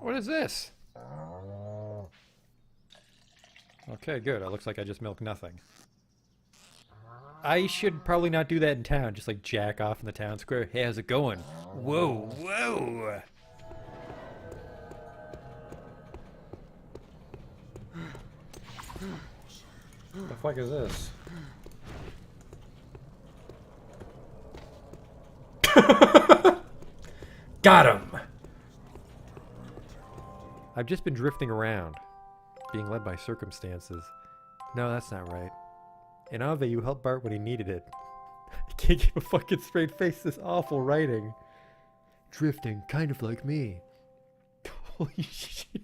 What is this? Okay, good. It looks like I just milked nothing. I should probably not do that in town. Just like jack off in the town square. Hey, how's it going? Whoa, whoa! What the fuck is this? Got him! I've just been drifting around, being led by circumstances. No, that's not right. In Ave, you helped Bart when he needed it. I can't keep a fucking straight face, this awful writing. Drifting, kind of like me. Holy shit.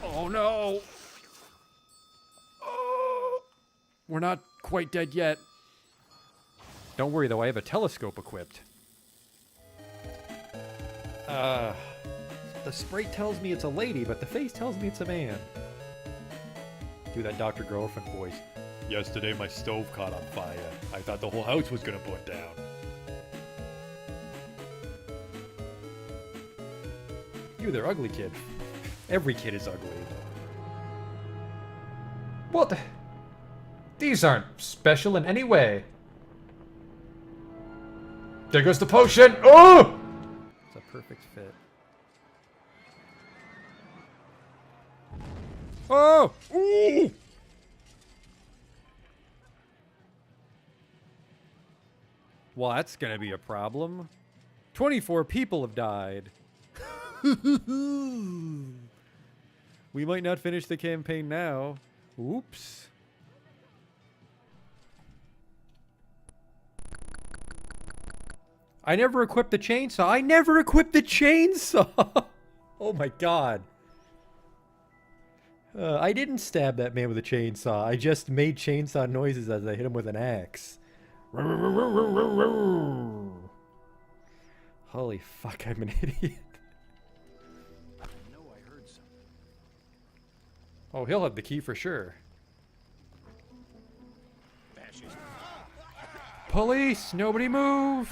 Oh no! Oh, we're not quite dead yet. Don't worry though, I have a telescope equipped. The sprite tells me it's a lady, but the face tells me it's a man. Do that Dr. Girlfriend voice. Yesterday my stove caught on fire. I thought the whole house was gonna burn down. You, they're ugly, kid. Every kid is ugly. What? These aren't special in any way. There goes the potion! Oh! It's a perfect fit. Oh! Ooh! Well, that's gonna be a problem. 24 people have died. We might not finish the campaign now. Oops. I never equipped the chainsaw. I never equipped the chainsaw! Oh my god. I didn't stab that man with a chainsaw. I just made chainsaw noises as I hit him with an axe. Holy fuck, I'm an idiot. Oh, he'll have the key for sure. Police! Nobody move!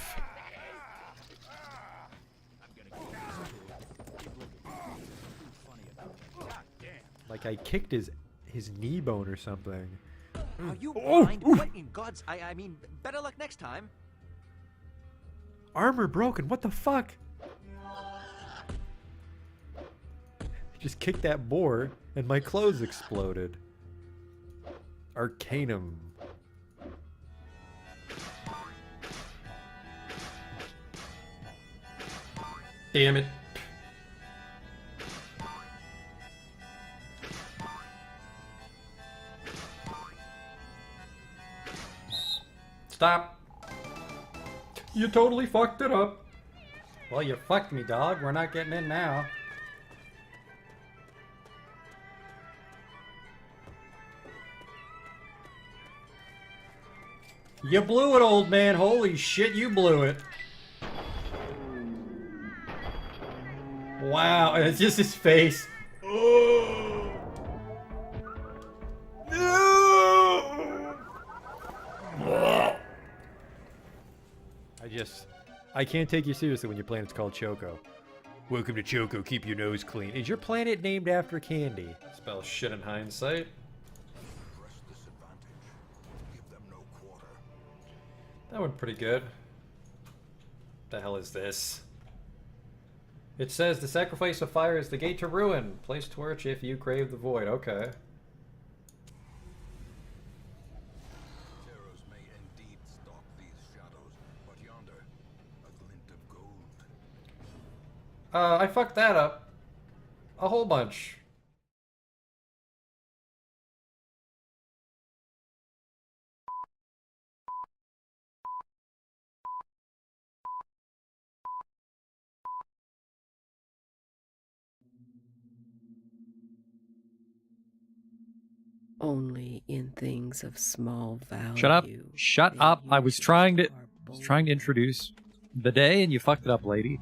Like I kicked his knee bone or something. Are you blind? What in God's... I mean, better luck next time. Armor broken, what the fuck? Just kicked that boar and my clothes exploded. Arcanum. Damn it. Stop. You totally fucked it up. Well, you fucked me, dog. We're not getting in now. You blew it, old man. Holy shit, you blew it. Wow, and it's just his face. Oh. No! I can't take you seriously when your planet's called Choco. Welcome to Choco, keep your nose clean. Is your planet named after candy? Spell shit in hindsight. That went pretty good. The hell is this? It says the sacrifice of fire is the gate to ruin. Place torch if you crave the void. Okay. Terrors may indeed stalk these shadows, but yonder, a glint of gold. I fucked that up. A whole bunch. Only in things of small value. Shut up. Shut they up. I was usually trying to are bold. introduce the day and you fucked it up, lady.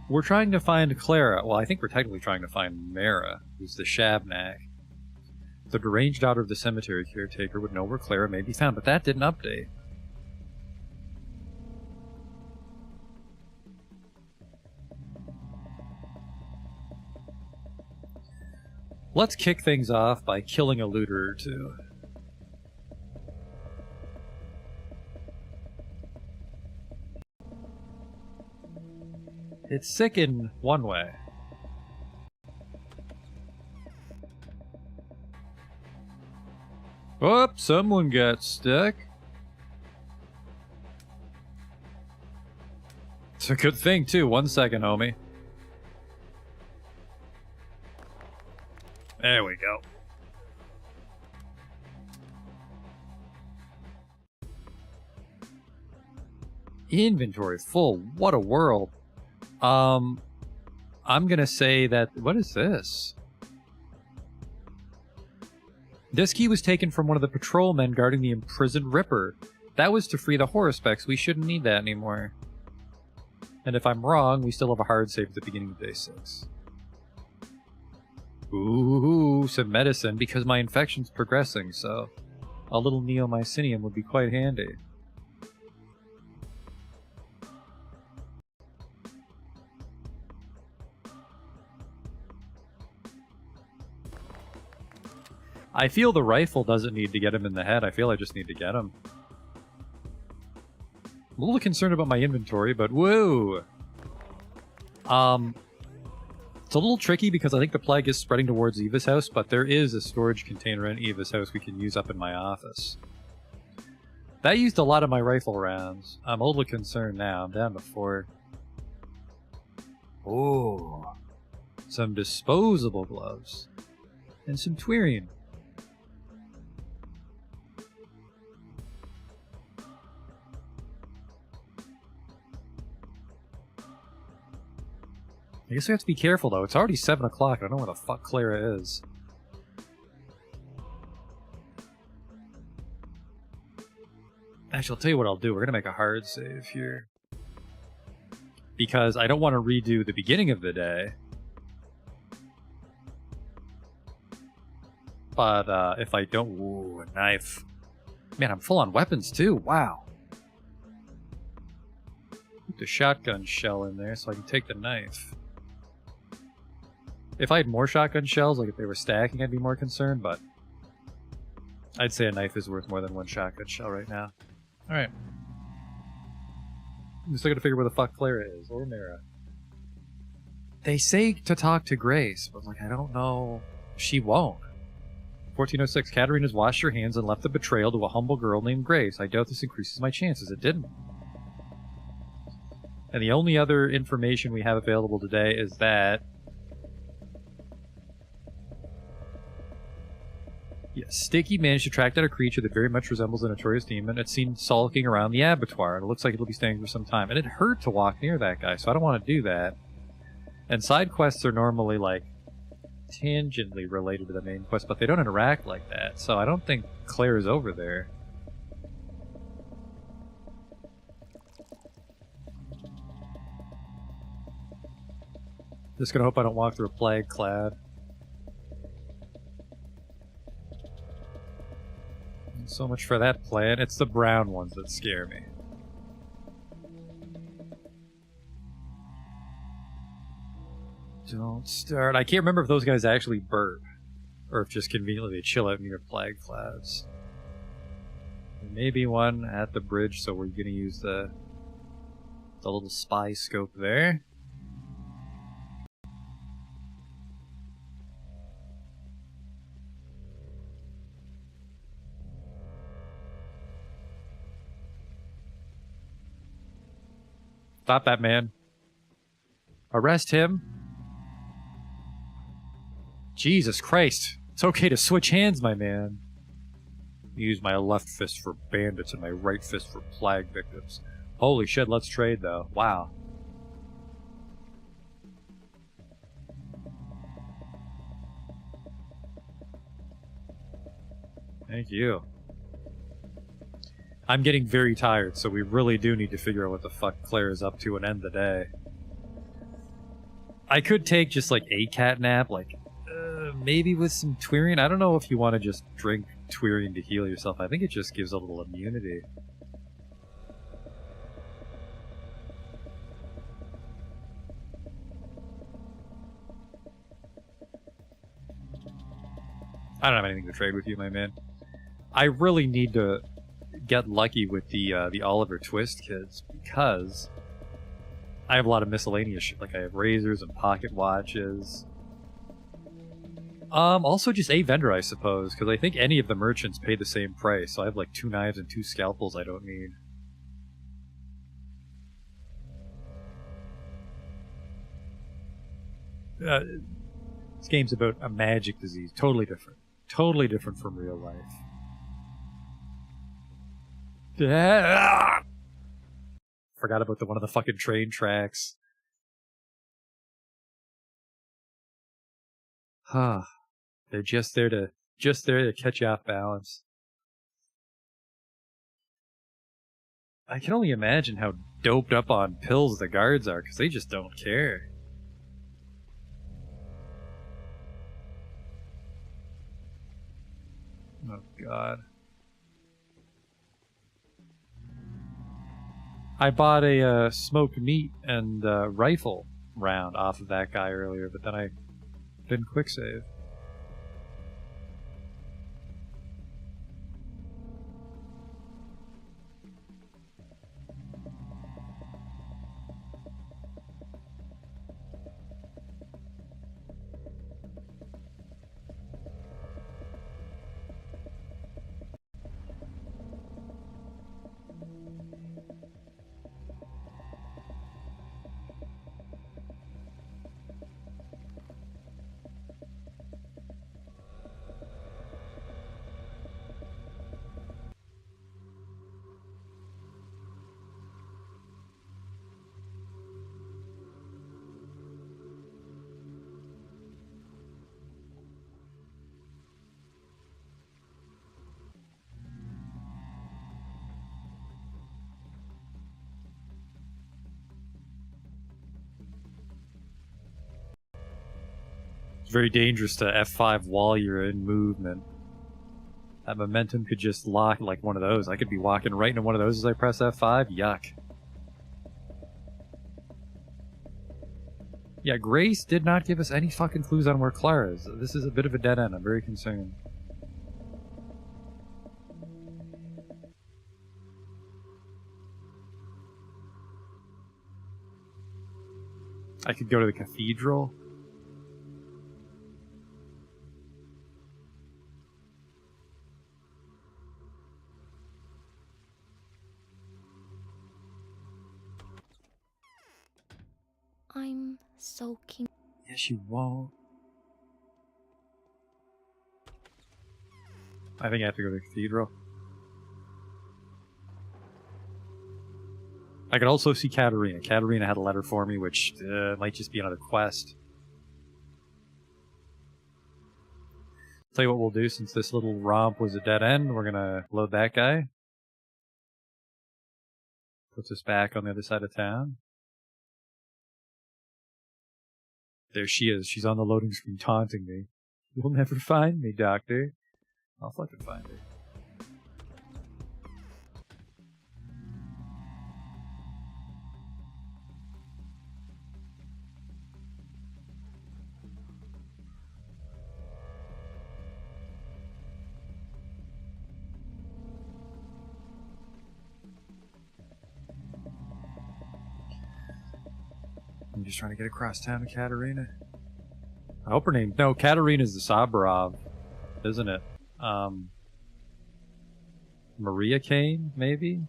We're trying to find Clara. Well, I think we're technically trying to find Mara, who's the Shabnak. The deranged daughter of the cemetery caretaker would know where Clara may be found, but that didn't update. Let's kick things off by killing a looter or two. It's sick in one way. Oh, someone got stuck. It's a good thing, too. 1 second, homie. There we go. Inventory full. What a world. I'm gonna say that... What is this? This key was taken from one of the patrolmen guarding the imprisoned Ripper. That was to free the Horospecs. We shouldn't need that anymore. And if I'm wrong, we still have a hard save at the beginning of day 6. Ooh, some medicine, because my infection's progressing, so a little neomycinium would be quite handy. I feel the rifle doesn't need to get him in the head. I feel I just need to get him. I'm a little concerned about my inventory, but whoa! It's a little tricky because I think the plague is spreading towards Eva's house, but there is a storage container in Eva's house we can use up in my office. That used a lot of my rifle rounds. I'm a little concerned now. I'm down to 4. Ooh. Some disposable gloves. And some Twirian. I guess we have to be careful, though. It's already 7 o'clock. I don't know where the fuck Clara is. Actually, I'll tell you what I'll do. We're going to make a hard save here. Because I don't want to redo the beginning of the day. But if I don't... Ooh, a knife. Man, I'm full on weapons, too. Wow. Put the shotgun shell in there so I can take the knife. If I had more shotgun shells, like if they were stacking, I'd be more concerned, but I'd say a knife is worth more than 1 shotgun shell right now. Alright. I'm still gotta figure where the fuck Clara is, or Mara. They say to talk to Grace, but like, I don't know. She won't. 1406, Katarina's washed her hands and left the betrayal to a humble girl named Grace. I doubt this increases my chances. It didn't. And the only other information we have available today is that... Yes, Sticky managed to track down a creature that very much resembles a notorious demon. It's seen sulking around the abattoir, and it looks like it'll be staying for some time. And it hurt to walk near that guy, so I don't want to do that. And side quests are normally, like, tangentially related to the main quest, but they don't interact like that, so I don't think Claire's over there. Just gonna hope I don't walk through a plague cloud. So much for that plan. It's the brown ones that scare me. Don't start. I can't remember if those guys actually burp, or if just conveniently they chill out near plague clouds. Maybe one at the bridge, so we're gonna use the little spy scope there. Stop that man. Arrest him. Jesus Christ. It's okay to switch hands, my man. Use my left fist for bandits and my right fist for plague victims. Holy shit, let's trade though. Wow. Thank you. I'm getting very tired, so we really do need to figure out what the fuck Claire is up to and end the day. I could take just like a cat nap, like maybe with some Twirian. I don't know if you want to just drink Twirian to heal yourself. I think it just gives a little immunity. I don't have anything to trade with you, my man. I really need to get lucky with the Oliver Twist kids because I have a lot of miscellaneous shit. Like I have razors and pocket watches. Also just a vendor, I suppose, because I think any of the merchants pay the same price. So I have like 2 knives and 2 scalpels I don't need. This game's about a magic disease. Totally different. Totally different from real life. Forgot about one of the fucking train tracks. Huh. They're just there to catch you off balance. I can only imagine how doped up on pills the guards are, because they just don't care. Oh god. I bought a smoked meat and rifle round off of that guy earlier, but then I didn't quick save. It's very dangerous to F5 while you're in movement. That momentum could just lock like one of those. I could be walking right into one of those as I press F5. Yuck. Yeah, Grace did not give us any fucking clues on where Clara is. This is a bit of a dead end. I'm very concerned. I could go to the Cathedral. I'm soaking. Yes, you won't. I think I have to go to the Cathedral. I could also see Katerina. Katerina had a letter for me, which might just be another quest. Tell you what we'll do, since this little romp was a dead end, we're gonna load that guy. Puts us back on the other side of town. There she is. She's on the loading screen taunting me. You'll never find me, Doctor. I'll fucking find her. I'm just trying to get across town to Katerina. I hope her name... No, Katerina's the Saburov, isn't it? Maria Kane, maybe?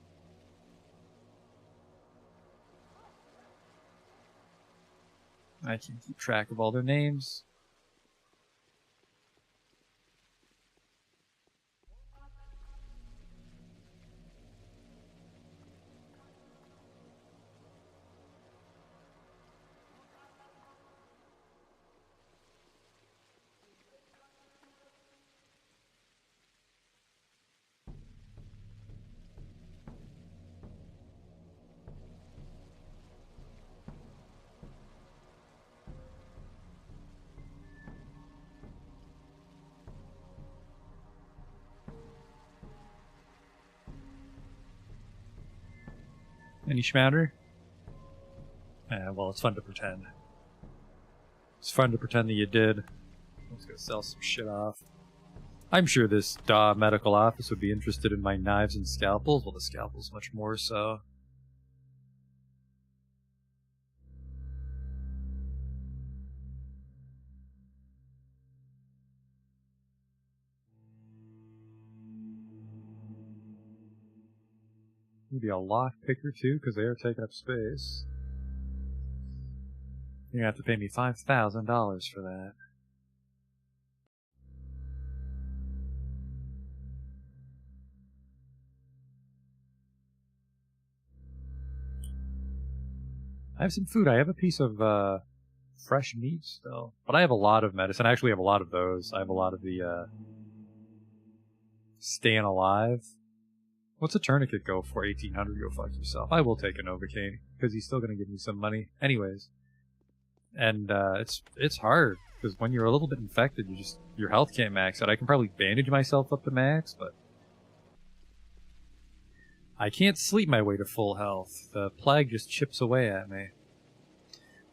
I can't keep track of all their names. Any schmatter? Well, it's fun to pretend. It's fun to pretend that you did. Let's go sell some shit off. I'm sure this medical office would be interested in my knives and scalpels. Well, the scalpels much more so. Maybe a lock picker too, because they are taking up space. You're gonna have to pay me $5,000 for that. I have some food. I have a piece of fresh meat still, but I have a lot of medicine. I actually have a lot of those. I have a lot of the staying alive. What's a tourniquet go for? 1,800. Go fuck yourself. I will take a Novocaine because he's still gonna give me some money, anyways. And it's hard because when you're a little bit infected, your health can't max out. I can probably bandage myself up to max, but I can't sleep my way to full health. The plague just chips away at me.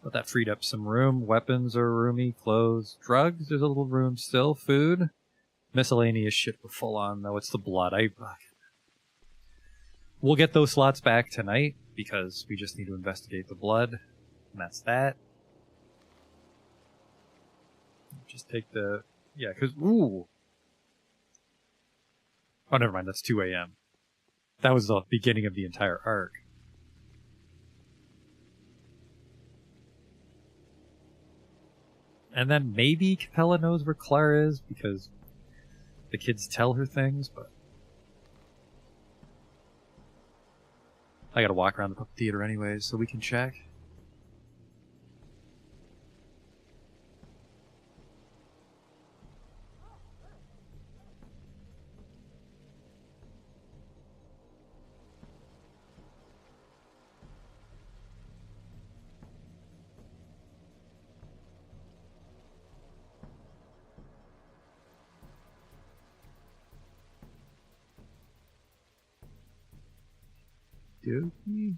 But that freed up some room. Weapons are roomy. Clothes. Drugs, there's a little room still. Food. Miscellaneous shit we're full on, though. It's the blood. We'll get those slots back tonight, because we just need to investigate the blood. And that's that. Just take the... Yeah, because... Ooh! Oh, never mind. That's 2 a.m. That was the beginning of the entire arc. And then maybe Capella knows where Clara is, because the kids tell her things, but... I gotta walk around the puppet theater anyways, so we can check. Dookie?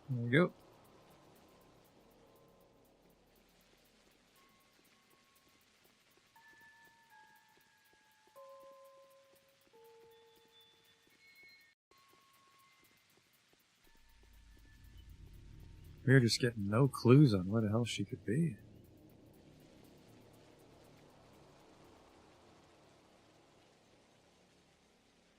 There we go. We're just getting no clues on where the hell she could be.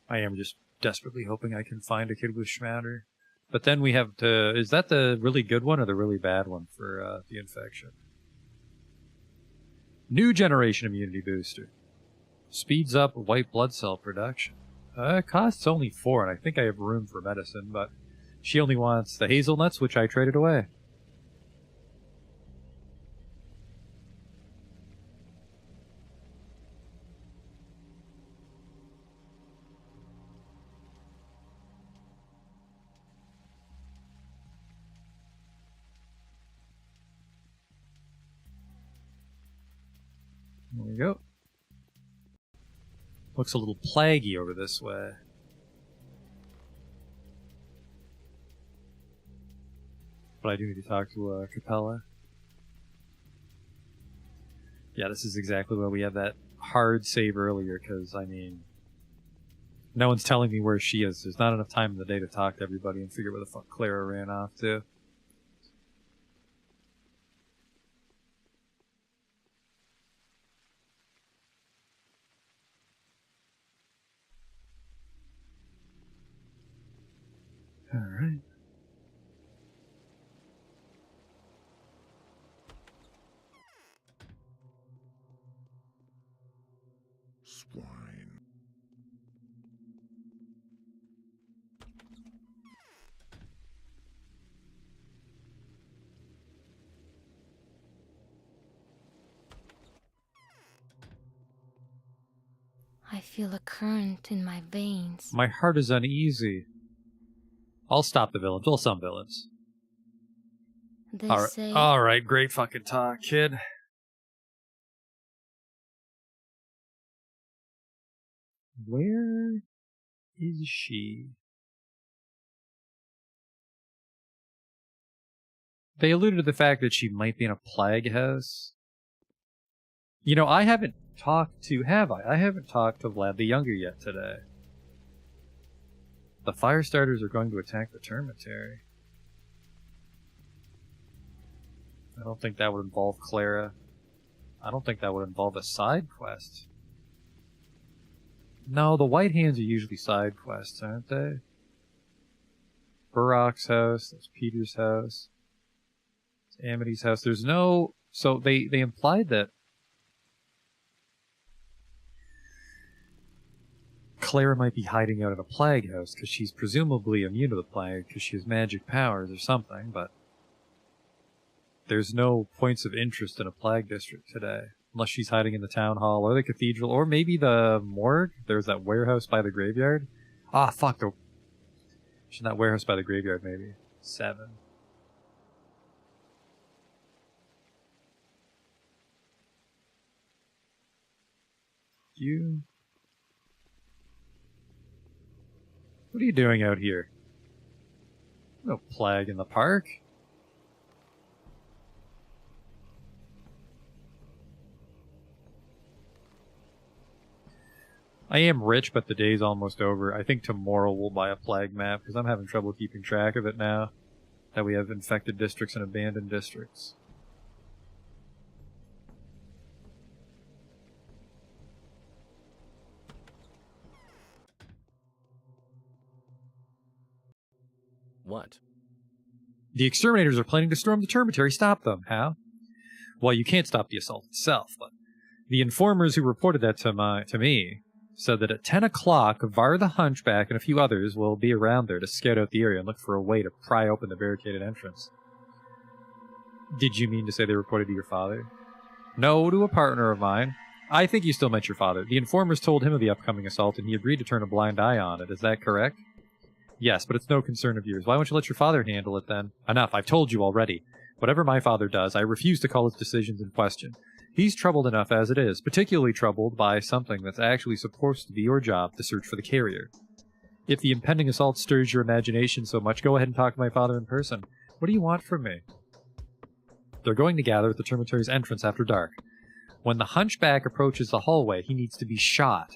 I am just desperately hoping I can find a kid with schmatter. But then we have to... Is that the really good one or the really bad one for the infection? New generation immunity booster. Speeds up white blood cell production. Costs only 4, and I think I have room for medicine, but she only wants the hazelnuts, which I traded away. There we go. Looks a little plaggy over this way. But I do need to talk to Capella. Yeah, this is exactly why we had that hard save earlier, because, I mean, no one's telling me where she is. There's not enough time in the day to talk to everybody and figure where the fuck Clara ran off to. Alright. Swine. I feel a current in my veins. My heart is uneasy. I'll stop the villains. Well, some villains. They Alright, say alright, great fucking talk, kid. Where is she? They alluded to the fact that she might be in a plague house. You know, I haven't talked to, have I? I haven't talked to Vlad the Younger yet today. The Firestarters are going to attack the Termitary. I don't think that would involve Clara. I don't think that would involve a side quest. No, the White Hands are usually side quests, aren't they? Burrock's house, that's Peter's house. It's Amity's house. There's no... So they implied that Clara might be hiding out in a plague house because she's presumably immune to the plague because she has magic powers or something, but there's no points of interest in a plague district today. Unless she's hiding in the town hall or the cathedral or maybe the morgue. There's that warehouse by the graveyard. Ah, fuck. She's in that warehouse by the graveyard, maybe. 7. You... What are you doing out here? No plague in the park. I am rich, but the day's almost over. I think tomorrow we'll buy a plague map, because I'm having trouble keeping track of it now that we have infected districts and abandoned districts. What? The exterminators are planning to storm the Termitary. Stop them. How? Well, you can't stop the assault itself, but the informers who reported that to me said that at 10 o'clock, Var the Hunchback and a few others will be around there to scout out the area and look for a way to pry open the barricaded entrance. Did you mean to say they reported to your father? No, to a partner of mine. I think you still meant your father. The informers told him of the upcoming assault and he agreed to turn a blind eye on it. Is that correct? Yes, but it's no concern of yours. Why won't you let your father handle it then? Enough, I've told you already. Whatever my father does, I refuse to call his decisions in question. He's troubled enough as it is, particularly troubled by something that's actually supposed to be your job, to search for the carrier. If the impending assault stirs your imagination so much, go ahead and talk to my father in person. What do you want from me? They're going to gather at the Termitary's entrance after dark. When the Hunchback approaches the hallway, he needs to be shot.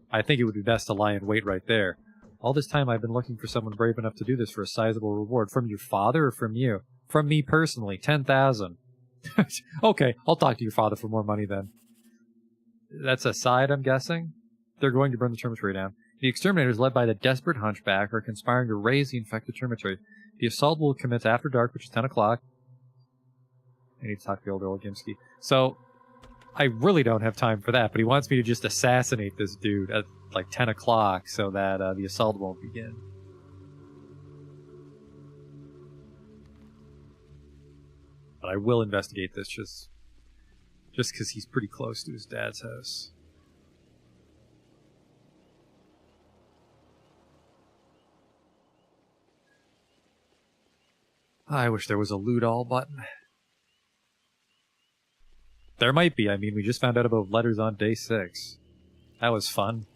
I think it would be best to lie in wait right there. All this time I've been looking for someone brave enough to do this for a sizable reward. From your father or from you? From me personally, 10,000. Okay, I'll talk to your father for more money then. That's a side, I'm guessing? They're going to burn the Termitary down. The exterminators, led by the desperate Hunchback, are conspiring to raise the infected Termitary. The assault will commence after dark, which is 10 o'clock. I need to talk to the old Olginsky. So, I really don't have time for that, but he wants me to just assassinate this dude at like 10 o'clock so that the assault won't begin. But I will investigate this just because he's pretty close to his dad's house. I wish there was a loot all button. There might be. I mean, we just found out about letters on day 6. That was fun.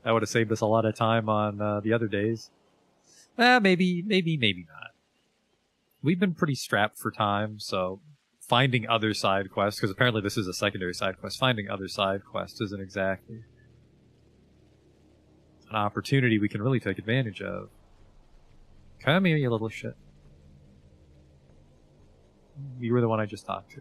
That would have saved us a lot of time on the other days. Maybe not. We've been pretty strapped for time, so finding other side quests, because apparently this is a secondary side quest, finding other side quests isn't exactly an opportunity we can really take advantage of. Come here, you little shit. You were the one I just talked to.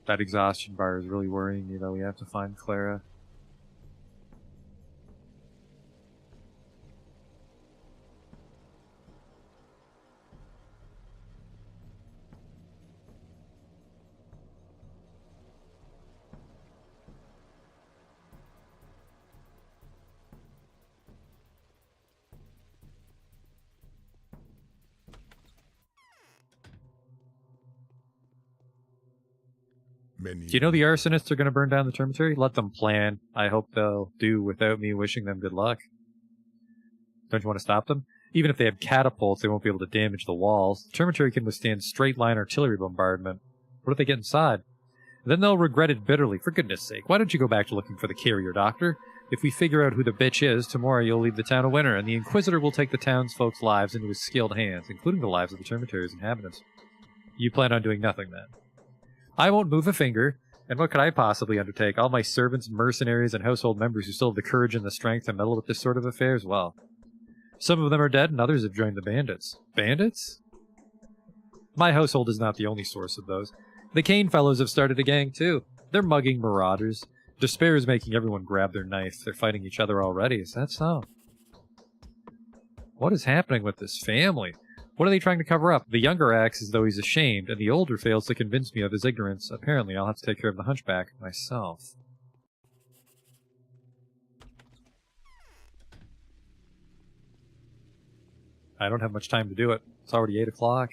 That exhaustion bar is really worrying me, though. We have to find Clara. Do you know the arsonists are going to burn down the Termitary? Let them plan. I hope they'll do without me wishing them good luck. Don't you want to stop them? Even if they have catapults, they won't be able to damage the walls. The Termitary can withstand straight-line artillery bombardment. What if they get inside? Then they'll regret it bitterly. For goodness sake, why don't you go back to looking for the carrier, Doctor? If we figure out who the bitch is, tomorrow you'll leave the town a winner, and the Inquisitor will take the townsfolk's lives into his skilled hands, including the lives of the Termitary's inhabitants. You plan on doing nothing, then? I won't move a finger, and what could I possibly undertake? All my servants, mercenaries, and household members who still have the courage and the strength to meddle with this sort of affairs, well, some of them are dead, and others have joined the bandits. Bandits? My household is not the only source of those. The Kane fellows have started a gang, too. They're mugging marauders. Despair is making everyone grab their knife. They're fighting each other already. Is that so? What is happening with this family? What are they trying to cover up? The younger acts as though he's ashamed, and the older fails to convince me of his ignorance. Apparently, I'll have to take care of the hunchback myself. I don't have much time to do it. It's already 8 o'clock.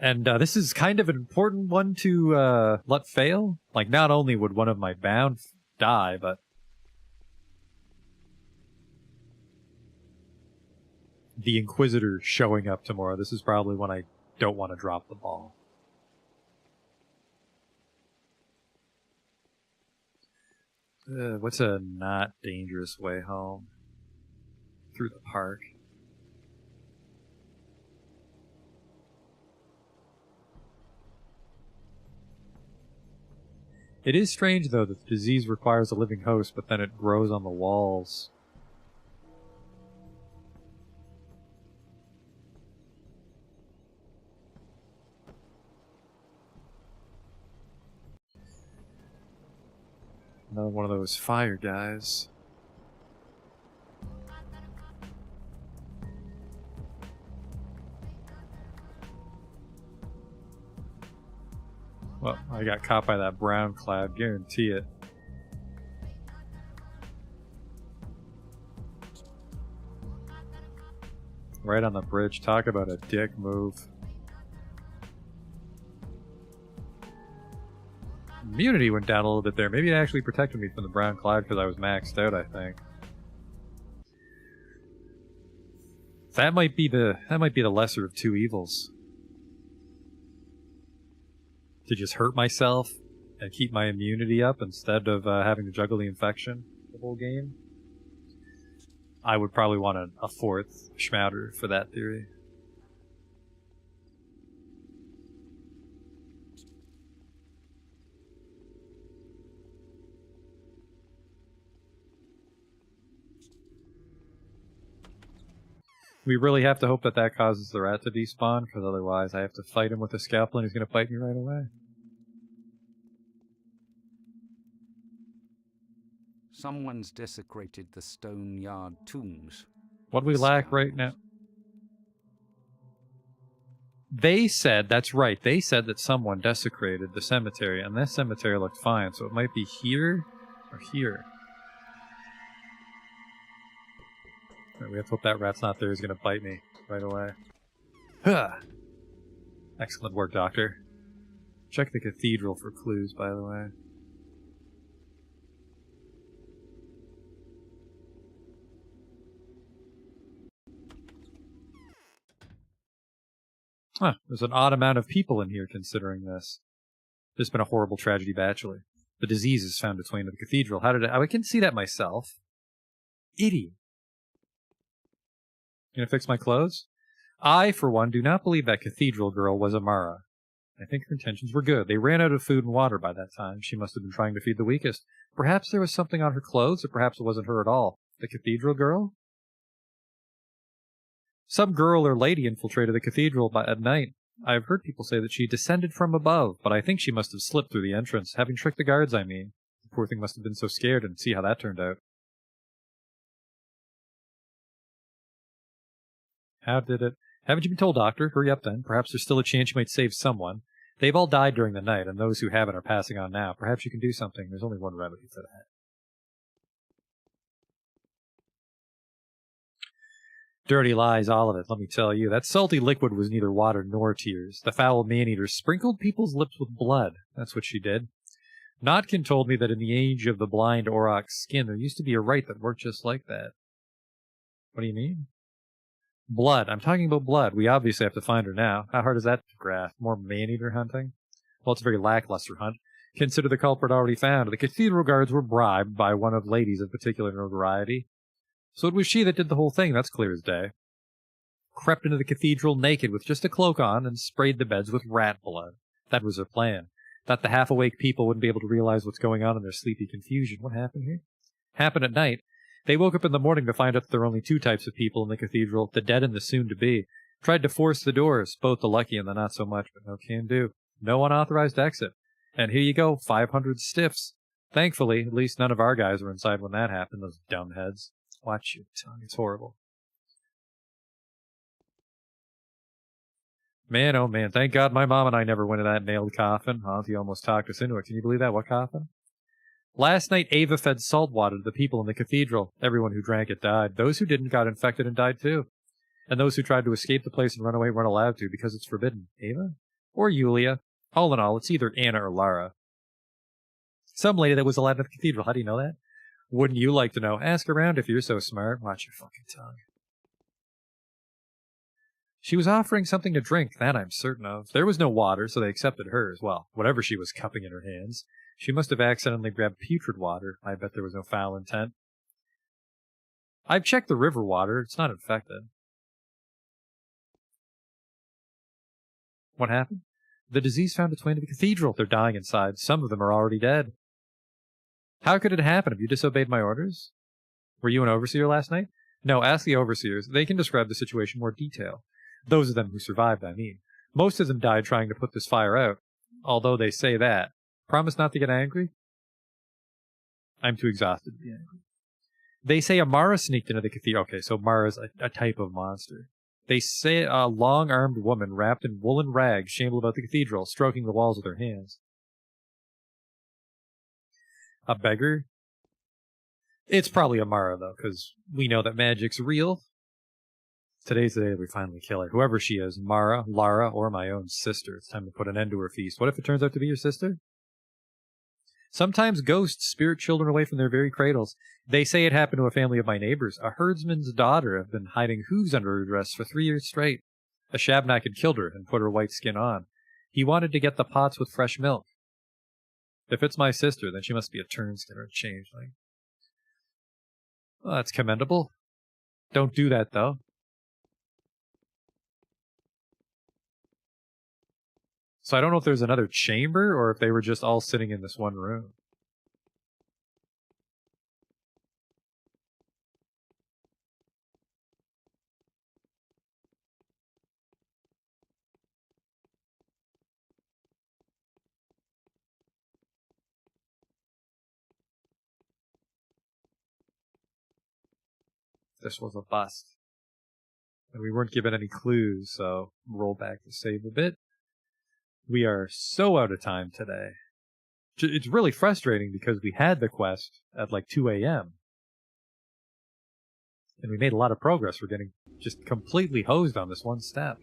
And this is kind of an important one to let fail. Like, not only would one of my bound die, but the Inquisitor showing up tomorrow. This is probably when I don't want to drop the ball. What's a not dangerous way home? Through the park. It is strange, though, that the disease requires a living host, but then it grows on the walls. Another one of those fire guys. Well, I got caught by that brown cloud, guarantee it. Right on the bridge, talk about a dick move. Immunity went down a little bit there. Maybe it actually protected me from the brown cloud because I was maxed out, I think. That might be the lesser of two evils. To just hurt myself and keep my immunity up instead of having to juggle the infection the whole game. I would probably want a fourth schmouter for that theory. We really have to hope that that causes the rat to despawn, because otherwise I have to fight him with a scalpel and he's going to bite me right away. Someone's desecrated the stone yard tombs. What do we lack right now? They said, that's right, they said that someone desecrated the cemetery, and this cemetery looked fine, so it might be here or here. Right, we have to hope that rat's not there. He's going to bite me right away. Huh. Excellent work, Doctor. Check the cathedral for clues, by the way. Huh, there's an odd amount of people in here considering this. There's been a horrible tragedy, Bachelor. The disease is found between the cathedral. How did I can see that myself. Idiot. Gonna fix my clothes? I, for one, do not believe that Cathedral Girl was Amara. I think her intentions were good. They ran out of food and water by that time. She must have been trying to feed the weakest. Perhaps there was something on her clothes, or perhaps it wasn't her at all. The Cathedral Girl? Some girl or lady infiltrated the cathedral at night. I've heard people say that she descended from above, but I think she must have slipped through the entrance, having tricked the guards, I mean. The poor thing must have been so scared, and see how that turned out. How did it? Haven't you been told, Doctor? Hurry up then. Perhaps there's still a chance you might save someone. They've all died during the night, and those who haven't are passing on now. Perhaps you can do something. There's only one remedy for that. Dirty lies, all of it, let me tell you. That salty liquid was neither water nor tears. The foul man-eater sprinkled people's lips with blood. That's what she did. Notkin told me that in the age of the blind aurochs skin, there used to be a rite that worked just like that. What do you mean? Blood. I'm talking about blood. We obviously have to find her now. How hard is that to grasp? More man-eater hunting? Well, it's a very lackluster hunt. Consider the culprit already found. The cathedral guards were bribed by one of ladies of particular notoriety. So it was she that did the whole thing, that's clear as day. Crept into the cathedral naked with just a cloak on and sprayed the beds with rat blood. That was her plan. That the half-awake people wouldn't be able to realize what's going on in their sleepy confusion. What happened here? Happened at night. They woke up in the morning to find out that there are only two types of people in the cathedral, the dead and the soon-to-be. Tried to force the doors, both the lucky and the not so much, but no can do. No unauthorized exit. And here you go, 500 stiffs. Thankfully, at least none of our guys were inside when that happened, those dumbheads. Watch your tongue, it's horrible. Man, oh man, thank God my mom and I never went in that nailed coffin. Auntie almost talked us into it. Can you believe that? What coffin? Last night, Ava fed salt water to the people in the cathedral. Everyone who drank it died. Those who didn't got infected and died too. And those who tried to escape the place and run away weren't allowed to because it's forbidden. Ava? Or Yulia? All in all, it's either Anna or Lara. Some lady that was allowed in the cathedral. How do you know that? Wouldn't you like to know? Ask around if you're so smart. Watch your fucking tongue. She was offering something to drink, that I'm certain of. There was no water, so they accepted hers. Well, whatever she was cupping in her hands. She must have accidentally grabbed putrid water. I bet there was no foul intent. I've checked the river water. It's not infected. What happened? The disease found its way into the cathedral. They're dying inside. Some of them are already dead. How could it happen? Have you disobeyed my orders? Were you an overseer last night? No, ask the overseers. They can describe the situation in more detail. Those of them who survived, I mean. Most of them died trying to put this fire out. Although they say that. Promise not to get angry? I'm too exhausted to be angry. They say a Mara sneaked into the cathedral. Okay, so Mara's a type of monster. They say a long-armed woman wrapped in woolen rags shambled about the cathedral, stroking the walls with her hands. A beggar? It's probably a Mara, though, because we know that magic's real. Today's the day that we finally kill her. Whoever she is, Mara, Lara, or my own sister. It's time to put an end to her feast. What if it turns out to be your sister? Sometimes ghosts spirit children away from their very cradles. They say it happened to a family of my neighbors. A herdsman's daughter had been hiding hooves under her dress for 3 years straight. A Shabnak had killed her and put her white skin on. He wanted to get the pots with fresh milk. If it's my sister, then she must be a turnskin or a changeling. Well, that's commendable. Don't do that, though. So I don't know if there's another chamber or if they were just all sitting in this one room. This was a bust. And we weren't given any clues, so roll back to save a bit. We are so out of time today. It's really frustrating because we had the quest at like 2 a.m. And we made a lot of progress. We're getting just completely hosed on this one step.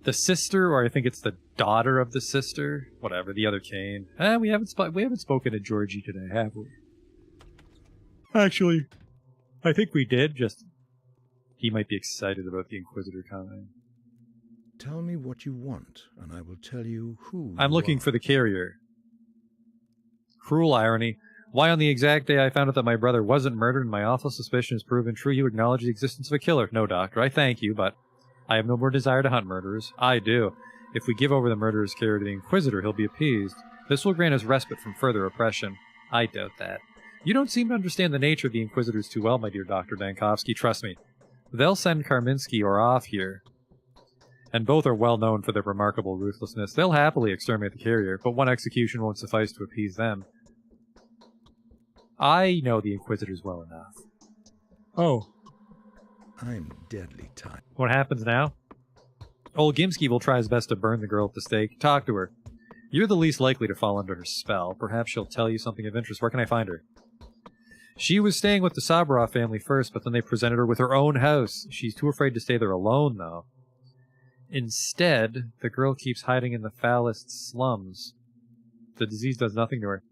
The sister, or I think it's the daughter of the sister, whatever, the other Kane. We haven't spoken to Georgie today, have we? Actually, I think we did. Just he might be excited about the Inquisitor coming. Tell me what you want, and I will tell you who I'm you looking are. for the carrier. Cruel irony. Why on the exact day I found out that my brother wasn't murdered and my awful suspicion is proven true, you acknowledge the existence of a killer? No, Doctor, I thank you, but I have no more desire to hunt murderers. I do. If we give over the murderer's carrier to the Inquisitor, he'll be appeased. This will grant us respite from further oppression. I doubt that. You don't seem to understand the nature of the Inquisitors too well, my dear Dr. Dankovsky. Trust me. They'll send Karminski or off here. And both are well known for their remarkable ruthlessness. They'll happily exterminate the carrier, but one execution won't suffice to appease them. I know the Inquisitors well enough. Oh. I'm deadly tired. What happens now? Old Gimski will try his best to burn the girl at the stake. Talk to her. You're the least likely to fall under her spell. Perhaps she'll tell you something of interest. Where can I find her? She was staying with the Saburov family first, but then they presented her with her own house. She's too afraid to stay there alone, though. Instead, the girl keeps hiding in the foulest slums. The disease does nothing to her.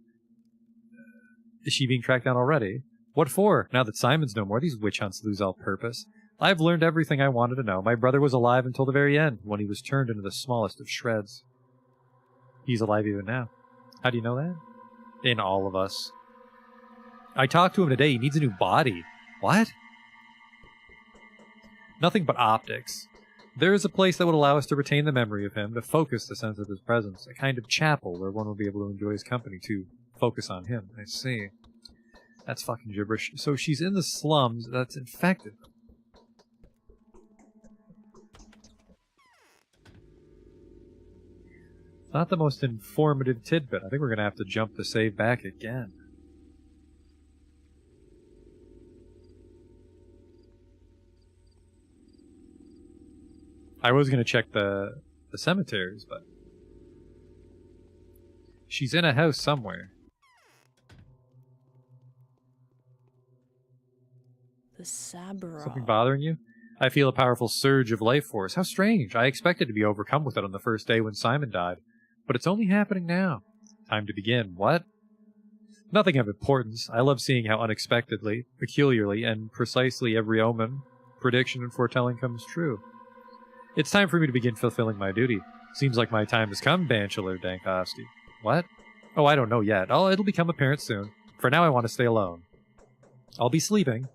Is she being tracked down already? What for? Now that Simon's no more, these witch hunts lose all purpose. I've learned everything I wanted to know. My brother was alive until the very end, when he was turned into the smallest of shreds. He's alive even now. How do you know that? In all of us. I talked to him today. He needs a new body. What? Nothing but optics. There is a place that would allow us to retain the memory of him, to focus the sense of his presence. A kind of chapel where one will be able to enjoy his company, to focus on him. I see. That's fucking gibberish. So she's in the slums. That's infected. Not the most informative tidbit. I think we're going to have to jump the save back again. I was going to check the cemeteries, but... she's in a house somewhere. The Sabra. Something bothering you? I feel a powerful surge of life force. How strange. I expected to be overcome with it on the first day when Simon died. But it's only happening now. Time to begin. What? Nothing of importance. I love seeing how unexpectedly, peculiarly, and precisely every omen, prediction, and foretelling comes true. It's time for me to begin fulfilling my duty. Seems like my time has come, Bachelor Dankosti. What? Oh, I don't know yet. It'll become apparent soon. For now, I want to stay alone. I'll be sleeping.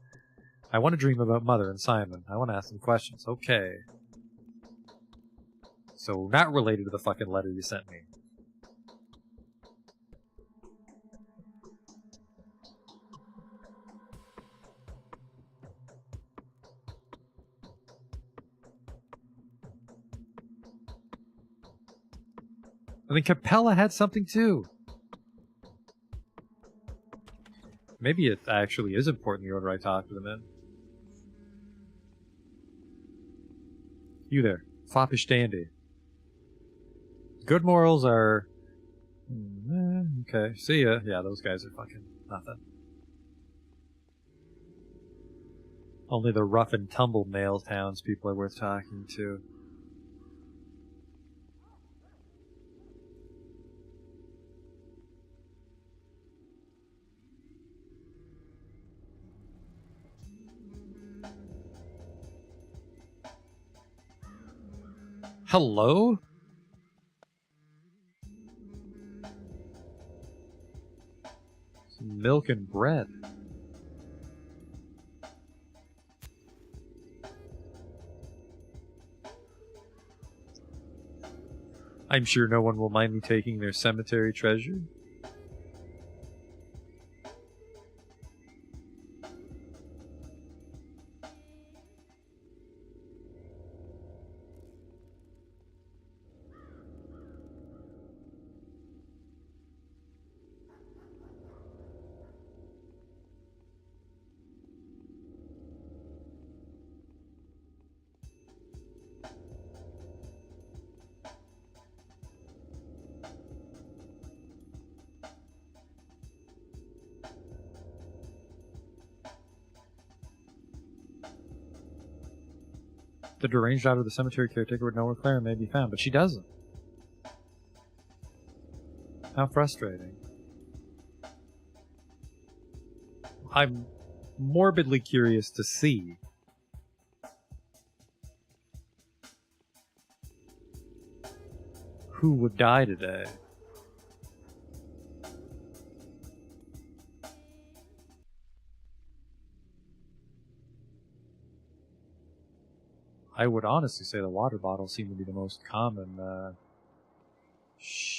I want to dream about Mother and Simon. I want to ask them questions. Okay. So, not related to the fucking letter you sent me. I think Capella had something too. Maybe it actually is important the order I talk to them in. You there, foppish dandy. Good morals are... okay, see ya. Yeah, those guys are fucking nothing. Only the rough and tumble male townspeople are worth talking to. Hello? Some milk and bread. I'm sure no one will mind me taking their cemetery treasure. The deranged daughter of the cemetery caretaker would know where Clara may be found, but she doesn't. How frustrating. I'm morbidly curious to see. Who would die today? I would honestly say the water bottles seem to be the most common.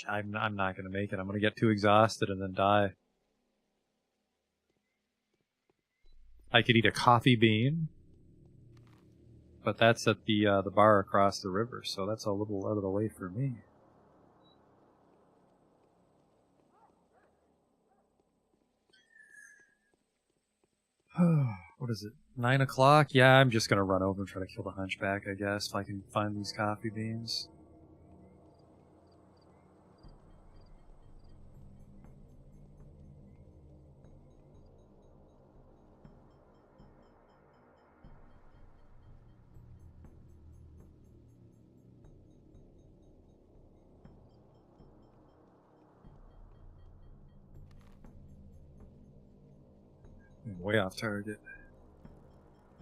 I'm not going to make it. I'm going to get too exhausted and then die. I could eat a coffee bean, but that's at the bar across the river, so that's a little out of the way for me. What is it? 9 o'clock? Yeah, I'm just gonna run over and try to kill the hunchback, I guess, if I can find these coffee beans. I'm way off target.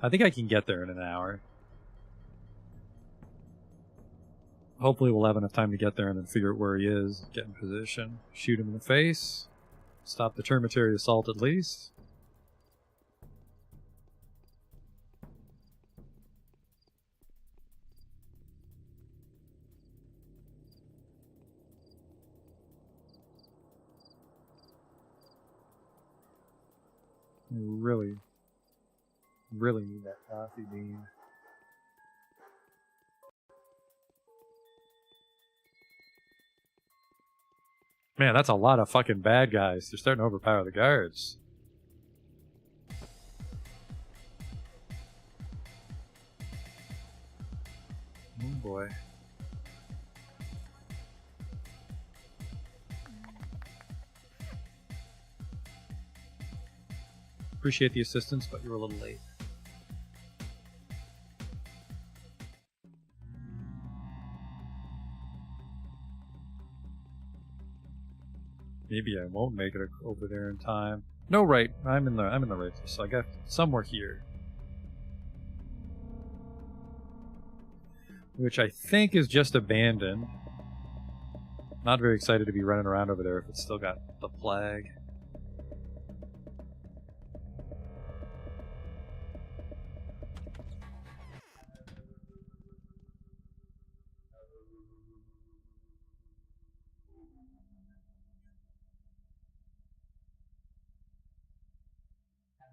I think I can get there in an hour. Hopefully we'll have enough time to get there and then figure out where he is, get in position, shoot him in the face, stop the termitary assault at least. I really need that coffee bean. Man, that's a lot of fucking bad guys. They're starting to overpower the guards. Oh boy. Appreciate the assistance, but you're a little late. Maybe I won't make it over there in time. No, right. I'm in the right place. So I got somewhere here, which I think is just abandoned. Not very excited to be running around over there if it's still got the plague.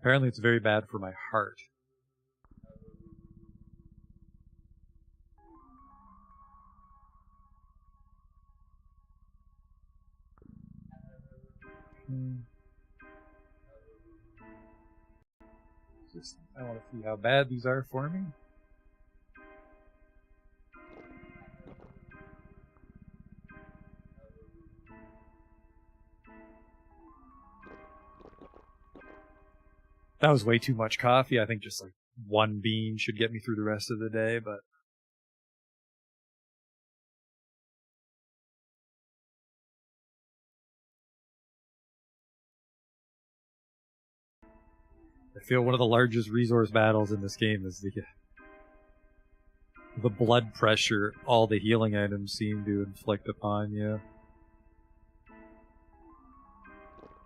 Apparently it's very bad for my heart. I want to see how bad these are for me. That was way too much coffee. I think just like one bean should get me through the rest of the day, but I feel one of the largest resource battles in this game is the blood pressure all the healing items seem to inflict upon you.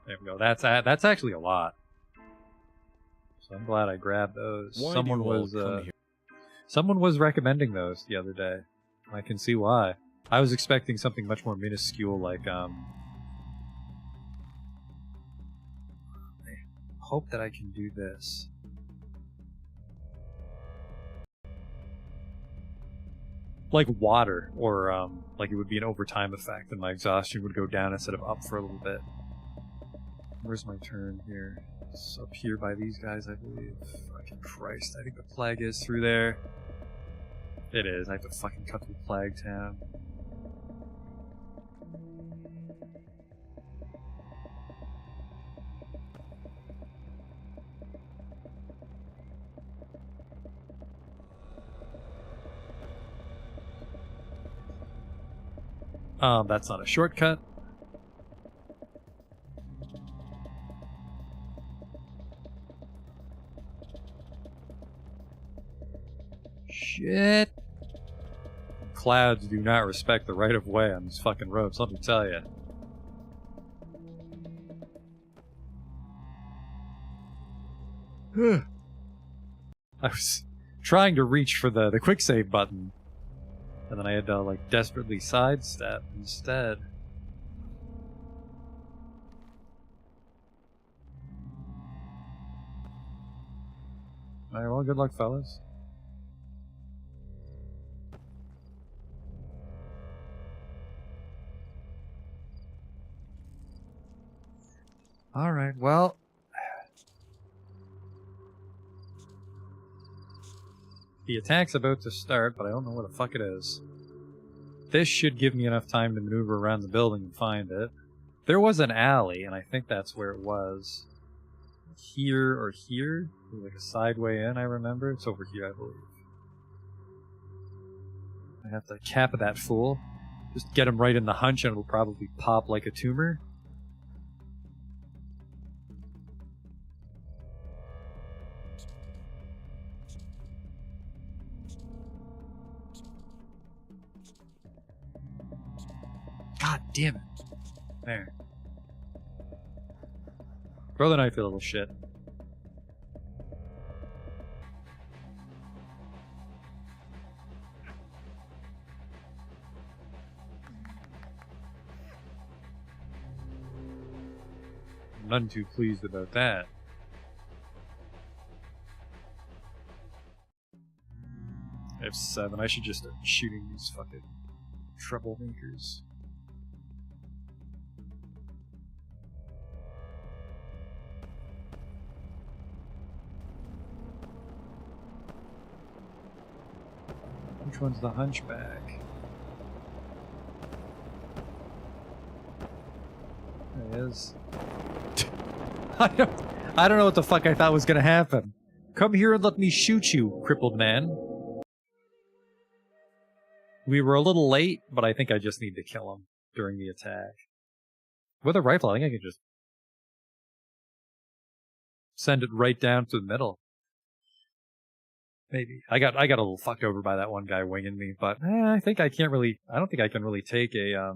There we go. That's actually a lot. So I'm glad I grabbed those. Why Someone do you all was come here? someone was recommending those the other day. I can see why. I was expecting something much more minuscule, like I hope that I can do this. Like water, or like it would be an overtime effect, and my exhaustion would go down instead of up for a little bit. Where's my turn here? It's up here by these guys, I believe. Fucking Christ, I think the plague is through there. It is. I have to fucking cut through Plague Town. That's not a shortcut. Shit. Clouds do not respect the right of way on these fucking roads, let me tell you. I was trying to reach for the quick save button, and then I had to like desperately sidestep instead. Alright, well, good luck, fellas. Alright, well... The attack's about to start, but I don't know where the fuck it is. This should give me enough time to maneuver around the building and find it. There was an alley, and I think that's where it was. Here or here? Like a side way in, I remember. It's over here, I believe. I have to cap at that fool. Just get him right in the hunch and it'll probably pop like a tumor. damn it. There. Throw the knife, you little shit. None too pleased about that. F7. I should just start shooting these fucking troublemakers. Which one's the hunchback? There he is. I don't know what the fuck I thought was gonna happen. Come here and let me shoot you, crippled man. We were a little late, but I think I just need to kill him during the attack. With a rifle, I think I can just send it right down to the middle. Maybe. I got a little fucked over by that one guy winging me, but I think I can't really. I don't think I can really take a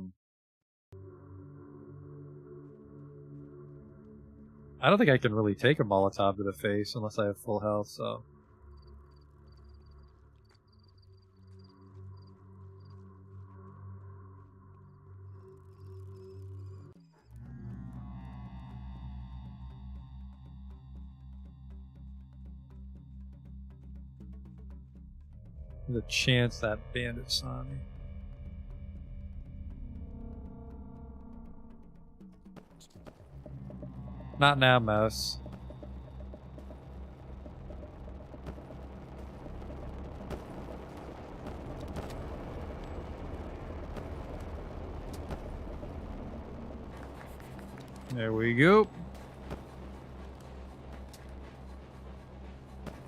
I don't think I can really take a Molotov to the face unless I have full health. So. There's a chance that bandit saw me. Not now, mouse. There we go.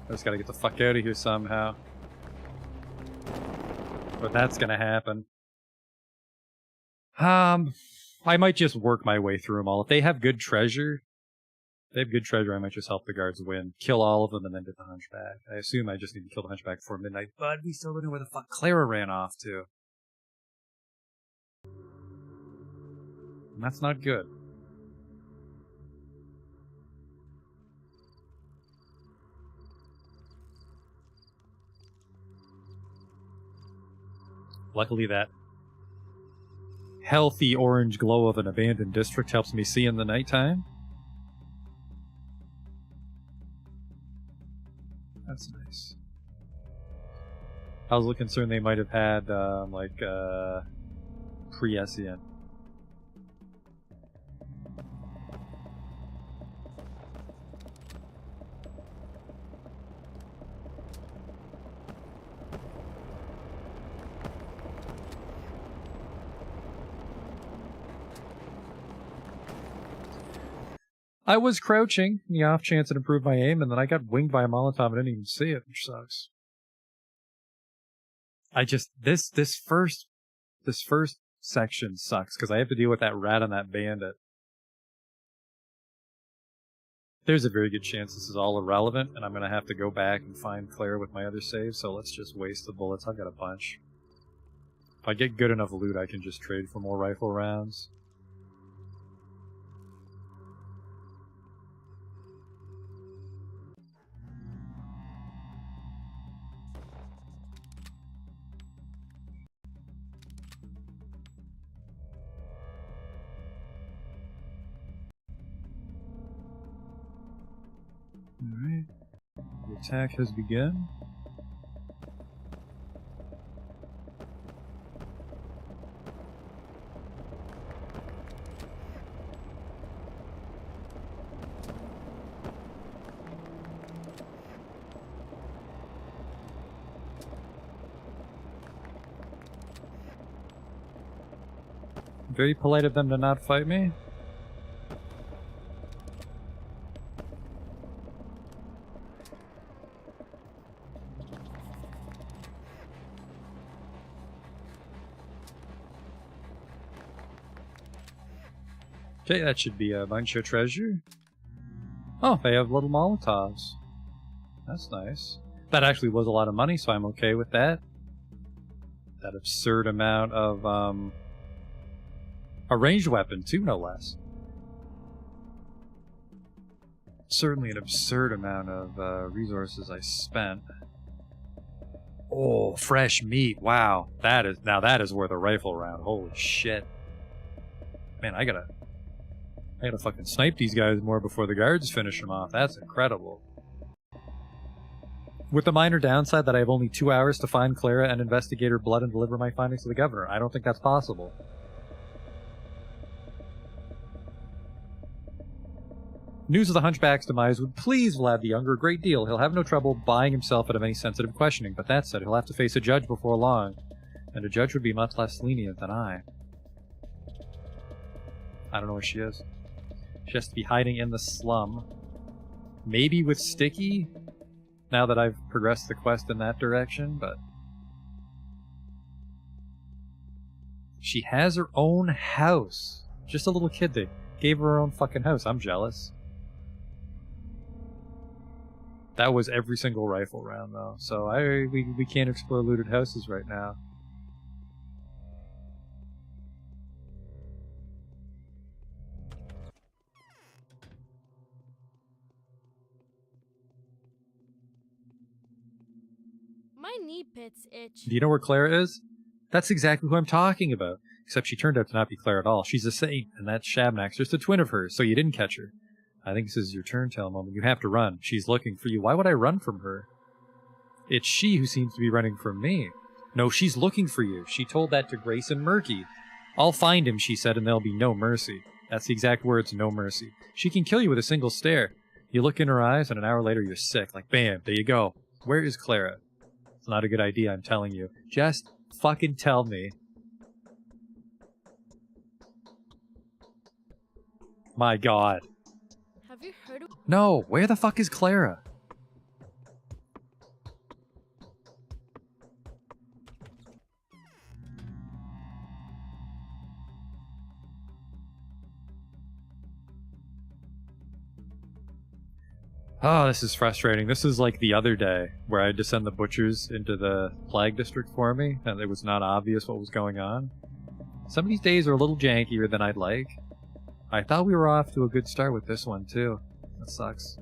I just gotta get the fuck out of here somehow. But that's gonna happen. I might just work my way through them all. If they have good treasure, I might just help the guards win. Kill all of them and then get the hunchback. I assume I just need to kill the hunchback before midnight, but we still don't know where the fuck Clara ran off to. And that's not good. Luckily that healthy orange glow of an abandoned district helps me see in the nighttime. That's nice. I was a little concerned they might have had, prescient. I was crouching, in the off chance it improved my aim, and then I got winged by a Molotov and I didn't even see it, which sucks. This first section sucks, because I have to deal with that rat and that bandit. There's a very good chance this is all irrelevant, and I'm going to have to go back and find Claire with my other save, so let's just waste the bullets. I've got a bunch. If I get good enough loot, I can just trade for more rifle rounds. Alright. The attack has begun. Very polite of them to not fight me. Okay, that should be a bunch of treasure. Oh, they have little Molotovs. That's nice. That actually was a lot of money, so I'm okay with that. That absurd amount of, A ranged weapon, too, no less. Certainly an absurd amount of resources I spent. Oh, fresh meat. Wow. That is worth a rifle round. Holy shit. Man, I gotta fucking snipe these guys more before the guards finish them off. That's incredible. With the minor downside that I have only 2 hours to find Clara and investigate her blood and deliver my findings to the governor. I don't think that's possible. News of the Hunchback's demise would please Vlad the Younger a great deal. He'll have no trouble buying himself out of any sensitive questioning, but that said, he'll have to face a judge before long, and a judge would be much less lenient than I. I don't know where she is. She has to be hiding in the slum. Maybe with Sticky, now that I've progressed the quest in that direction, but... She has her own house. Just a little kid, they gave her own fucking house. I'm jealous. That was every single rifle round, though, so we can't explore looted houses right now. My knee pits itch. Do you know where Clara is? That's exactly who I'm talking about. Except she turned out to not be Clara at all. She's a saint, and that Shabnack's just a twin of hers, so you didn't catch her. I think this is your turn-tail moment. You have to run. She's looking for you. Why would I run from her? It's she who seems to be running from me. No, she's looking for you. She told that to Grace and Murky. I'll find him, she said, and there'll be no mercy. That's the exact words, no mercy. She can kill you with a single stare. You look in her eyes, and an hour later you're sick. Like, bam, there you go. Where is Clara? It's not a good idea, I'm telling you. Just fucking tell me. My god. Have you heard of... No, where the fuck is Clara? Oh, this is frustrating. This is like the other day, where I had to send the butchers into the Plague District for me, and it was not obvious what was going on. Some of these days are a little jankier than I'd like. I thought we were off to a good start with this one, too. That sucks.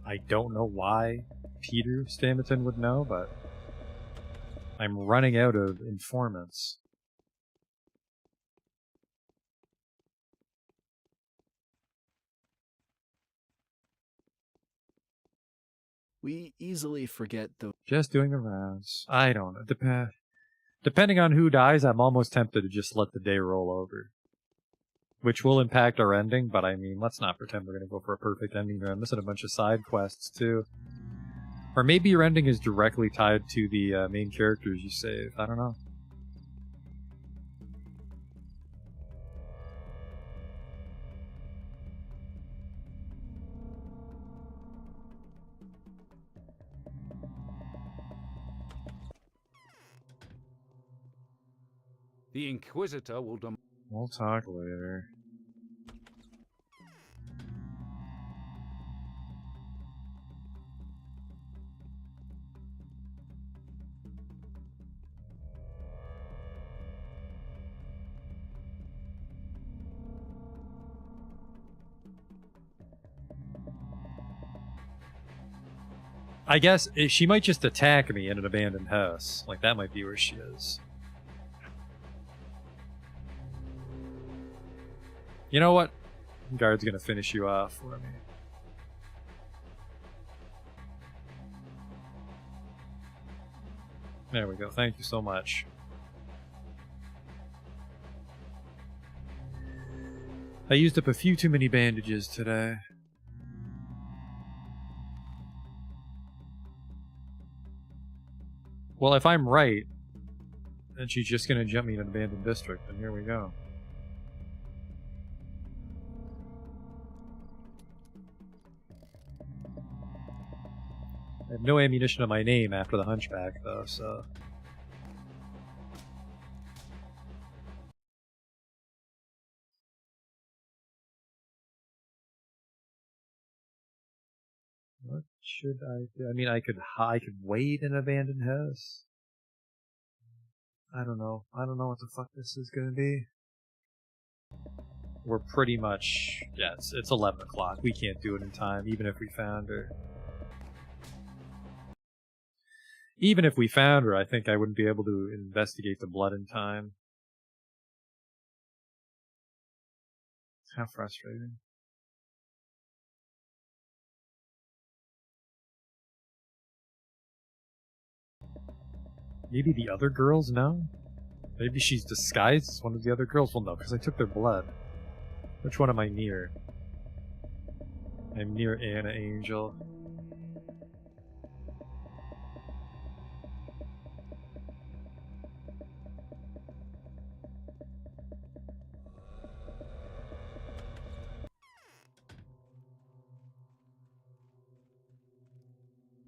I don't know why Peter Stammerton would know, but I'm running out of informants. We easily forget the... Just doing the rounds. I don't know. Depending on who dies, I'm almost tempted to just let the day roll over. Which will impact our ending, but I mean, let's not pretend we're going to go for a perfect ending here. I'm missing a bunch of side quests, too. Or maybe your ending is directly tied to the main characters you save. I don't know. The Inquisitor will We'll talk later. I guess she might just attack me in an abandoned house. Like, that might be where she is. You know what? The guard's gonna finish you off for me. There we go. Thank you so much. I used up a few too many bandages today. Well, if I'm right, then she's just gonna jump me in an abandoned district, and here we go. I have no ammunition on my name after the Hunchback, though, so... What should I do? I mean, I could wait in an abandoned house. I don't know. I don't know what the fuck this is gonna be. We're pretty much... Yeah, it's 11 o'clock. We can't do it in time, even if we found her. Even if we found her, I think I wouldn't be able to investigate the blood in time. How frustrating. Maybe the other girls know? Maybe she's disguised as one of the other girls? Well, no, because I took their blood. Which one am I near? I'm near Anna Angel.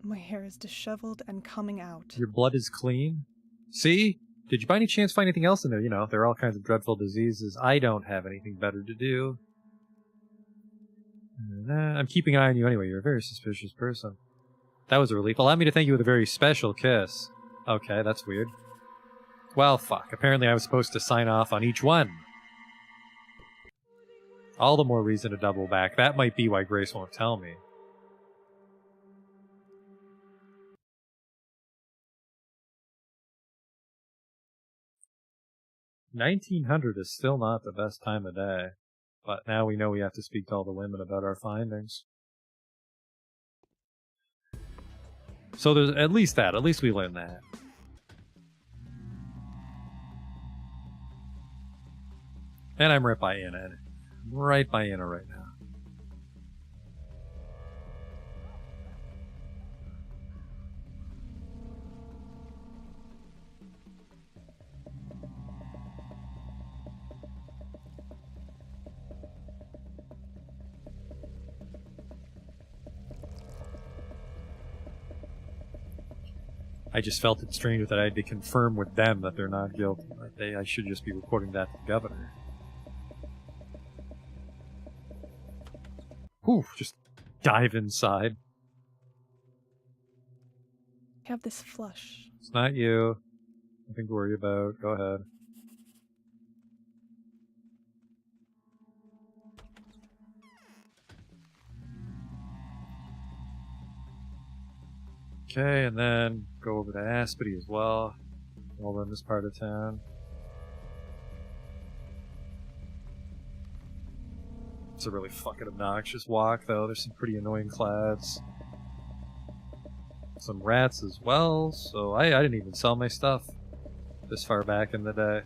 My hair is disheveled and coming out. Your blood is clean? See? Did you by any chance find anything else in there? You know, there are all kinds of dreadful diseases. I don't have anything better to do. I'm keeping an eye on you anyway. You're a very suspicious person. That was a relief. Allow me to thank you with a very special kiss. Okay, that's weird. Well, fuck. Apparently I was supposed to sign off on each one. All the more reason to double back. That might be why Grace won't tell me. $1900 is still not the best time of day. But now we know we have to speak to all the women about our findings. So there's at least that. At least we learned that. And I'm right by Anna. I'm right by Anna right now. I just felt it strange that I had to confirm with them that they're not guilty. Like I should just be reporting that to the governor. Whew, just dive inside. Have this flush. It's not you. Nothing to worry about. Go ahead. Okay, and then go over to Aspity as well, while we're in this part of town. It's a really fucking obnoxious walk, though. There's some pretty annoying clouds. Some rats as well, so I didn't even sell my stuff this far back in the day.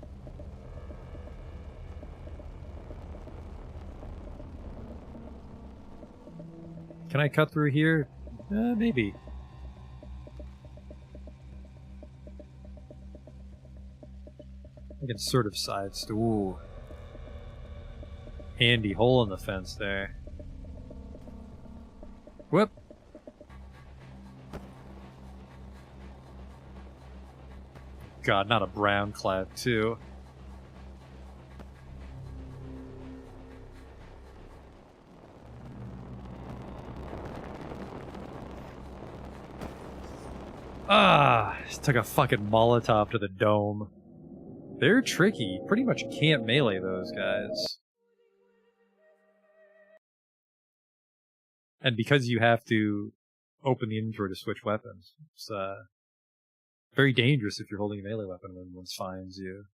Can I cut through here? Maybe. I can sort of sidestep. Ooh. Handy hole in the fence there. Whoop. God, not a brown cloud, too. Ah, just took a fucking Molotov to the dome. They're tricky. Pretty much can't melee those guys. And because you have to open the inventory to switch weapons, it's very dangerous if you're holding a melee weapon when one finds you.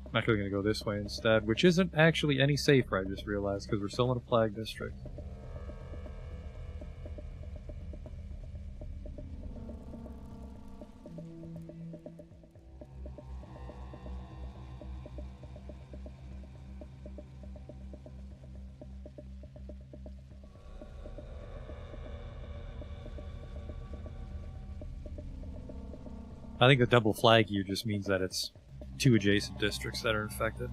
I'm actually going to go this way instead, which isn't actually any safer, I just realized, because we're still in a plague district. I think the double flag here just means that it's two adjacent districts that are infected.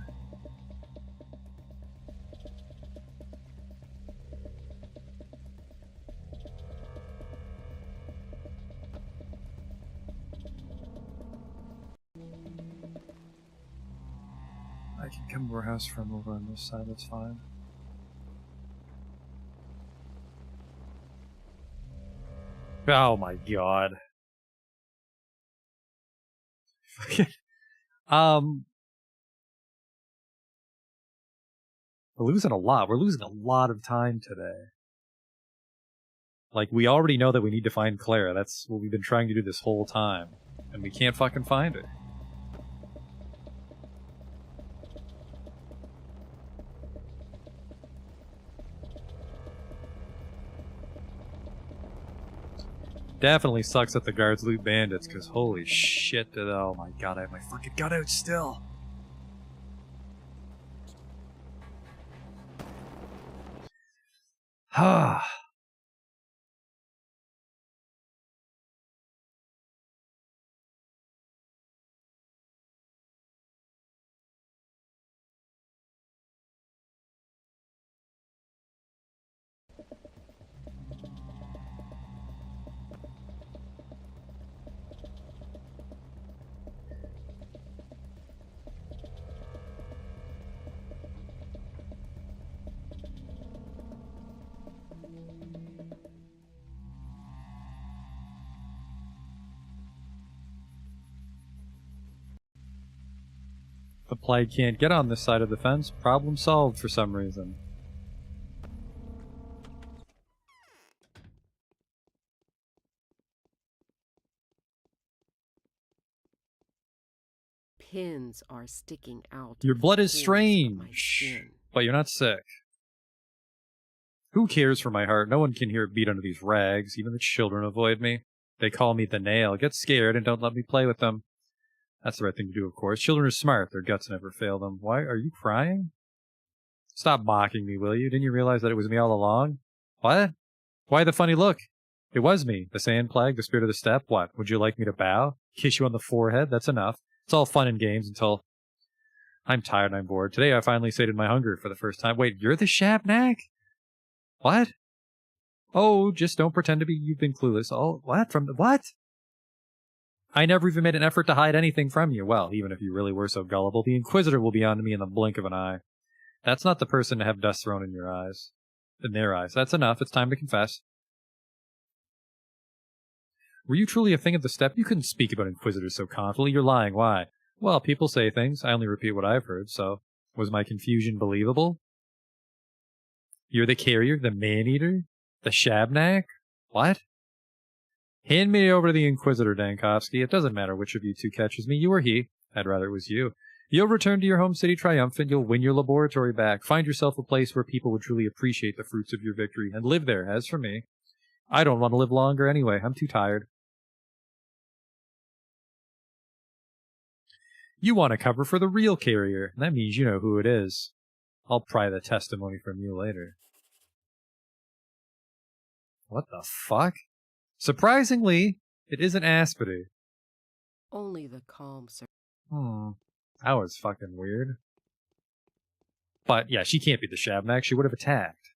Come warehouse from over on this side, that's fine. Oh my god. We're losing a lot. We're losing a lot of time today. Like, we already know that we need to find Clara. That's what we've been trying to do this whole time. And we can't fucking find her. Definitely sucks that the guards loot bandits, because holy shit, oh my god, I have my fucking gun out still. Ah. The plague can't get on this side of the fence. Problem solved for some reason. Pins are sticking out. Your blood is of my strange, skin. but you're not sick. Who cares for my heart? No one can hear it beat under these rags. Even the children avoid me. They call me the nail. Get scared and don't let me play with them. That's the right thing to do, of course. Children are smart. Their guts never fail them. Why are you crying? Stop mocking me, will you? Didn't you realize that it was me all along? What? Why the funny look? It was me. The sand plague, the spirit of the steppe. What? Would you like me to bow? Kiss you on the forehead? That's enough. It's all fun and games until... I'm tired and I'm bored. Today I finally sated my hunger for the first time. Wait, you're the Shabnak? What? Oh, just don't pretend to be you've been clueless. Oh, what? From the what? I never even made an effort to hide anything from you. Well, even if you really were so gullible, the Inquisitor will be on to me in the blink of an eye. That's not the person to have dust thrown in your eyes. In their eyes. That's enough. It's time to confess. Were you truly a thing of the steppe? You couldn't speak about Inquisitors so confidently. You're lying. Why? Well, people say things. I only repeat what I've heard, so... Was my confusion believable? You're the carrier? The man-eater? The Shabnak? What? Hand me over to the Inquisitor, Dankovsky. It doesn't matter which of you two catches me, you or he. I'd rather it was you. You'll return to your home city triumphant. You'll win your laboratory back. Find yourself a place where people would truly appreciate the fruits of your victory, and live there. As for me, I don't want to live longer anyway. I'm too tired. You want to cover for the real carrier. That means you know who it is. I'll pry the testimony from you later. What the fuck? Surprisingly, it isn't Aspity. Only the calm, sir. That was fucking weird. But yeah, she can't be the Shabnak. She would have attacked.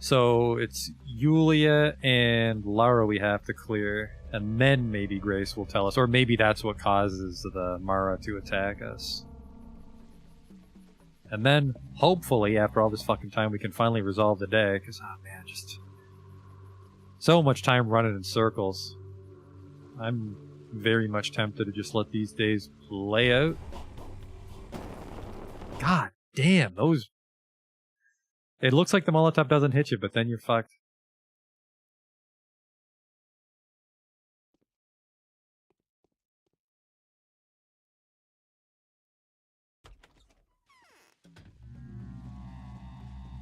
So it's Yulia and Lara we have to clear, and then maybe Grace will tell us, or maybe that's what causes the Mara to attack us. And then, hopefully, after all this fucking time, we can finally resolve the day, because, oh man, just... so much time running in circles. I'm very much tempted to just let these days play out. God damn, those... It looks like the Molotov doesn't hit you, but then you're fucked.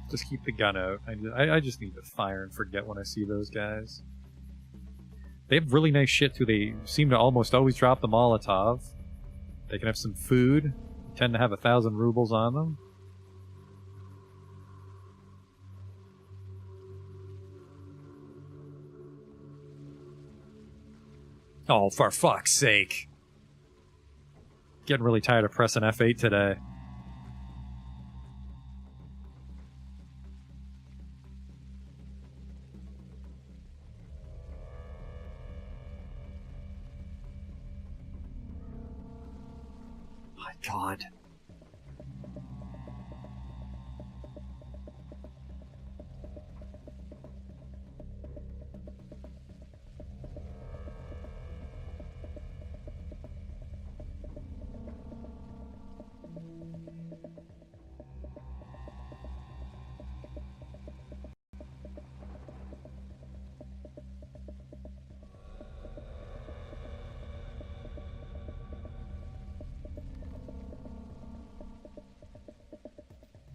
Just keep the gun out. I just need to fire and forget when I see those guys. They have really nice shit too. They seem to almost always drop the Molotov. They can have some food. They tend to have 1,000 rubles on them. Oh, for fuck's sake. Getting really tired of pressing F8 today. My God.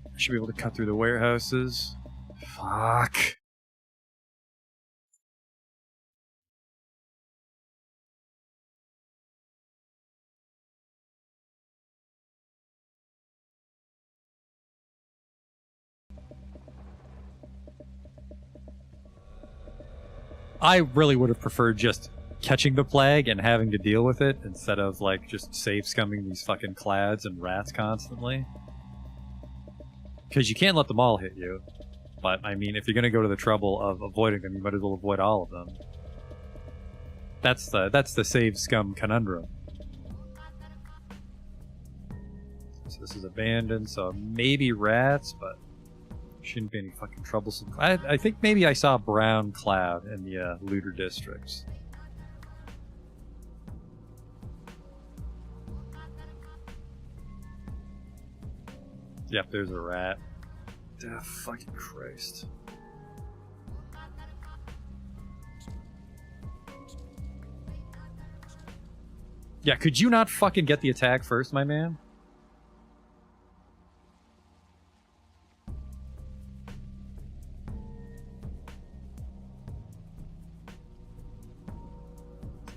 I should be able to cut through the warehouses. Fuck. I really would have preferred just catching the plague and having to deal with it instead of, like, just safe scumming these fucking clads and rats constantly. Because you can't let them all hit you. But, I mean, if you're gonna go to the trouble of avoiding them, you might as well avoid all of them. That's the save scum conundrum. So this is abandoned, so maybe rats, but shouldn't be any fucking troublesome. I think maybe I saw a brown cloud in the looter districts. Yep, there's a rat. Oh, fucking Christ. Yeah, could you not fucking get the attack first, my man?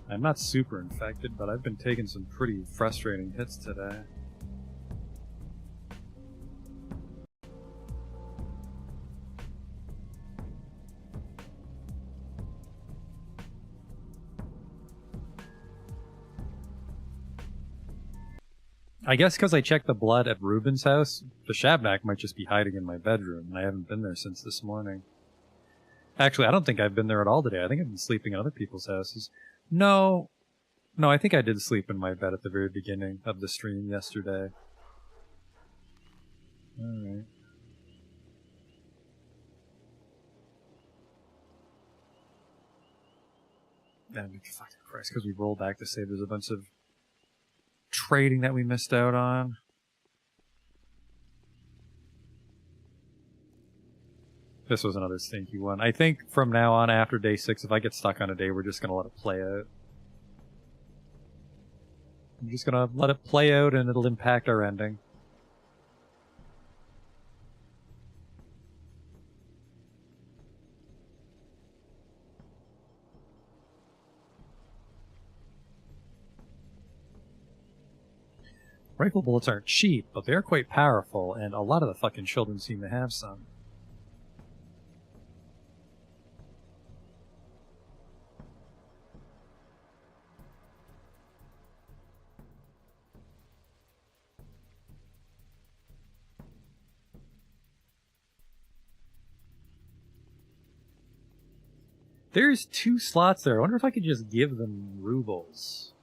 I'm not super infected, but I've been taking some pretty frustrating hits today. I guess because I checked the blood at Ruben's house, the Shabnak might just be hiding in my bedroom, and I haven't been there since this morning. Actually, I don't think I've been there at all today. I think I've been sleeping in other people's houses. No, I think I did sleep in my bed at the very beginning of the stream yesterday. Alright. And fucking Christ, because we rolled back to say there's a bunch of trading that we missed out on. This was another stinky one. I think from now on, after day 6, if I get stuck on a day, we're just going to let it play out. I'm just going to let it play out and it'll impact our ending. Rifle bullets aren't cheap, but they're quite powerful, and a lot of the fucking children seem to have some. There's 2 slots there. I wonder if I could just give them rubles.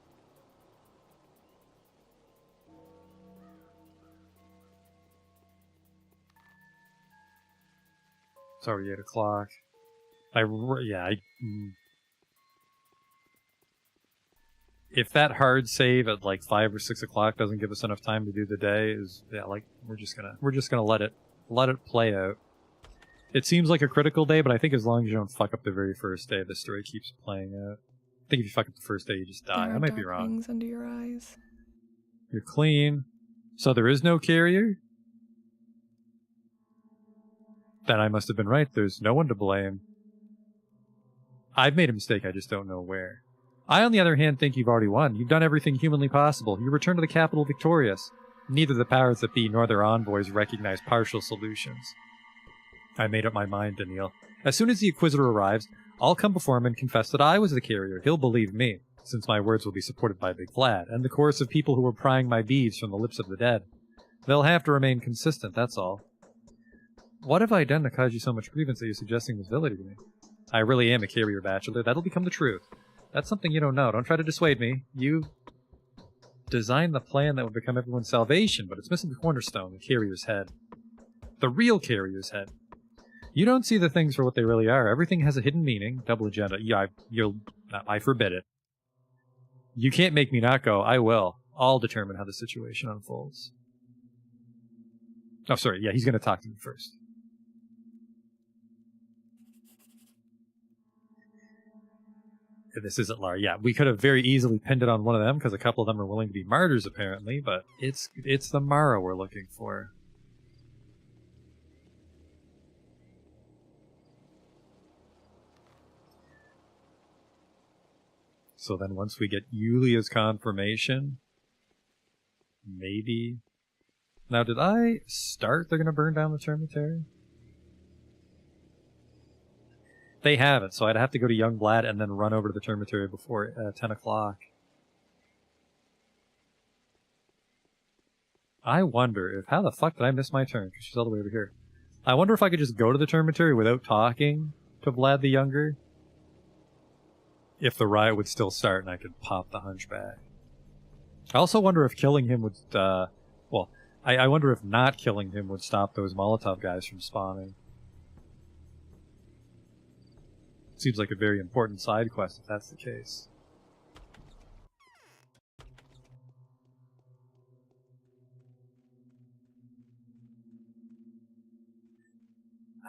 It's already 8 o'clock. If that hard save at like 5 or 6 o'clock doesn't give us enough time to do the day, we're just gonna let it play out. It seems like a critical day, but I think as long as you don't fuck up the very first day, the story keeps playing out. I think if you fuck up the first day, you just die. I might be wrong. Rings under your eyes. You're clean. So there is no carrier? Then I must have been right. There's no one to blame. I've made a mistake, I just don't know where. I, on the other hand, think you've already won. You've done everything humanly possible. You return to the capital victorious. Neither the powers that be nor their envoys recognize partial solutions. I made up my mind, Daniil. As soon as the Inquisitor arrives, I'll come before him and confess that I was the carrier. He'll believe me, since my words will be supported by Big Vlad, and the chorus of people who were prying my beads from the lips of the dead. They'll have to remain consistent, that's all. What have I done to cause you so much grievance that you're suggesting this villainy to me? I really am a carrier, Bachelor. That'll become the truth. That's something you don't know. Don't try to dissuade me. designed the plan that would become everyone's salvation, but it's missing the cornerstone, the carrier's head. The real carrier's head. You don't see the things for what they really are. Everything has a hidden meaning, double agenda. Yeah, I forbid it. You can't make me not go. I will. I'll determine how the situation unfolds. Oh, sorry. Yeah, he's going to talk to me first. This isn't Lara. Yeah, we could have very easily pinned it on one of them because a couple of them are willing to be martyrs, apparently, but it's the Mara we're looking for. So then once we get Yulia's confirmation, maybe... Now, did I start they're going to burn down the Termitary? They haven't, so I'd have to go to Youngblood and then run over to the Termitary before 10 o'clock. I wonder if... How the fuck did I miss my turn? Because she's all the way over here. I wonder if I could just go to the Termitary without talking to Vlad the Younger. If the riot would still start and I could pop the Hunchback. I also wonder if killing him would... well, I wonder if not killing him would stop those Molotov guys from spawning. Seems like a very important side quest if that's the case.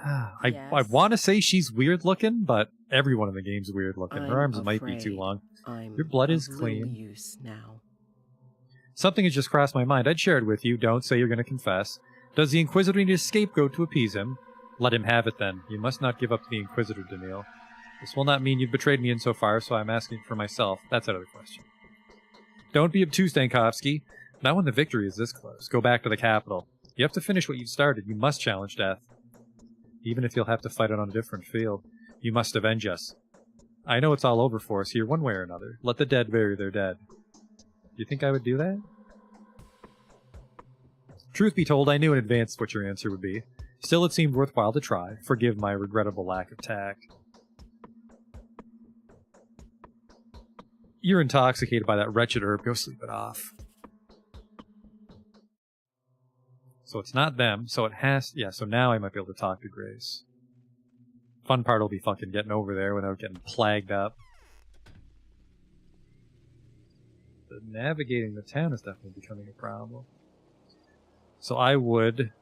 I want to say she's weird looking, but everyone in the game's weird looking. Her arms might be too long. Your blood is clean. Use now. Something has just crossed my mind. I'd share it with you. Don't say you're going to confess. Does the Inquisitor need a scapegoat to appease him? Let him have it then. You must not give up to the Inquisitor, Daniil. This will not mean you've betrayed me insofar, so I'm asking for myself. That's out of the question. Don't be obtuse, Dankovsky. Not when the victory is this close. Go back to the capital. You have to finish what you've started. You must challenge death. Even if you'll have to fight it on a different field. You must avenge us. I know it's all over for us here one way or another. Let the dead bury their dead. Do you think I would do that? Truth be told, I knew in advance what your answer would be. Still, it seemed worthwhile to try. Forgive my regrettable lack of tact. You're intoxicated by that wretched herb. Go sleep it off. So it's not them, so it has... Yeah, so now I might be able to talk to Grace. Fun part will be fucking getting over there without getting plagued up. But navigating the town is definitely becoming a problem. So I would...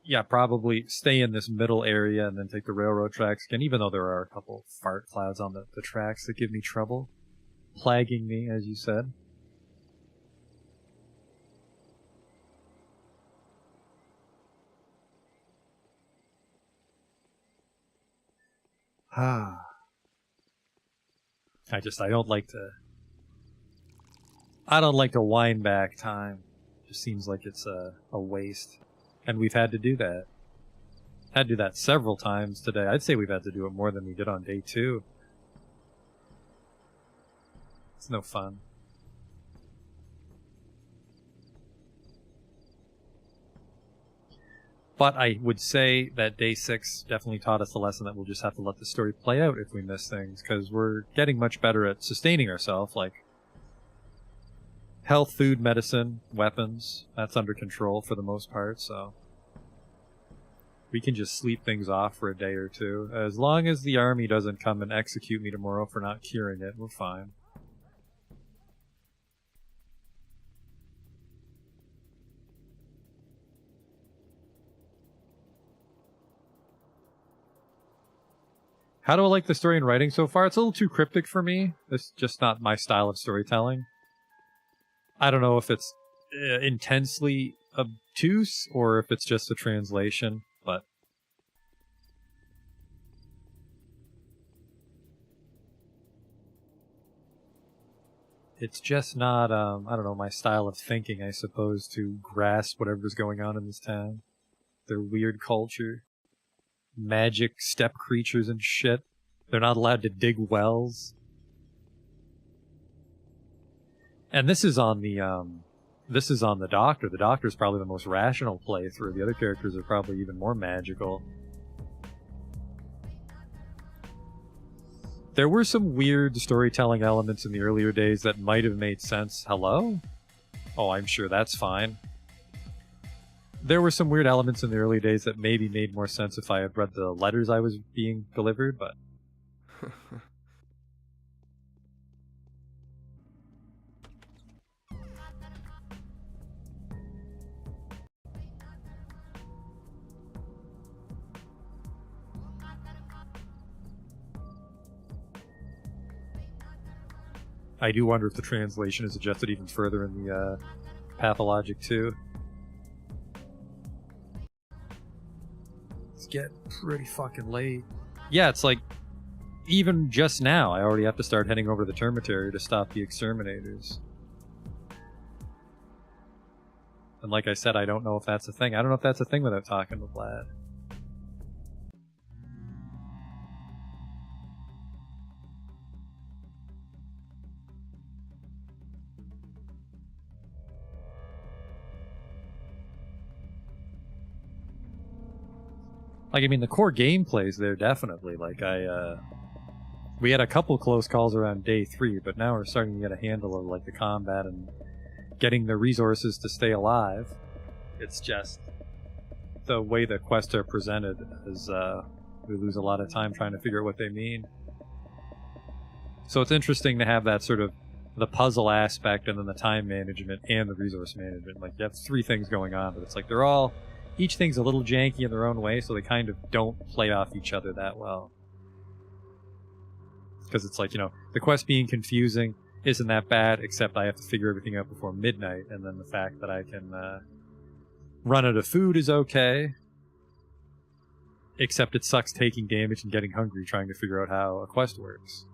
Yeah, probably stay in this middle area and then take the railroad tracks again, even though there are a couple fart clouds on the tracks that give me trouble. Plaguing me, as you said. I don't like to wind back time. Just seems like it's a waste. And we've had to do that. Had to do that several times today. I'd say we've had to do it more than we did on day 2. It's no fun. But I would say that day 6 definitely taught us the lesson that we'll just have to let the story play out if we miss things, because we're getting much better at sustaining ourselves, like health, food, medicine, weapons. That's under control for the most part, so we can just sleep things off for a day or two. As long as the army doesn't come and execute me tomorrow for not curing it, we're fine. How do I like the story and writing so far? It's a little too cryptic for me. It's just not my style of storytelling. I don't know if it's intensely obtuse or if it's just a translation, but it's just not, I don't know, my style of thinking, I suppose, to grasp whatever's going on in this town. Their weird culture. Magic steppe creatures and shit. They're not allowed to dig wells. And this is on the Doctor. The Doctor's probably the most rational playthrough. The other characters are probably even more magical. There were some weird storytelling elements in the earlier days that might have made sense. Hello? Oh, I'm sure that's fine. There were some weird elements in the early days that maybe made more sense if I had read the letters I was being delivered, but... I do wonder if the translation is adjusted even further in the Pathologic too. It's getting pretty fucking late. Yeah, it's like, even just now, I already have to start heading over to the Termitary to stop the exterminators. And like I said, I don't know if that's a thing. I don't know if that's a thing without talking to Vlad. Like, I mean, the core gameplay's there, definitely. Like, we had a couple close calls around day 3, but now we're starting to get a handle of, like, the combat and getting the resources to stay alive. It's just the way the quests are presented is, we lose a lot of time trying to figure out what they mean. So it's interesting to have that sort of, the puzzle aspect and then the time management and the resource management. Like, you have 3 things going on, but it's like they're all... Each thing's a little janky in their own way, so they kind of don't play off each other that well. Because it's like, you know, the quest being confusing isn't that bad, except I have to figure everything out before midnight, and then the fact that I can run out of food is okay. Except it sucks taking damage and getting hungry trying to figure out how a quest works.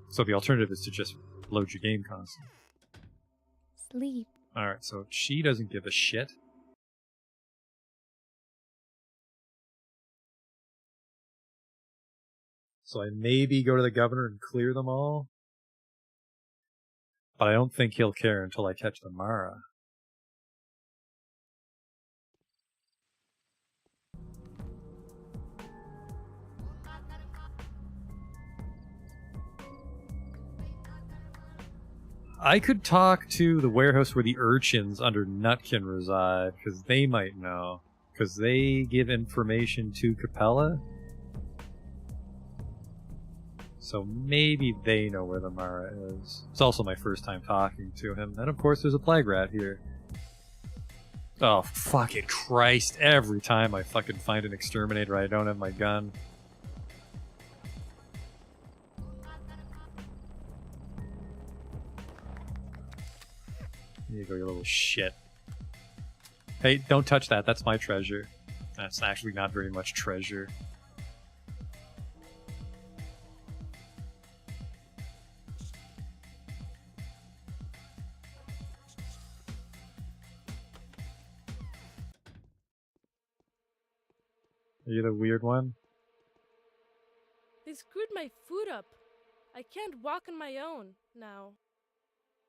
So the alternative is to just load your game constantly. Sleep. Alright, so she doesn't give a shit. So I maybe go to the governor and clear them all. But I don't think he'll care until I catch the Mara. I could talk to the warehouse where the urchins under Nutkin reside, because they might know. Because they give information to Capella. So maybe they know where the Mara is. It's also my first time talking to him. And of course there's a plague rat here. Oh, fucking Christ. Every time I fucking find an exterminator, I don't have my gun. Here you go, you little shit. Hey, don't touch that. That's my treasure. That's actually not very much treasure. Are you the weird one? They screwed my food up. I can't walk on my own now.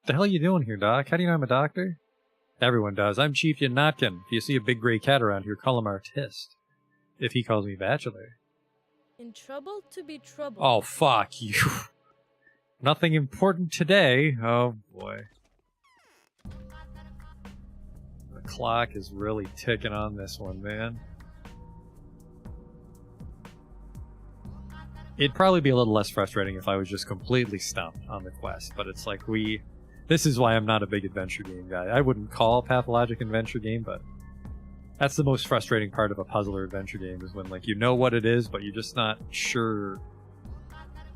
What the hell are you doing here, Doc? How do you know I'm a doctor? Everyone does. I'm Chieftain Notkin. If you see a big gray cat around here, call him Artist. If he calls me Bachelor. In trouble to be troubled. Oh, fuck you. Nothing important today. Oh, boy. The clock is really ticking on this one, man. It'd probably be a little less frustrating if I was just completely stumped on the quest, but it's like this is why I'm not a big adventure game guy. I wouldn't call Pathologic an adventure game, but that's the most frustrating part of a puzzle or adventure game, is when, like, you know what it is, but you're just not sure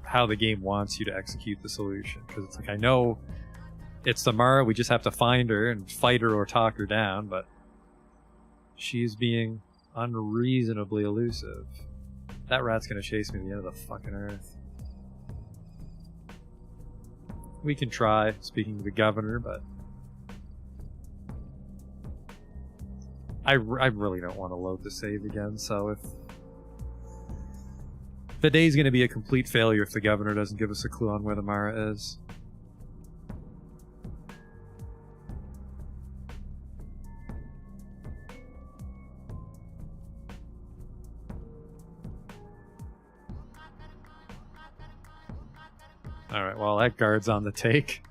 how the game wants you to execute the solution. Because it's like, I know it's Samara, we just have to find her and fight her or talk her down, but she's being unreasonably elusive. That rat's gonna chase me to the end of the fucking earth. We can try speaking to the governor, but I really don't want to load the save again, so if the day's gonna be a complete failure if the governor doesn't give us a clue on where the Mara is. Alright, well, that guard's on the take.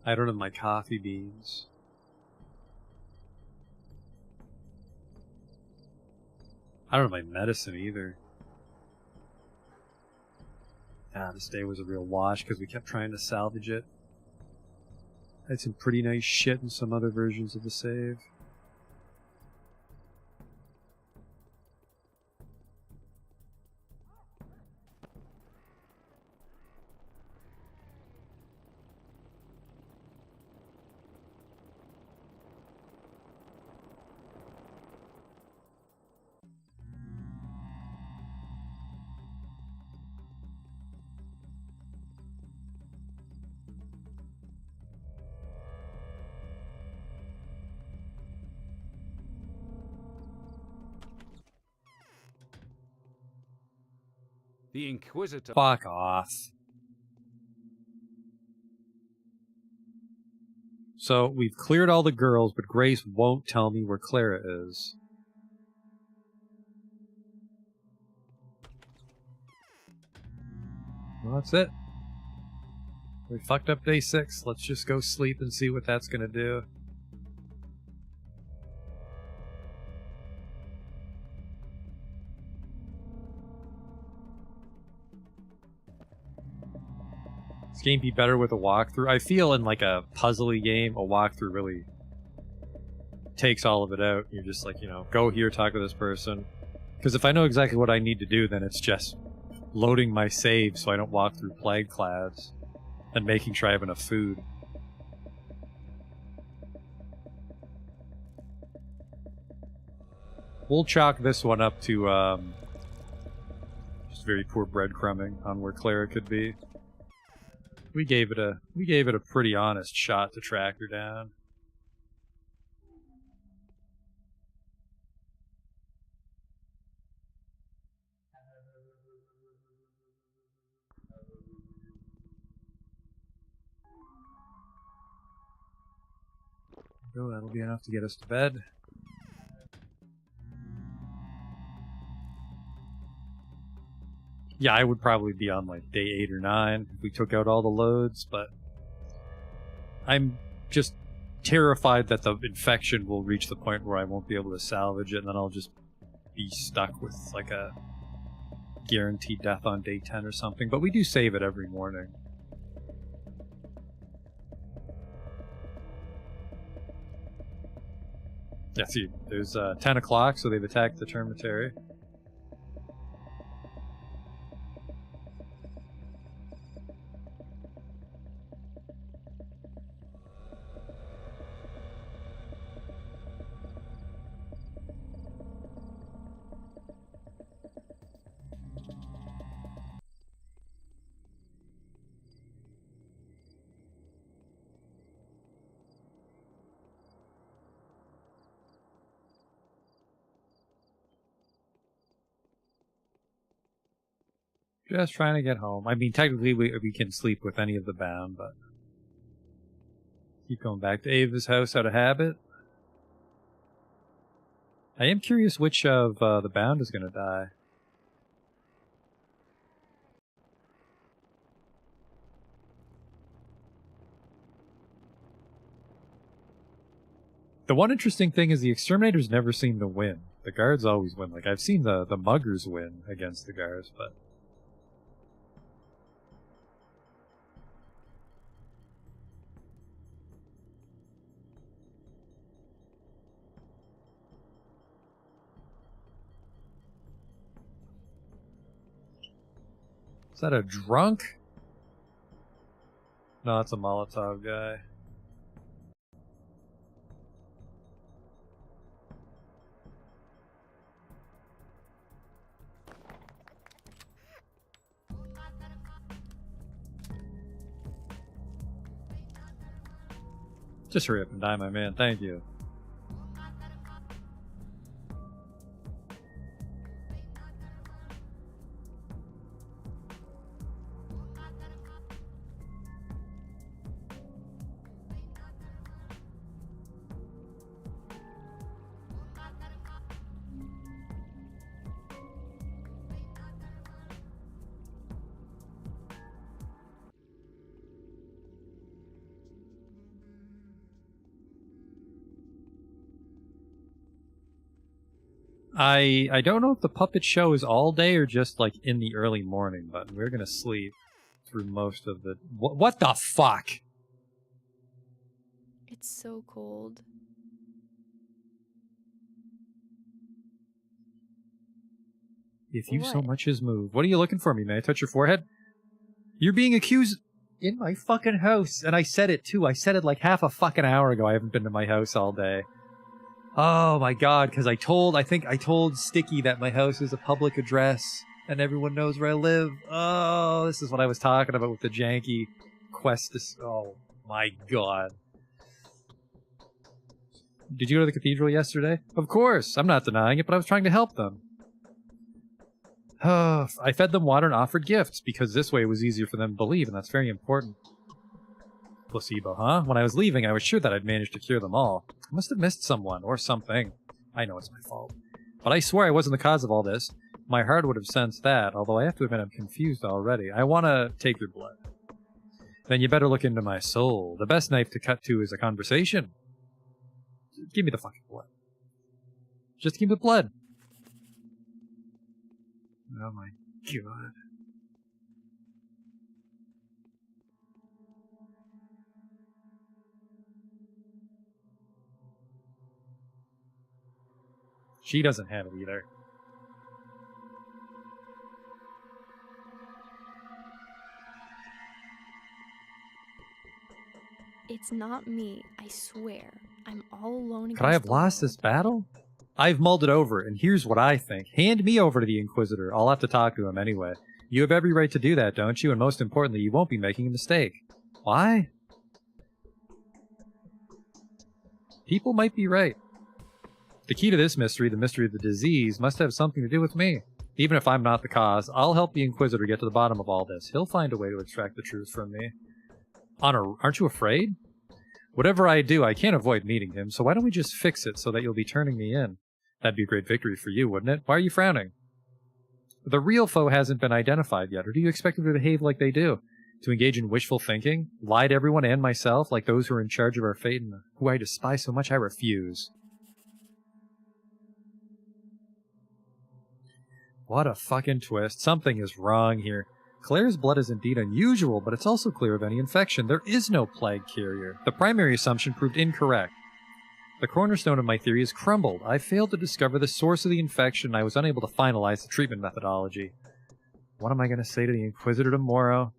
I don't have my coffee beans. I don't have my medicine either. Ah, this day was a real wash because we kept trying to salvage it. I had some pretty nice shit in some other versions of the save. The Inquisitor... Fuck off. So, we've cleared all the girls, but Grace won't tell me where Clara is. Well, that's it. We fucked up day 6. Let's just go sleep and see what that's gonna do. This game be better with a walkthrough. I feel in like a puzzly game, a walkthrough really takes all of it out. You're just like, you know, go here, talk to this person. Because if I know exactly what I need to do, then it's just loading my save so I don't walk through plague clouds and making sure I have enough food. We'll chalk this one up to just very poor breadcrumbing on where Clara could be. We gave it a pretty honest shot to track her down. Oh, that'll be enough to get us to bed. Yeah, I would probably be on like day 8 or 9 if we took out all the loads, but I'm just terrified that the infection will reach the point where I won't be able to salvage it, and then I'll just be stuck with like a guaranteed death on day 10 or something. But we do save it every morning. Yeah, see, there's 10 o'clock, so they've attacked the Termitary. Just trying to get home. I mean, technically we can sleep with any of the bound, but keep going back to Ava's house out of habit. I am curious which of the bound is going to die. The one interesting thing is the exterminators never seem to win. The guards always win. Like, I've seen the muggers win against the guards, but Is that a drunk? No, it's a Molotov guy. Just hurry up and die, my man. Thank you. I don't know if the puppet show is all day or just like in the early morning, but we're gonna sleep through most of the. What the fuck? It's so cold. If you so What? much as move, what are you looking for me? May I touch your forehead? You're being accused in my fucking house, and I said it too. I said it like half a fucking hour ago. I haven't been to my house all day. Oh my god, because I think I told Sticky that my house is a public address and everyone knows where I live. Oh, this is what I was talking about with the janky quest. Oh my god. Did you go to the cathedral yesterday? Of course, I'm not denying it, but I was trying to help them. I fed them water and offered gifts, because this way it was easier for them to believe, and that's very important. Placebo, huh? When I was leaving, I was sure that I'd managed to cure them all. I must have missed someone, or something. I know it's my fault. But I swear I wasn't the cause of all this. My heart would have sensed that, although I have to admit I'm confused already. I want to take your blood. Then you better look into my soul. The best knife to cut to is a conversation. Give me the fucking blood. Just give me the blood. Oh my god. She doesn't have it either. It's not me, I swear. I'm all alone. Could I have lost this battle? I've mulled it over, and here's what I think. Hand me over to the Inquisitor. I'll have to talk to him anyway. You have every right to do that, don't you? And most importantly, you won't be making a mistake. Why? People might be right. The key to this mystery, the mystery of the disease, must have something to do with me. Even if I'm not the cause, I'll help the Inquisitor get to the bottom of all this. He'll find a way to extract the truth from me. Honor, aren't you afraid? Whatever I do, I can't avoid meeting him, so why don't we just fix it so that you'll be turning me in? That'd be a great victory for you, wouldn't it? Why are you frowning? The real foe hasn't been identified yet, or do you expect them to behave like they do? To engage in wishful thinking? Lie to everyone and myself, like those who are in charge of our fate and who I despise so much I refuse. What a fucking twist. Something is wrong here. Claire's blood is indeed unusual, but it's also clear of any infection. There is no plague carrier. The primary assumption proved incorrect. The cornerstone of my theory has crumbled. I failed to discover the source of the infection, and I was unable to finalize the treatment methodology. What am I going to say to the Inquisitor tomorrow?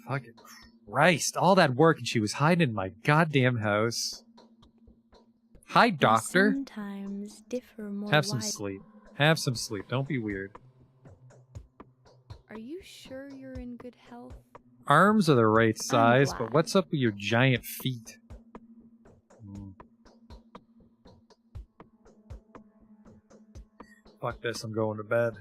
Fucking Christ. All that work, and she was hiding in my goddamn house. Hi, Doctor. Sometimes differ more. Have some sleep. Have some sleep. Don't be weird. Are you sure you're in good health? Arms are the right size, glad. but what's up with your giant feet? Fuck this, I'm going to bed.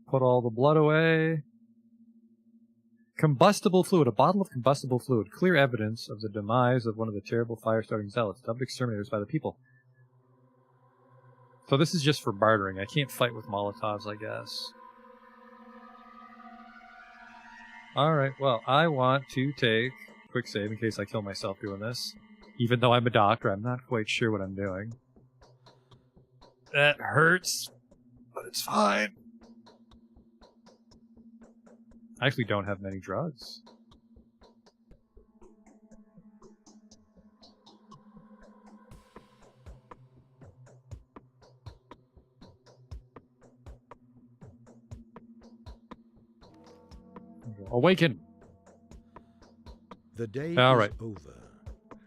Put all the blood away. Combustible fluid. A bottle of combustible fluid. Clear evidence of the demise of one of the terrible fire-starting zealots, dubbed exterminators by the people. So this is just for bartering. I can't fight with Molotovs, I guess. Alright, well, I want to take a quick save in case I kill myself doing this. Even though I'm a doctor, I'm not quite sure what I'm doing. That hurts, but it's fine. I actually don't have many drugs. Awaken! The day All is right. over.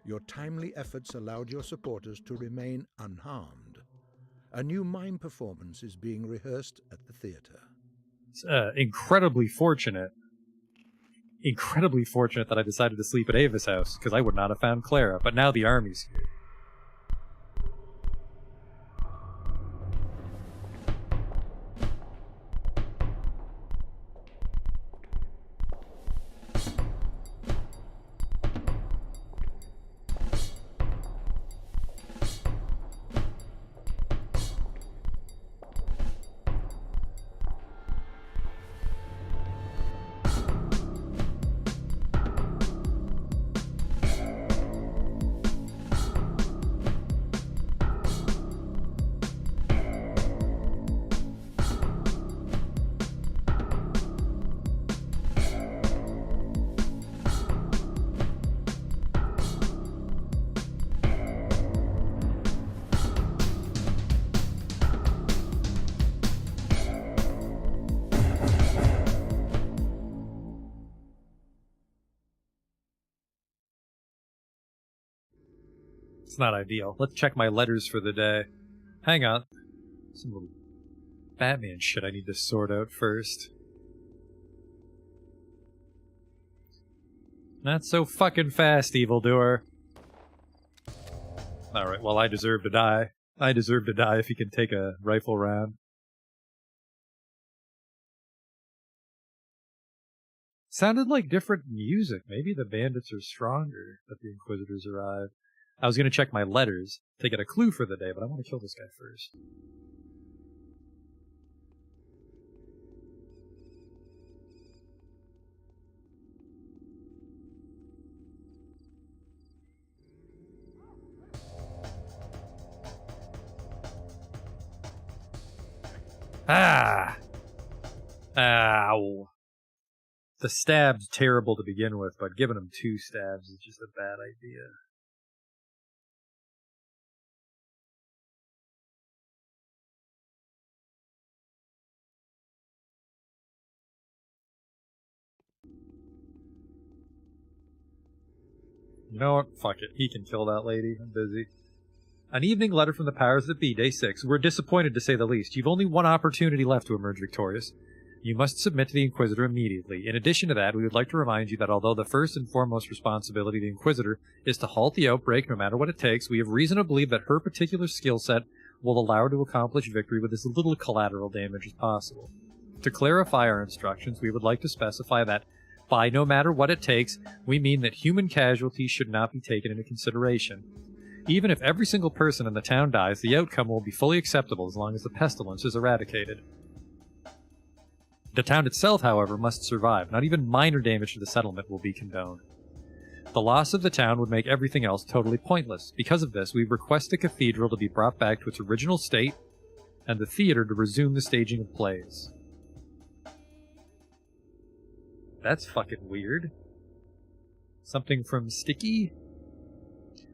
Your timely efforts allowed your supporters to remain unharmed. A new mime performance is being rehearsed at the theater. It's, incredibly fortunate that I decided to sleep at Ava's house, because I would not have found Clara, but now the army's here. It's not ideal. Let's check my letters for the day. Hang on. Some little Batman shit I need to sort out first. Not so fucking fast, evildoer. Alright, well, I deserve to die. I deserve to die if he can take a rifle round. Sounded like different music. Maybe the bandits are stronger, but the Inquisitors arrived. I was going to check my letters to get a clue for the day, but I want to kill this guy first. Ah! Ow. The stab's terrible to begin with, but giving him 2 stabs is just a bad idea. You know what? Fuck it. He can kill that lady. I'm busy. An evening letter from the powers that be, day 6. We're disappointed to say the least. You've only one opportunity left to emerge victorious. You must submit to the Inquisitor immediately. In addition to that, we would like to remind you that although the first and foremost responsibility of the Inquisitor is to halt the outbreak no matter what it takes, we have reason to believe that her particular skill set will allow her to accomplish victory with as little collateral damage as possible. To clarify our instructions, we would like to specify that by no matter what it takes, we mean that human casualties should not be taken into consideration. Even if every single person in the town dies, the outcome will be fully acceptable as long as the pestilence is eradicated. The town itself, however, must survive. Not even minor damage to the settlement will be condoned. The loss of the town would make everything else totally pointless. Because of this, we request the cathedral to be brought back to its original state, and the theater to resume the staging of plays. That's fucking weird. Something from Sticky?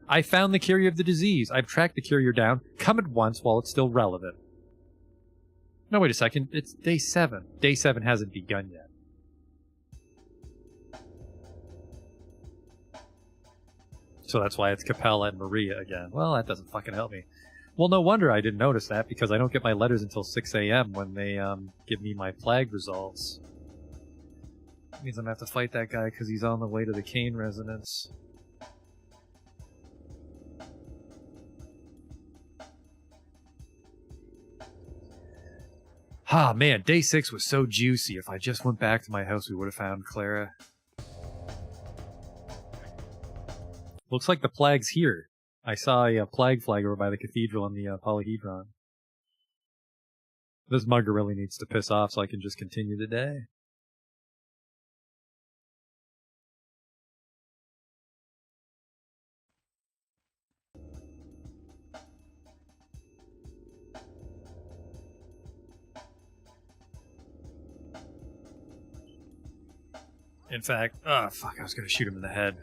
I found the carrier of the disease. I've tracked the carrier down. Come at once while it's still relevant. No, wait a second. It's day 7. Day 7 hasn't begun yet. So that's why it's Capella and Maria again. Well, that doesn't fucking help me. Well, no wonder I didn't notice that, because I don't get my letters until 6 a.m. when they give me my plague results. That means I'm gonna have to fight that guy because he's on the way to the Kane residence. Ah, man, day 6 was so juicy. If I just went back to my house, we would have found Clara. Looks like the plague's here. I saw a plague flag over by the cathedral on the polyhedron. This mugger really needs to piss off so I can just continue the day. In fact, fuck, I was gonna shoot him in the head.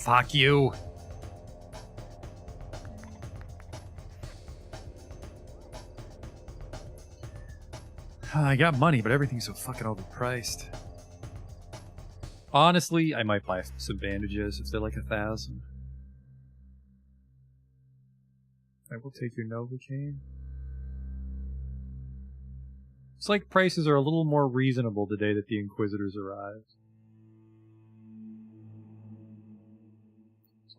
Fuck you. I got money, but everything's so fucking overpriced. Honestly, I might buy some bandages if they're like 1,000. I will take your Novocaine. It's like prices are a little more reasonable today that the Inquisitors arrived.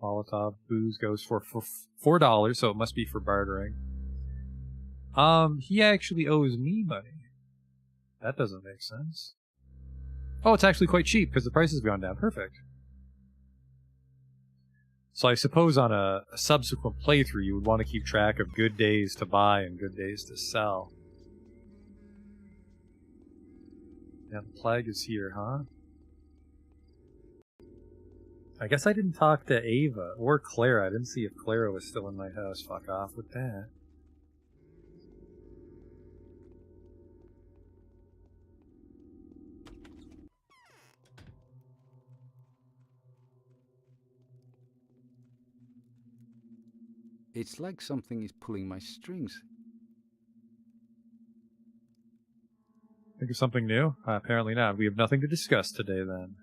Molotov booze goes for $4, so it must be for bartering. He actually owes me money. That doesn't make sense. Oh, it's actually quite cheap because the price has gone down. Perfect. So I suppose on a subsequent playthrough you would want to keep track of good days to buy and good days to sell. Yeah, the plague is here, huh? I guess I didn't talk to Ava or Clara. I didn't see if Clara was still in my house. Fuck off with that. It's like something is pulling my strings. Think of something new? Apparently not. We have nothing to discuss today then.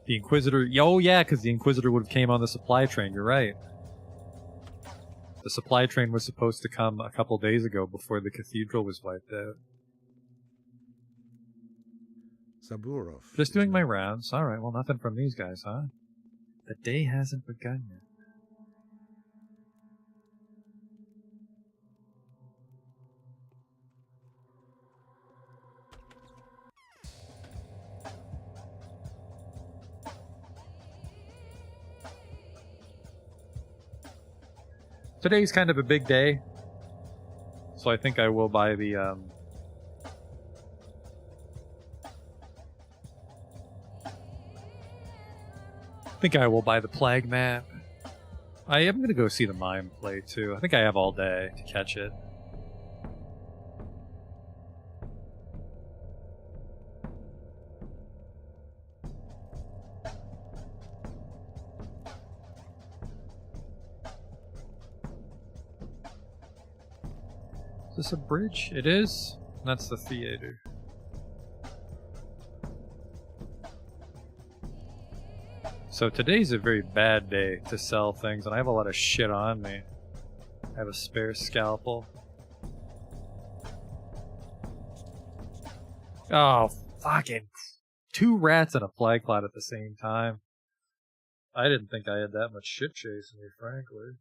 The Inquisitor... Oh yeah, because the Inquisitor would have came on the supply train. You're right. The supply train was supposed to come a couple days ago before the cathedral was wiped out. Saburov. Just doing my rounds. Alright, well nothing from these guys, huh? The day hasn't begun yet. Today's kind of a big day, so I think I will buy the, plague map. I am gonna go see the mime play too. I think I have all day to catch it. Is this a bridge? It is? That's the theater. So today's a very bad day to sell things, and I have a lot of shit on me. I have a spare scalpel. Oh, fucking 2 rats and a fly cloud at the same time. I didn't think I had that much shit chasing me, frankly.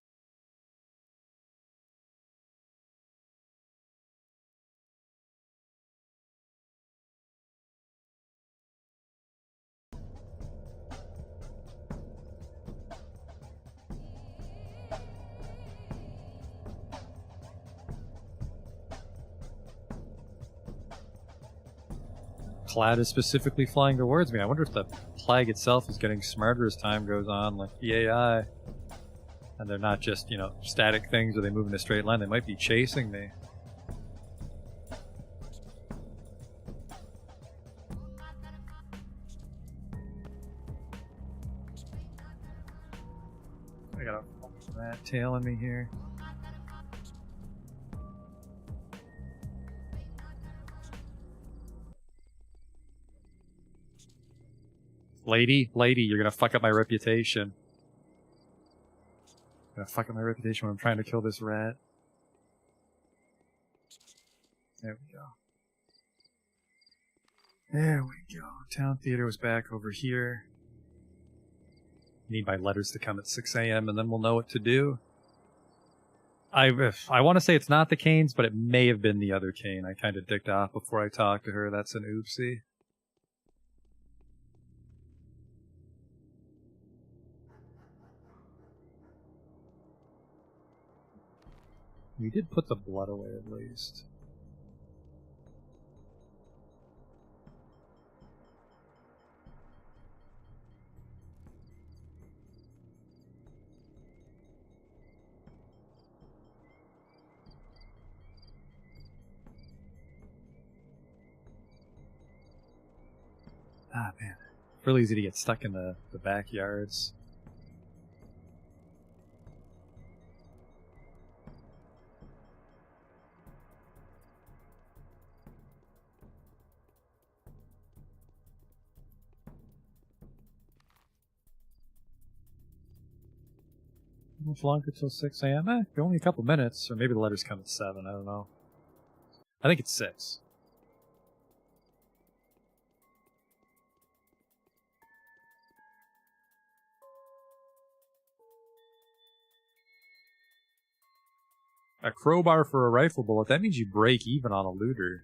Cloud is specifically flying towards me. I wonder if the plague itself is getting smarter as time goes on, like the AI. And they're not just, you know, static things where they move in a straight line. They might be chasing me. I got a rat tailing me here. Lady, you're gonna fuck up my reputation. You're gonna fuck up my reputation when I'm trying to kill this rat. There we go. There we go. Town theater was back over here. Need my letters to come at 6 a.m. and then we'll know what to do. I want to say it's not the Canes, but it may have been the other Cane. I kind of dicked off before I talked to her. That's an oopsie. We did put the blood away at least. Ah, man. Really easy to get stuck in the backyards. How much longer till 6 a.m.? Only a couple minutes, or maybe the letters come at 7, I don't know. I think it's 6. A crowbar for a rifle bullet, that means you break even on a looter.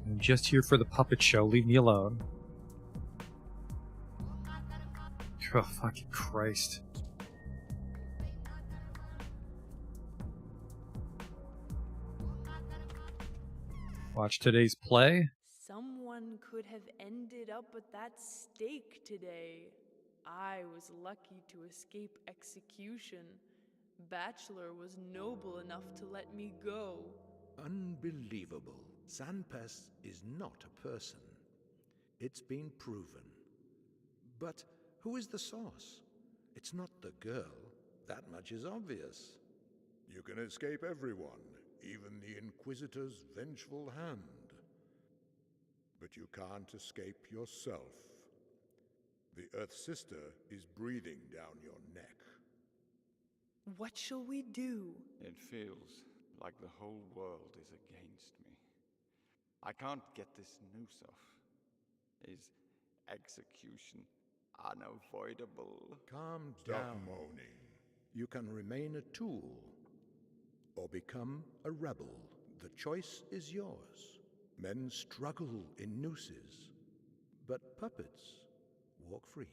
I'm just here for the puppet show, leave me alone. Oh, fucking Christ. Watch today's play. Someone could have ended up at that stake today. I was lucky to escape execution. Bachelor was noble enough to let me go. Unbelievable. Sanpes is not a person. It's been proven. But who is the source? It's not the girl. That much is obvious. You can escape everyone, even the Inquisitor's vengeful hand. But you can't escape yourself. The Earth Sister is breathing down your neck. What shall we do? It feels like the whole world is against me. I can't get this noose off. Is execution unavoidable? Calm Stop down. moaning. You can remain a tool or become a rebel. The choice is yours. Men struggle in nooses, but puppets walk free.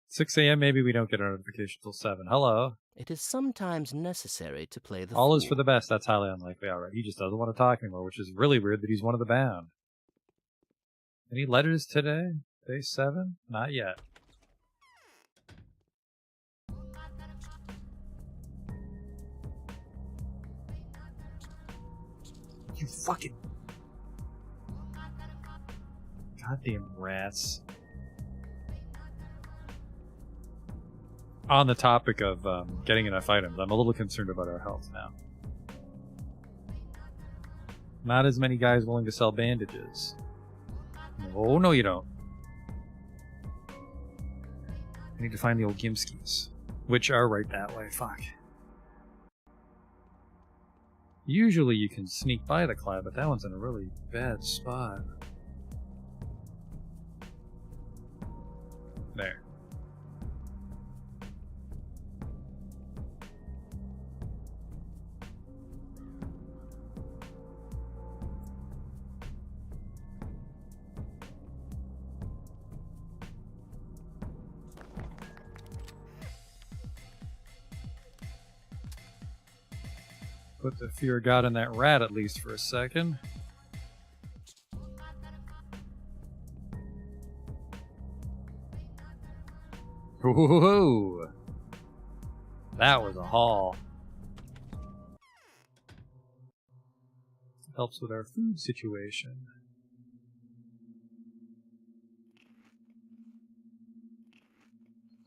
Six a.m. maybe we don't get a notification till 7. Hello. It is sometimes necessary to play the All fool. is for the best. That's highly unlikely. Alright, he just doesn't want to talk anymore, which is really weird that he's one of the band. Any letters today? Day 7? Not yet. You fucking... goddamn rats. On the topic of getting enough items, I'm a little concerned about our health now. Not as many guys willing to sell bandages. Oh, no you don't. I need to find the old Gimskis, which are right that way. Fuck. Usually you can sneak by the cloud, but that one's in a really bad spot. There. Put the fear of God in that rat at least for a second. Whoa! That was a haul. Helps with our food situation.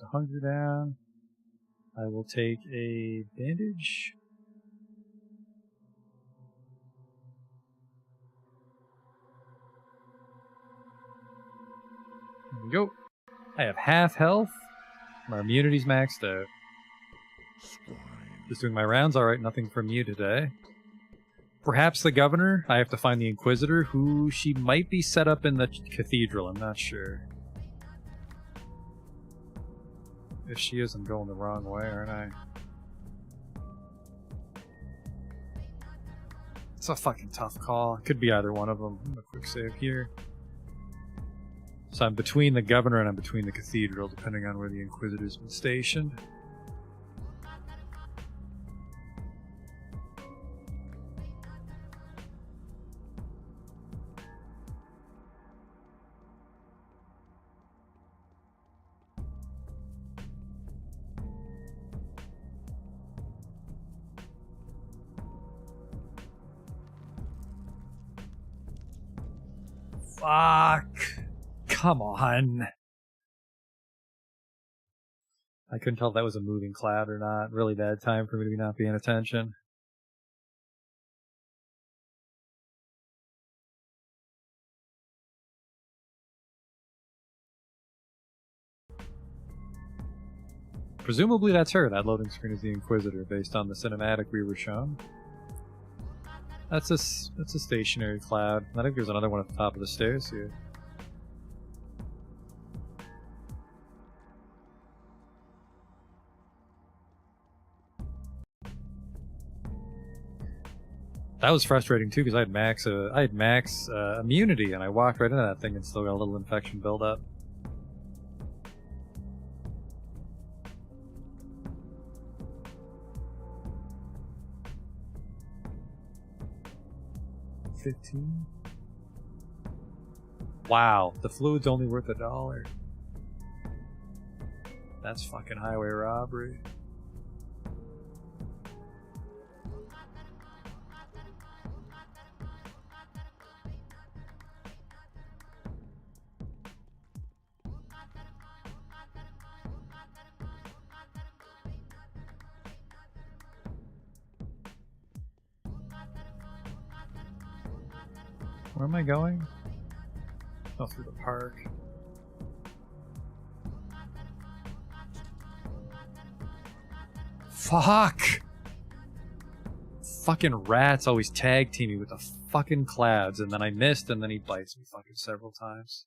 The hunger down. I will take a bandage. we go. I have half health. My immunity's maxed out. Just doing my rounds. Alright, nothing from you today. Perhaps the governor. I have to find the Inquisitor, who she might be set up in the cathedral. I'm not sure. If she is, I'm going the wrong way, aren't I? It's a fucking tough call. It could be either one of them. A quick save here. So I'm between the governor and I'm between the cathedral, depending on where the Inquisitor's been stationed. Fuck. Come on. I couldn't tell if that was a moving cloud or not. Really bad time for me to be not paying attention. Presumably that's her. That loading screen is the Inquisitor, based on the cinematic we were shown. That's a stationary cloud. I think there's another one at the top of the stairs here. That was frustrating too, because I had max immunity, and I walked right into that thing and still got a little infection buildup. $15. Wow, the fluid's only worth $1. That's fucking highway robbery. Where am I going? Oh, through the park. Fuck! Fucking rats always tag team me with the fucking clouds, and then I missed, and then he bites me fucking several times.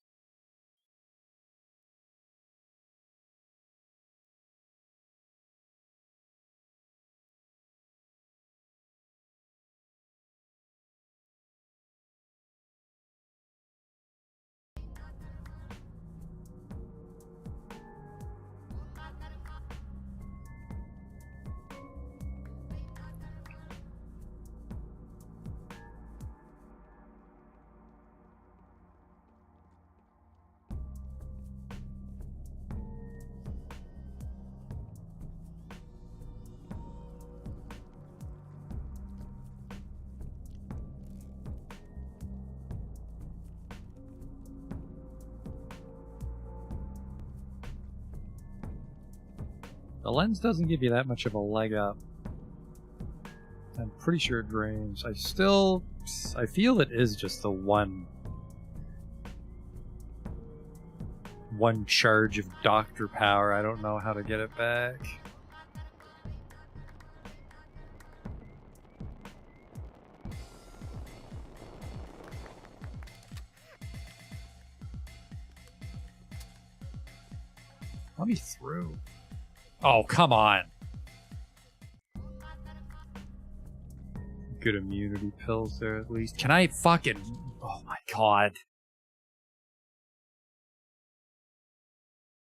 The lens doesn't give you that much of a leg up. I'm pretty sure it drains. I feel it is just the one charge of doctor power. I don't know how to get it back. Let me through. Oh, come on. Good immunity pills there at least. Can I fucking... Oh my god.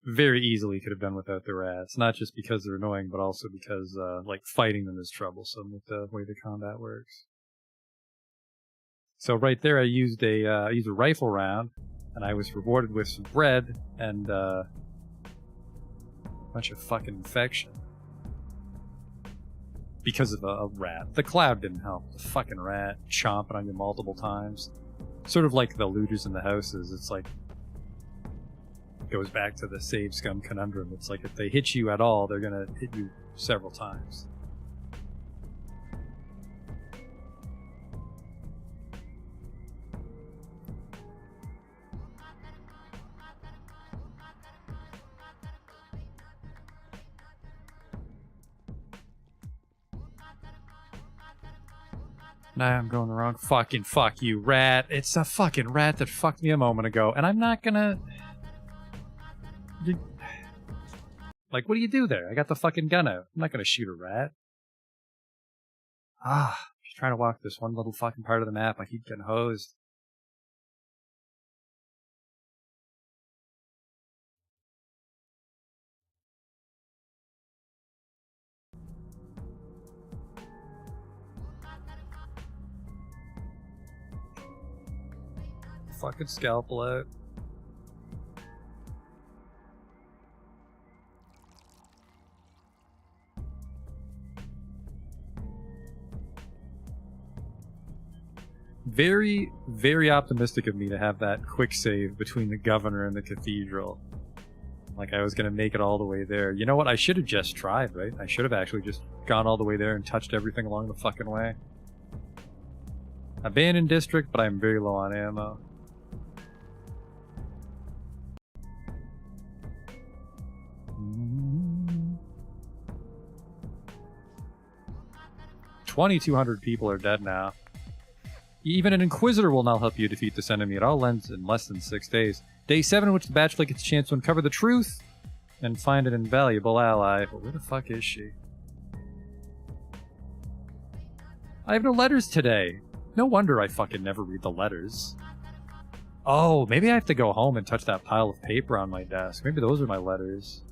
Very easily could have done without the rats. Not just because they're annoying, but also because, like, fighting them is troublesome with the way the combat works. So right there I used a rifle round, and I was rewarded with some bread, and, bunch of fucking infection. Because of a rat. The cloud didn't help. The fucking rat chomping on you multiple times. Sort of like the looters in the houses. It's like... It goes back to the save scum conundrum. It's like if they hit you at all, they're gonna hit you several times. Nah, I'm going the wrong fucking fuck you, rat. It's a fucking rat that fucked me a moment ago, and I'm not gonna... Like, what do you do there? I got the fucking gun out. I'm not gonna shoot a rat. Just trying to walk this one little fucking part of the map. I keep getting hosed. Fucking scalpel out. Very, very optimistic of me to have that quick save between the governor and the cathedral. Like I was gonna make it all the way there. You know what? I should have just tried, right? I should have actually just gone all the way there and touched everything along the fucking way. Abandoned district, but I'm very low on ammo. Mm-hmm. 2,200 people are dead now. Even an Inquisitor will now help you defeat this enemy. It all ends in less than 6 days. Day 7 in which the Bachelor gets a chance to uncover the truth and find an invaluable ally. But where the fuck is she? I have no letters today. No wonder I fucking never read the letters. Oh, maybe I have to go home and touch that pile of paper on my desk. Maybe those are my letters.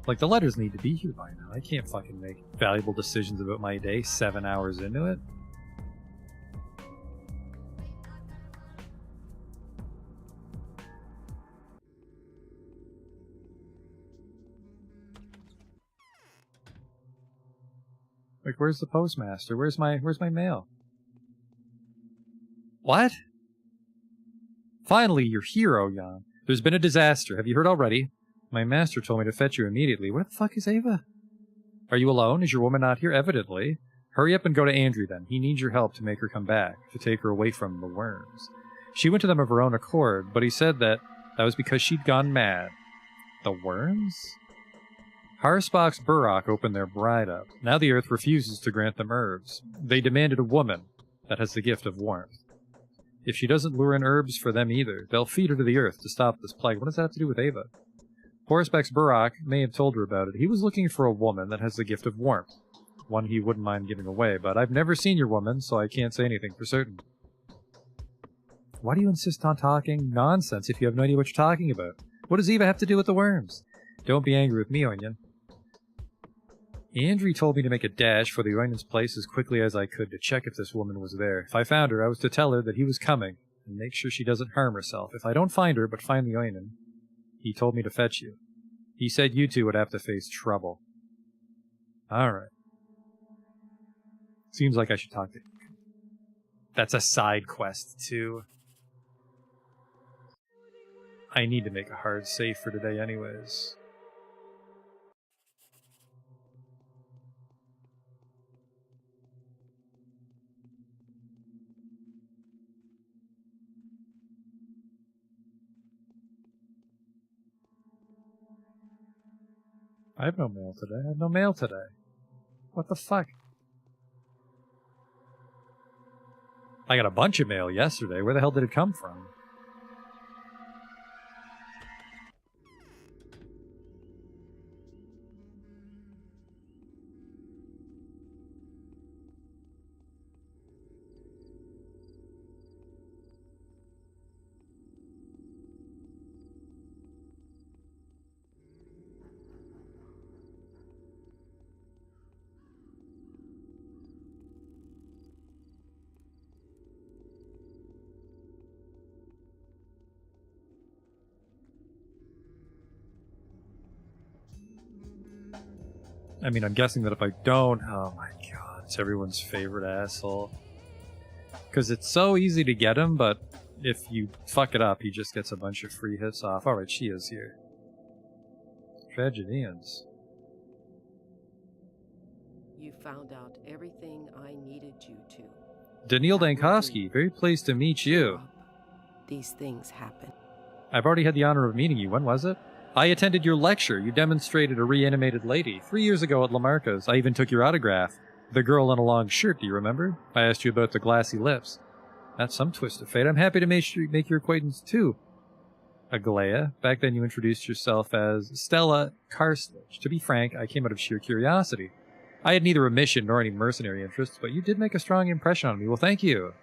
Like, the letters need to be here by now. I can't fucking make valuable decisions about my day 7 hours into it. Like, where's the postmaster? Where's my mail? What? Finally, your hero, Jan. There's been a disaster. Have you heard already? My master told me to fetch you immediately. Where the fuck is Ava? Are you alone? Is your woman not here? Evidently. Hurry up and go to Andrew, then. He needs your help to make her come back, to take her away from the worms. She went to them of her own accord, but he said that was because she'd gone mad. The worms? Harsbach's Burrock opened their bride up. Now the earth refuses to grant them herbs. They demanded a woman that has the gift of warmth. If she doesn't lure in herbs for them either, they'll feed her to the earth to stop this plague. What does that have to do with Ava? Horsbeck's Burrock may have told her about it. He was looking for a woman that has the gift of warmth. One he wouldn't mind giving away, but I've never seen your woman, so I can't say anything for certain. Why do you insist on talking nonsense if you have no idea what you're talking about? What does Eva have to do with the worms? Don't be angry with me, Onion. Andrew told me to make a dash for the Onion's place as quickly as I could to check if this woman was there. If I found her, I was to tell her that he was coming, and make sure she doesn't harm herself. If I don't find her, but find the Onion, he told me to fetch you. He said you two would have to face trouble. Alright. Seems like I should talk to him. That's a side quest, too. I need to make a hard save for today anyways. I have no mail today. I have no mail today. What the fuck? I got a bunch of mail yesterday. Where the hell did it come from? I mean, I'm guessing that if I don't... Oh my god, it's everyone's favorite asshole. Because it's so easy to get him, but if you fuck it up, he just gets a bunch of free hits off. Alright, she is here. Tragedians. You found out everything I needed you to. Daniil Dankowski, very pleased to meet you. These things happen. I've already had the honor of meeting you. When was it? I attended your lecture. You demonstrated a reanimated lady 3 years ago at Lamarca's. I even took your autograph. The girl in a long shirt, do you remember? I asked you about the glassy lips. That's some twist of fate. I'm happy to make your acquaintance, too. Aglaya, back then you introduced yourself as Stella Carstitch. To be frank, I came out of sheer curiosity. I had neither a mission nor any mercenary interests, but you did make a strong impression on me. Well, thank you.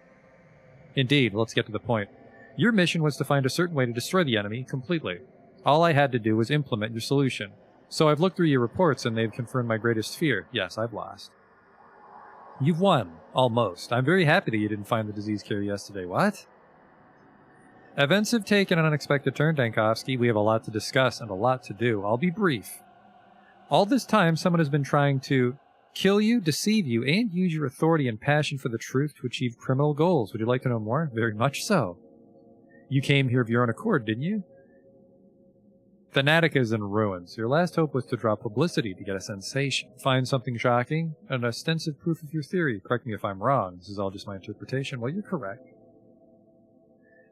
Indeed, let's get to the point. Your mission was to find a certain way to destroy the enemy completely. All I had to do was implement your solution. So I've looked through your reports and they've confirmed my greatest fear. Yes, I've lost. You've won. Almost. I'm very happy that you didn't find the disease cure yesterday. What? Events have taken an unexpected turn, Dankovsky. We have a lot to discuss and a lot to do. I'll be brief. All this time, someone has been trying to kill you, deceive you, and use your authority and passion for the truth to achieve criminal goals. Would you like to know more? Very much so. You came here of your own accord, didn't you? Fanatica is in ruins. Your last hope was to draw publicity to get a sensation. Find something shocking, an ostensive proof of your theory. Correct me if I'm wrong. This is all just my interpretation. Well, you're correct.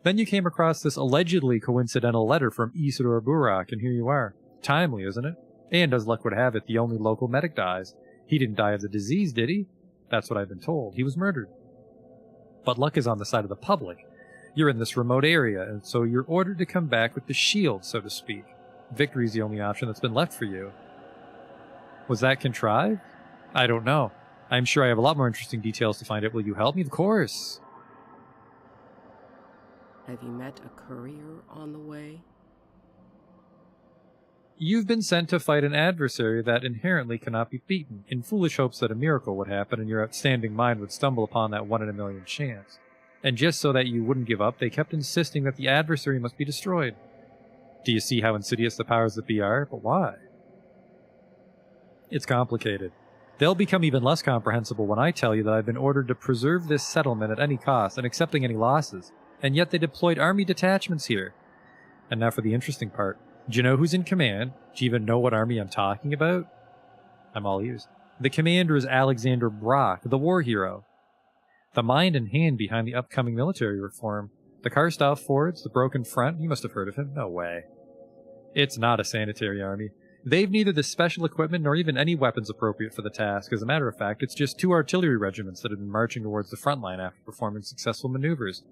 Then you came across this allegedly coincidental letter from Isidore Burak, and here you are. Timely, isn't it? And as luck would have it, the only local medic dies. He didn't die of the disease, did he? That's what I've been told. He was murdered. But luck is on the side of the public. You're in this remote area, and so you're ordered to come back with the shield, so to speak. Victory's the only option that's been left for you. Was that contrived? I don't know. I'm sure I have a lot more interesting details to find out. Will you help me? Of course. Have you met a courier on the way? You've been sent to fight an adversary that inherently cannot be beaten, in foolish hopes that a miracle would happen and your outstanding mind would stumble upon that 1 in a million chance. And just so that you wouldn't give up, they kept insisting that the adversary must be destroyed. Do you see how insidious the powers that be are? But why? It's complicated. They'll become even less comprehensible when I tell you that I've been ordered to preserve this settlement at any cost and accepting any losses. And yet they deployed army detachments here. And now for the interesting part. Do you know who's in command? Do you even know what army I'm talking about? I'm all ears. The commander is Alexander Brock, the war hero. The mind and hand behind the upcoming military reform. The Karstoff fords, the broken front, you must have heard of him. No way. It's not a sanitary army. They've neither the special equipment nor even any weapons appropriate for the task. As a matter of fact, it's just 2 artillery regiments that have been marching towards the front line after performing successful maneuvers.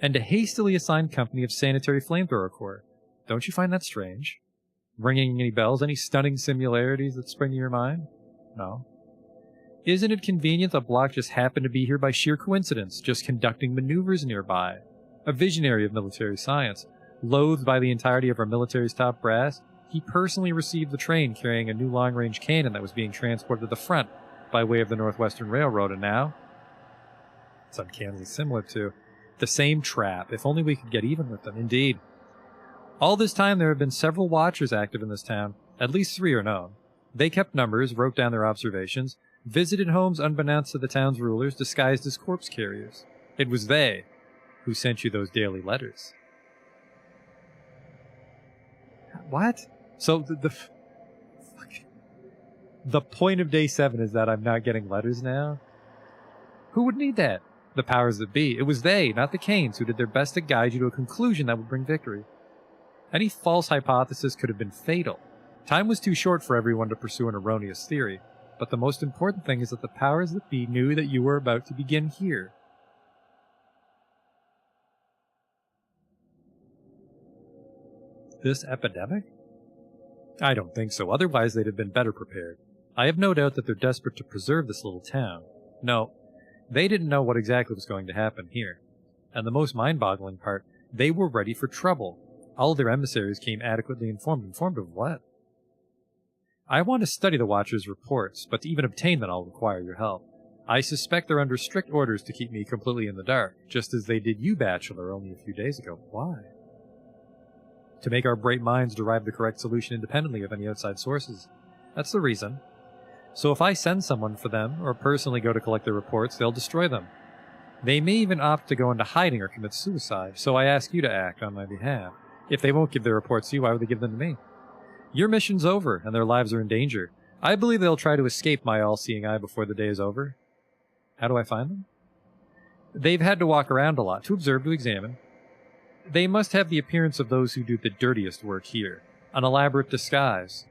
And a hastily assigned company of sanitary flamethrower corps. Don't you find that strange? Ringing any bells? Any stunning similarities that spring to your mind? No. Isn't it convenient that Block just happened to be here by sheer coincidence, just conducting maneuvers nearby? A visionary of military science, loathed by the entirety of our military's top brass, he personally received the train carrying a new long-range cannon that was being transported to the front by way of the Northwestern Railroad, and now? It's uncannily similar to the same trap. If only we could get even with them. Indeed. All this time there have been several watchers active in this town. At least 3 are known. They kept numbers, wrote down their observations, visited homes unbeknownst to the town's rulers, disguised as corpse carriers. It was they who sent you those daily letters. What? So the point of day 7 is that I'm not getting letters now? Who would need that? The powers that be. It was they, not the Canes, who did their best to guide you to a conclusion that would bring victory. Any false hypothesis could have been fatal. Time was too short for everyone to pursue an erroneous theory. But the most important thing is that the powers that be knew that you were about to begin here. This epidemic? I don't think so. Otherwise, they'd have been better prepared. I have no doubt that they're desperate to preserve this little town. No, they didn't know what exactly was going to happen here. And the most mind-boggling part, they were ready for trouble. All of their emissaries came adequately informed. Informed of what? I want to study the Watcher's reports, but to even obtain them I'll require your help. I suspect they're under strict orders to keep me completely in the dark, just as they did you, Bachelor, only a few days ago. Why? To make our bright minds derive the correct solution independently of any outside sources. That's the reason. So if I send someone for them, or personally go to collect their reports, they'll destroy them. They may even opt to go into hiding or commit suicide, so I ask you to act on my behalf. If they won't give their reports to you, why would they give them to me? Your mission's over, and their lives are in danger. I believe they'll try to escape my all-seeing eye before the day is over. How do I find them? They've had to walk around a lot, to observe, to examine. They must have the appearance of those who do the dirtiest work here. An elaborate disguise.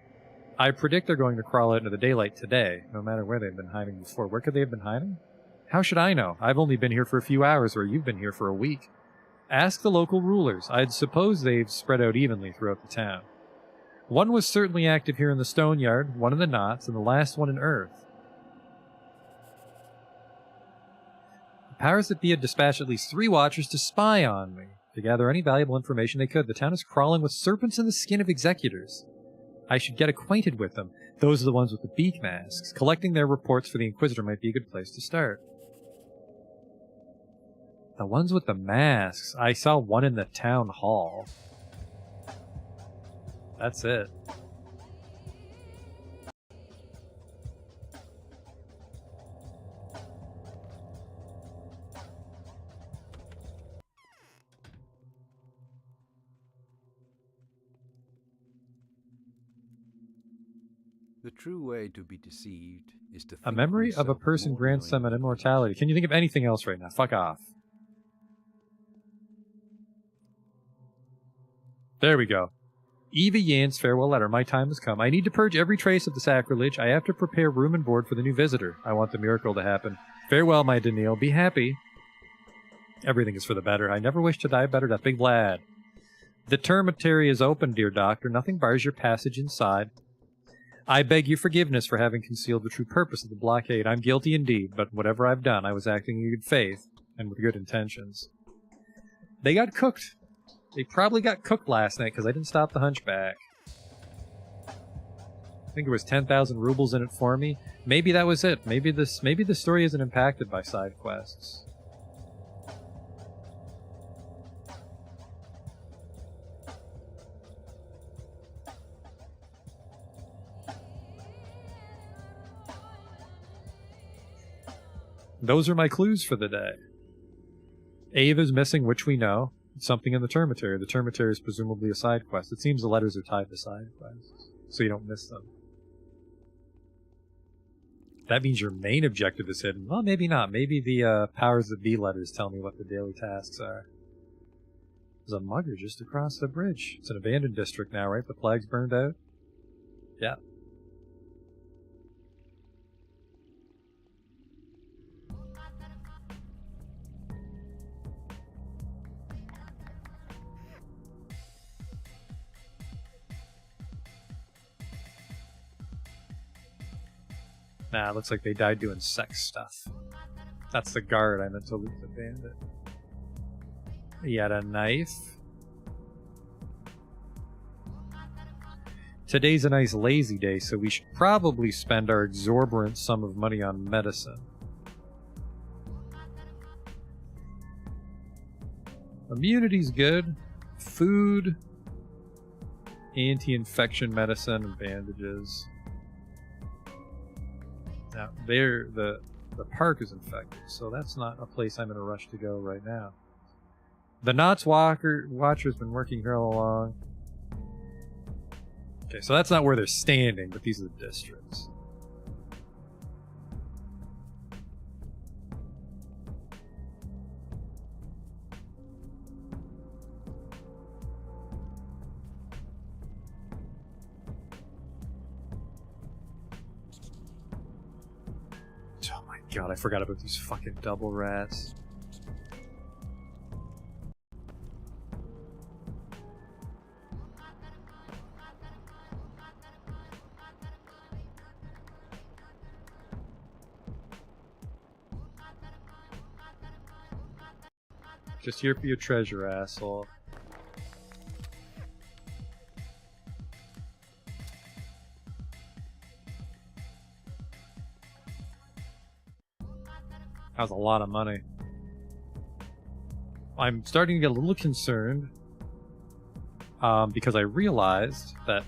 I predict they're going to crawl out into the daylight today, no matter where they've been hiding before. Where could they have been hiding? How should I know? I've only been here for a few hours, where you've been here for a week. Ask the local rulers. I'd suppose they've spread out evenly throughout the town. One was certainly active here in the stone yard, one in the knots, and the last one in earth. The powers that be had dispatched at least 3 watchers to spy on me, to gather any valuable information they could. The town is crawling with serpents in the skin of executors. I should get acquainted with them. Those are the ones with the beak masks. Collecting their reports for the Inquisitor might be a good place to start. The ones with the masks. I saw one in the town hall. That's it. The true way to be deceived is to think A memory of a oneself person more grants them an immortality. Can you think of anything else right now? Fuck off. There we go. Eva Yan's farewell letter. My time has come. I need to purge every trace of the sacrilege. I have to prepare room and board for the new visitor. I want the miracle to happen. Farewell, my Daniil. Be happy. Everything is for the better. I never wish to die better, that big lad. The termitary is open, dear doctor. Nothing bars your passage inside. I beg your forgiveness for having concealed the true purpose of the blockade. I'm guilty indeed, but whatever I've done, I was acting in good faith and with good intentions. They got cooked. They probably got cooked last night because I didn't stop the hunchback. I think there was 10,000 rubles in it for me. Maybe that was it. Maybe the story isn't impacted by side quests. Those are my clues for the day. Ava's missing, which we know. It's something in the termitary. The termitary is presumably a side quest. It seems the letters are tied to side quests, so you don't miss them. That means your main objective is hidden. Well, maybe not. Maybe the powers that be letters tell me what the daily tasks are. There's a mugger just across the bridge. It's an abandoned district now, right? The flag's burned out? Yeah. Nah, looks like they died doing sex stuff. That's the guard I meant to loot the bandit. He had a knife. Today's a nice lazy day, so we should probably spend our exorbitant sum of money on medicine. Immunity's good. Food. Anti-infection medicine and bandages. Now, the park is infected, so that's not a place I'm in a rush to go right now. The Knots Watcher's been working here all along. Okay, so that's not where they're standing, but these are the districts. God, I forgot about these fucking double rats. Just here for your treasure, asshole. That was a lot of money. I'm starting to get a little concerned because I realized that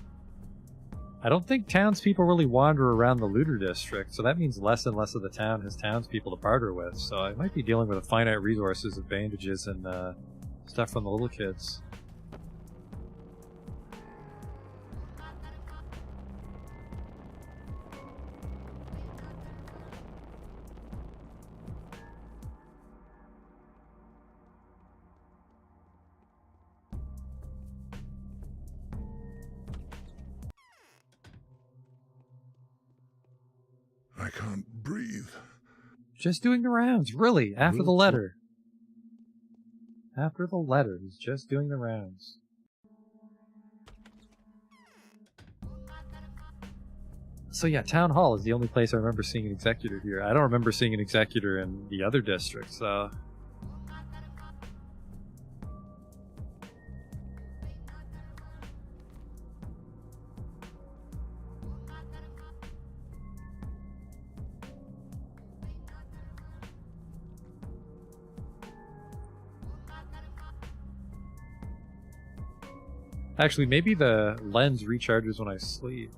I don't think townspeople really wander around the looter district, so that means less and less of the town has townspeople to barter with, so I might be dealing with a finite resources of bandages and stuff from the little kids. can't breathe. Just doing the rounds, really, after the letter. After the letter, he's just doing the rounds. So yeah, Town Hall is the only place I remember seeing an executor here. I don't remember seeing an executor in the other districts, so... Actually, maybe the lens recharges when I sleep.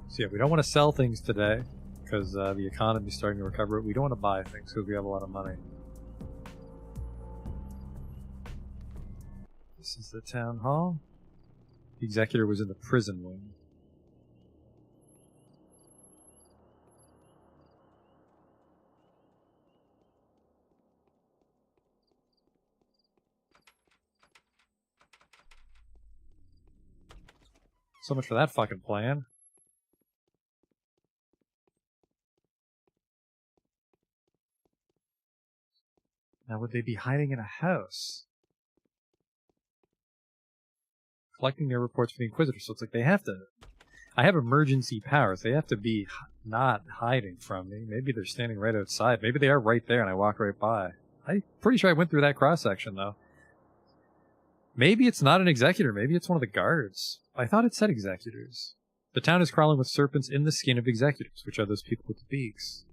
So yeah, we don't want to sell things today because the economy's starting to recover. We don't want to buy things because we have a lot of money. This is the town hall. The executor was in the prison wing. So much for that fucking plan. Now would they be hiding in a house? Collecting their reports for the Inquisitor, so it's like they have to... I have emergency powers. They have to be not hiding from me. Maybe they're standing right outside. Maybe they are right there and I walk right by. I'm pretty sure I went through that cross-section, though. Maybe it's not an executor. Maybe it's one of the guards. I thought it said executors. The town is crawling with serpents in the skin of executors, which are those people with the beaks.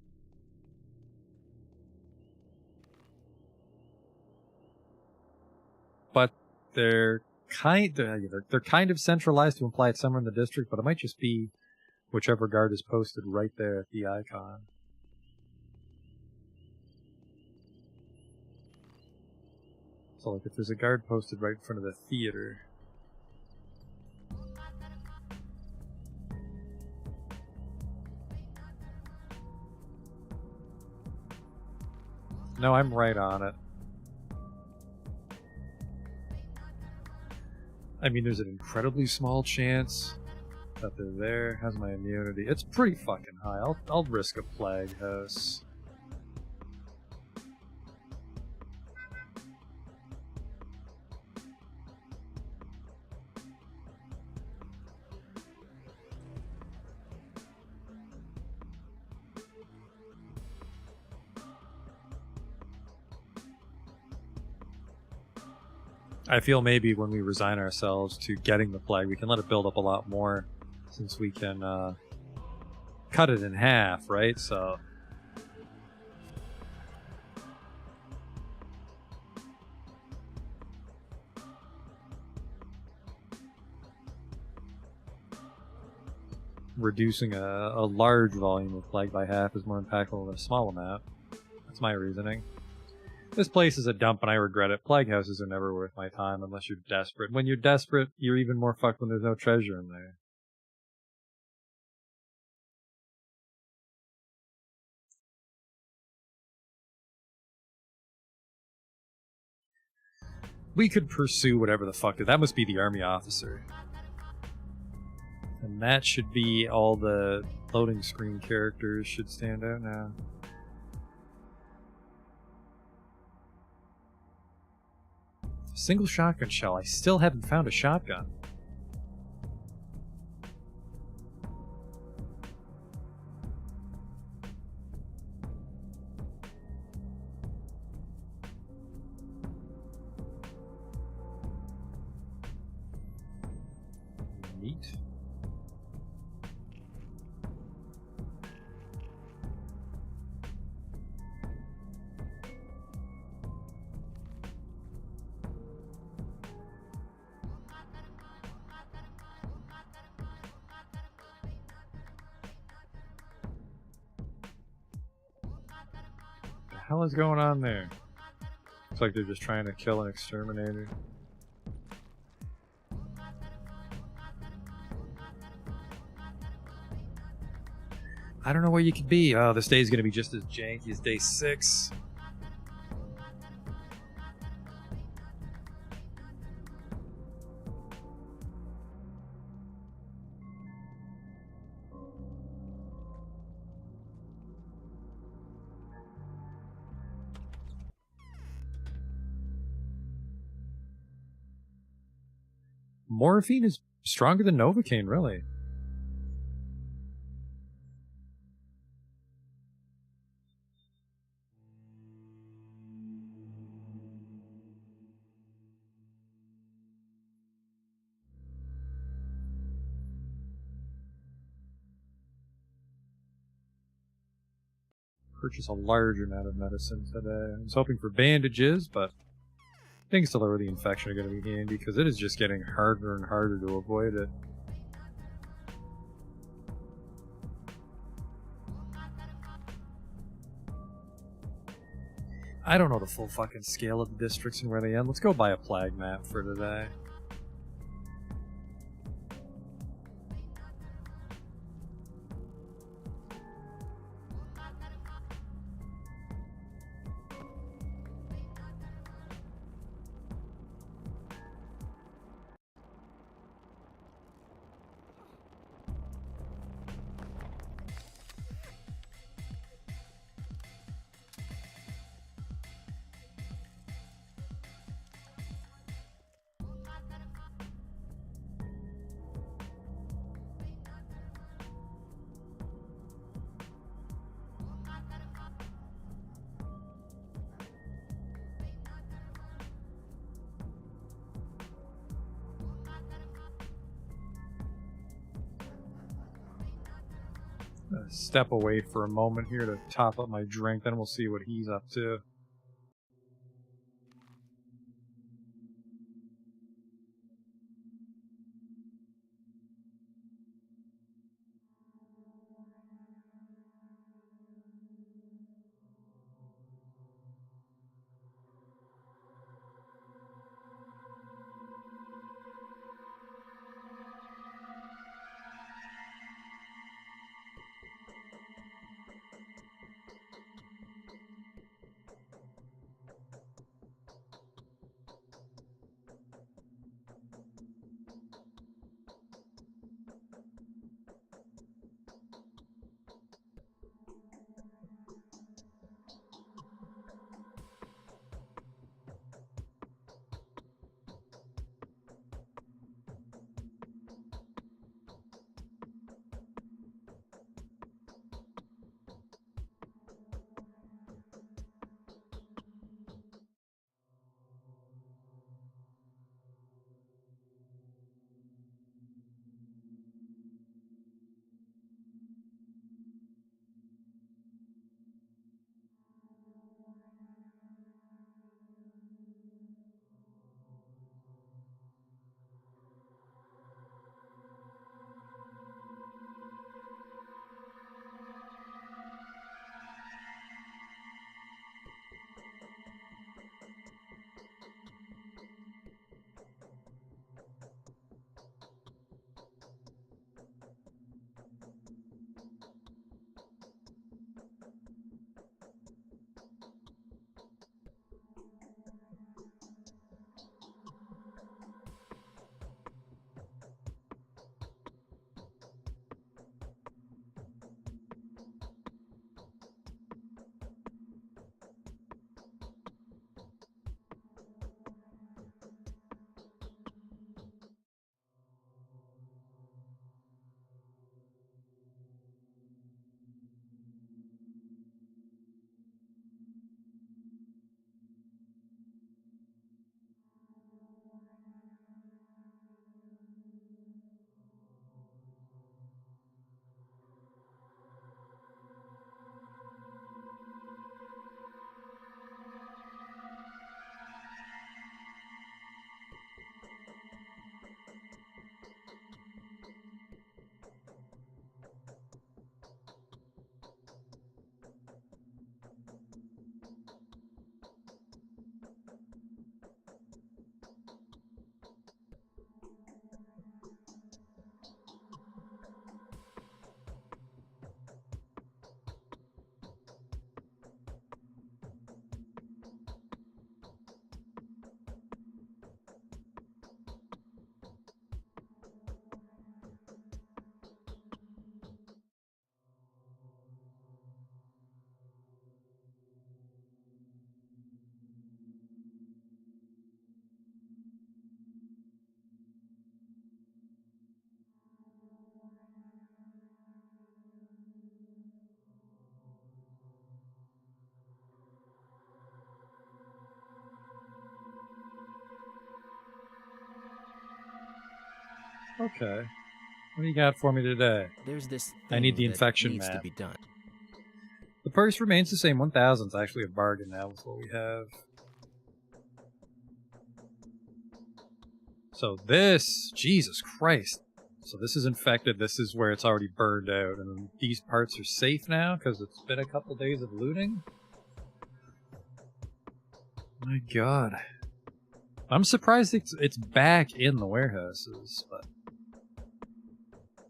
But they're kind of centralized to imply it's somewhere in the district, but it might just be whichever guard is posted right there at the icon. So like if there's a guard posted right in front of the theater. No, I'm right on it. I mean, there's an incredibly small chance that they're there. How's my immunity? It's pretty fucking high. I'll risk a plague house. I feel maybe when we resign ourselves to getting the plague, we can let it build up a lot more, since we can cut it in half, right? So reducing a large volume of plague by half is more impactful than a small amount. That's my reasoning. This place is a dump and I regret it. Plague houses are never worth my time unless you're desperate. When you're desperate, you're even more fucked when there's no treasure in there. We could pursue whatever the fuck. That must be the army officer. And that should be all the loading screen characters should stand out now. Single shotgun shell. I still haven't found a shotgun. Neat. What the hell is going on there? Looks like they're just trying to kill an exterminator. I don't know where you could be. Oh, this day is going to be just as janky as day 6. Morphine is stronger than Novocaine, really. Purchase a large amount of medicine today. I was hoping for bandages, but things to lower the infection are going to be handy because it is just getting harder and harder to avoid it. I don't know the full fucking scale of the districts and where they end. Let's go buy a plague map for today. Step away for a moment here to top up my drink, then we'll see what he's up to. Okay. What do you got for me today? There's this I need thing the that infection needs to map. be done. The price remains the same. 1,000 is actually a bargain now with what we have. So this, Jesus Christ. So this is infected. This is where it's already burned out. And these parts are safe now because it's been a couple days of looting. My God. I'm surprised it's back in the warehouses, but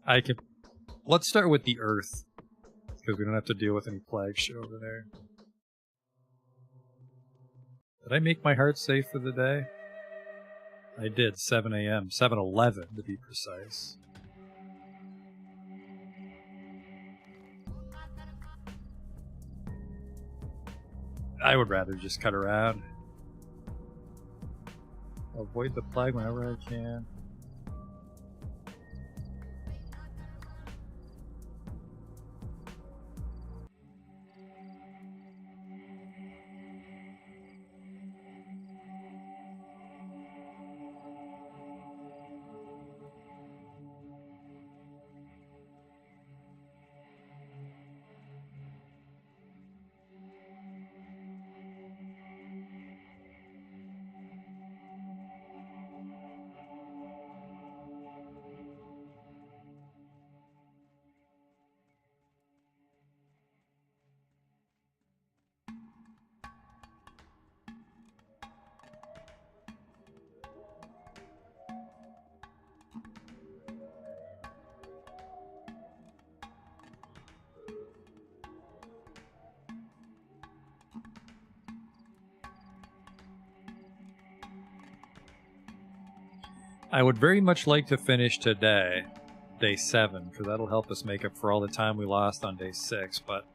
I could. Let's start with the Earth because we don't have to deal with any plague shit over there. Did I make my heart safe for the day? I did. 7 a.m. 7:11 to be precise. I would rather just cut around. Avoid the plague whenever I can. I would very much like to finish today, day 7, because that'll help us make up for all the time we lost on day 6, but,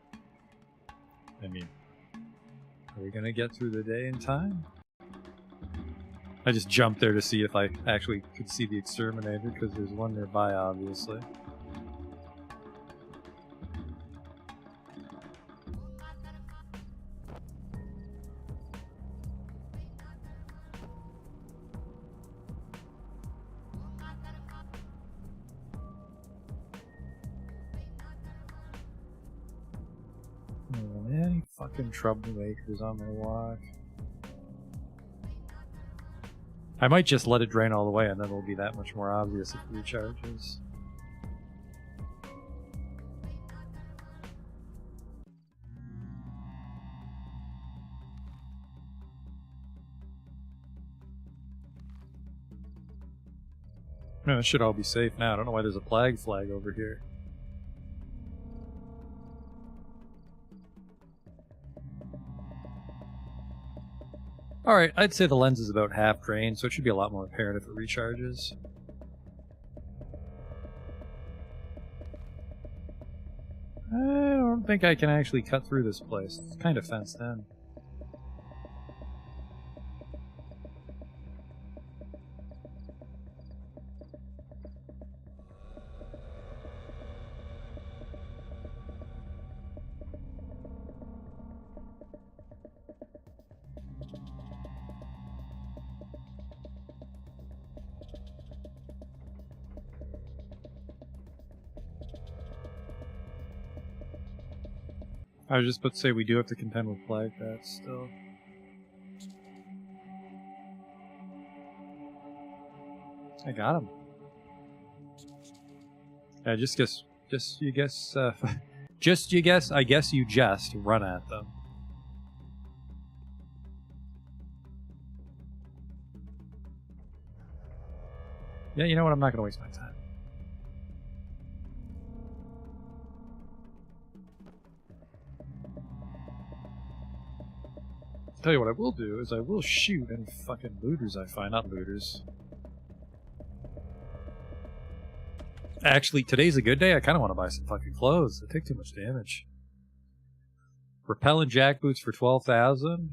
I mean, are we going to get through the day in time? I just jumped there to see if I actually could see the exterminator, because there's one nearby, obviously. Oh, any fucking troublemakers on my watch. I might just let it drain all the way and then it'll be that much more obvious if it recharges. No, it should all be safe now. I don't know why there's a plague flag over here. Alright, I'd say the lens is about half drained, so it should be a lot more apparent if it recharges. I don't think I can actually cut through this place. It's kind of fenced in. I was just about to say we do have to contend with plague bats still. I got him. Yeah, just you guess, I guess you just run at them. Yeah, you know what, I'm not gonna waste my time. Tell you what I will do is I will shoot any fucking looters I find. Not looters. Actually, today's a good day. I kind of want to buy some fucking clothes. They take too much damage. Repellent jackboots for 12,000.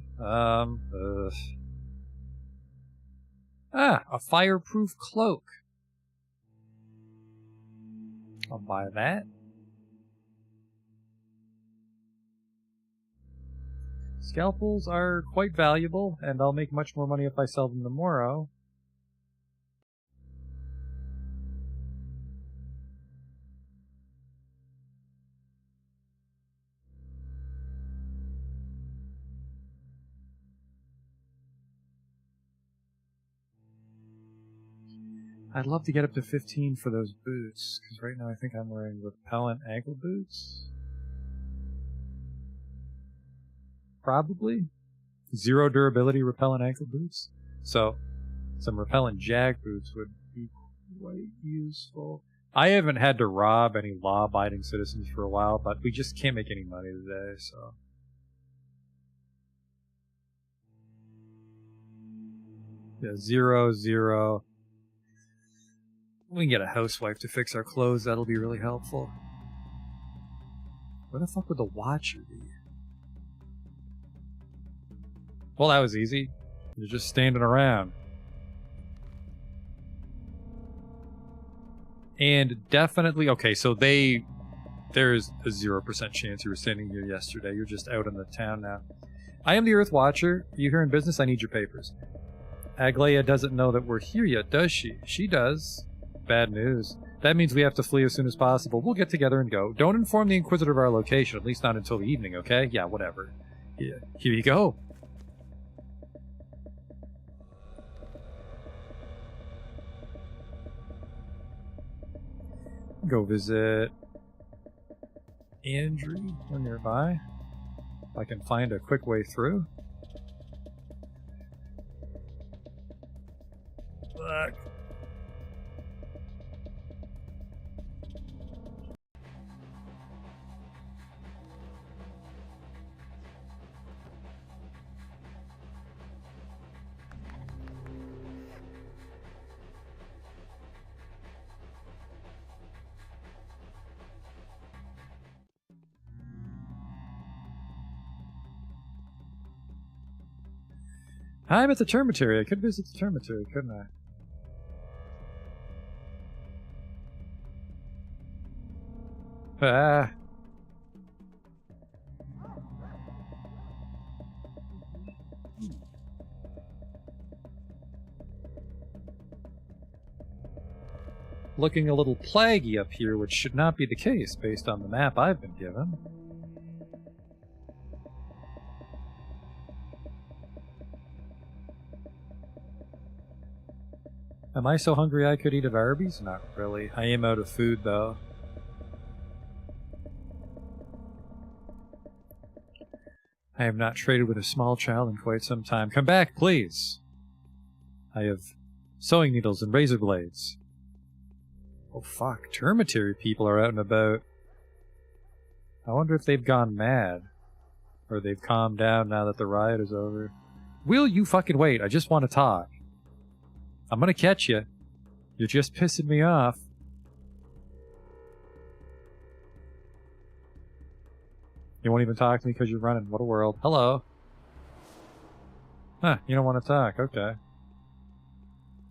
A fireproof cloak. I'll buy that. Scalpels are quite valuable, and I'll make much more money if I sell them tomorrow. I'd love to get up to 15 for those boots, because right now I think I'm wearing repellent ankle boots. Probably. 0 durability repellent ankle boots. So, some repellent jag boots would be quite useful. I haven't had to rob any law-abiding citizens for a while, but we just can't make any money today, so... Yeah, 0, 0. We can get a housewife to fix our clothes. That'll be really helpful. Where the fuck would the watcher be? Well, that was easy. You're just standing around. And definitely... Okay, so there's a 0% chance you were standing here yesterday. You're just out in the town now. I am the Earth Watcher. Are you here in business? I need your papers. Aglaia doesn't know that we're here yet, does she? She does. Bad news. That means we have to flee as soon as possible. We'll get together and go. Don't inform the Inquisitor of our location, at least not until the evening, okay? Yeah, whatever. Yeah, here you go. Go visit Andrew. We're nearby. If I can find a quick way through. Fuck. I'm at the termitary. I could visit the termitary, couldn't I? Ah. Looking a little plaggy up here, which should not be the case based on the map I've been given. Am I so hungry I could eat at Arby's? Not really. I am out of food, though. I have not traded with a small child in quite some time. Come back, please! I have sewing needles and razor blades. Oh fuck, termitary people are out and about. I wonder if they've gone mad. Or they've calmed down now that the riot is over. Will you fucking wait? I just want to talk. I'm gonna catch you. You're just pissing me off. You won't even talk to me because you're running. What a world. Hello. Huh, you don't want to talk. Okay.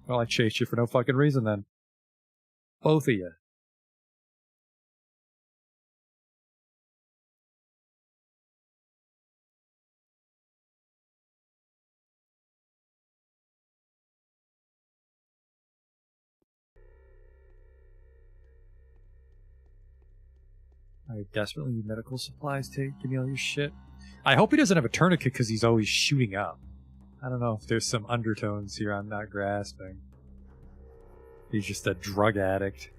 Well, I chased you for no fucking reason then. Both of you. I desperately need medical supplies. Give me all your shit. I hope he doesn't have a tourniquet because he's always shooting up. I don't know if there's some undertones here I'm not grasping. He's just a drug addict.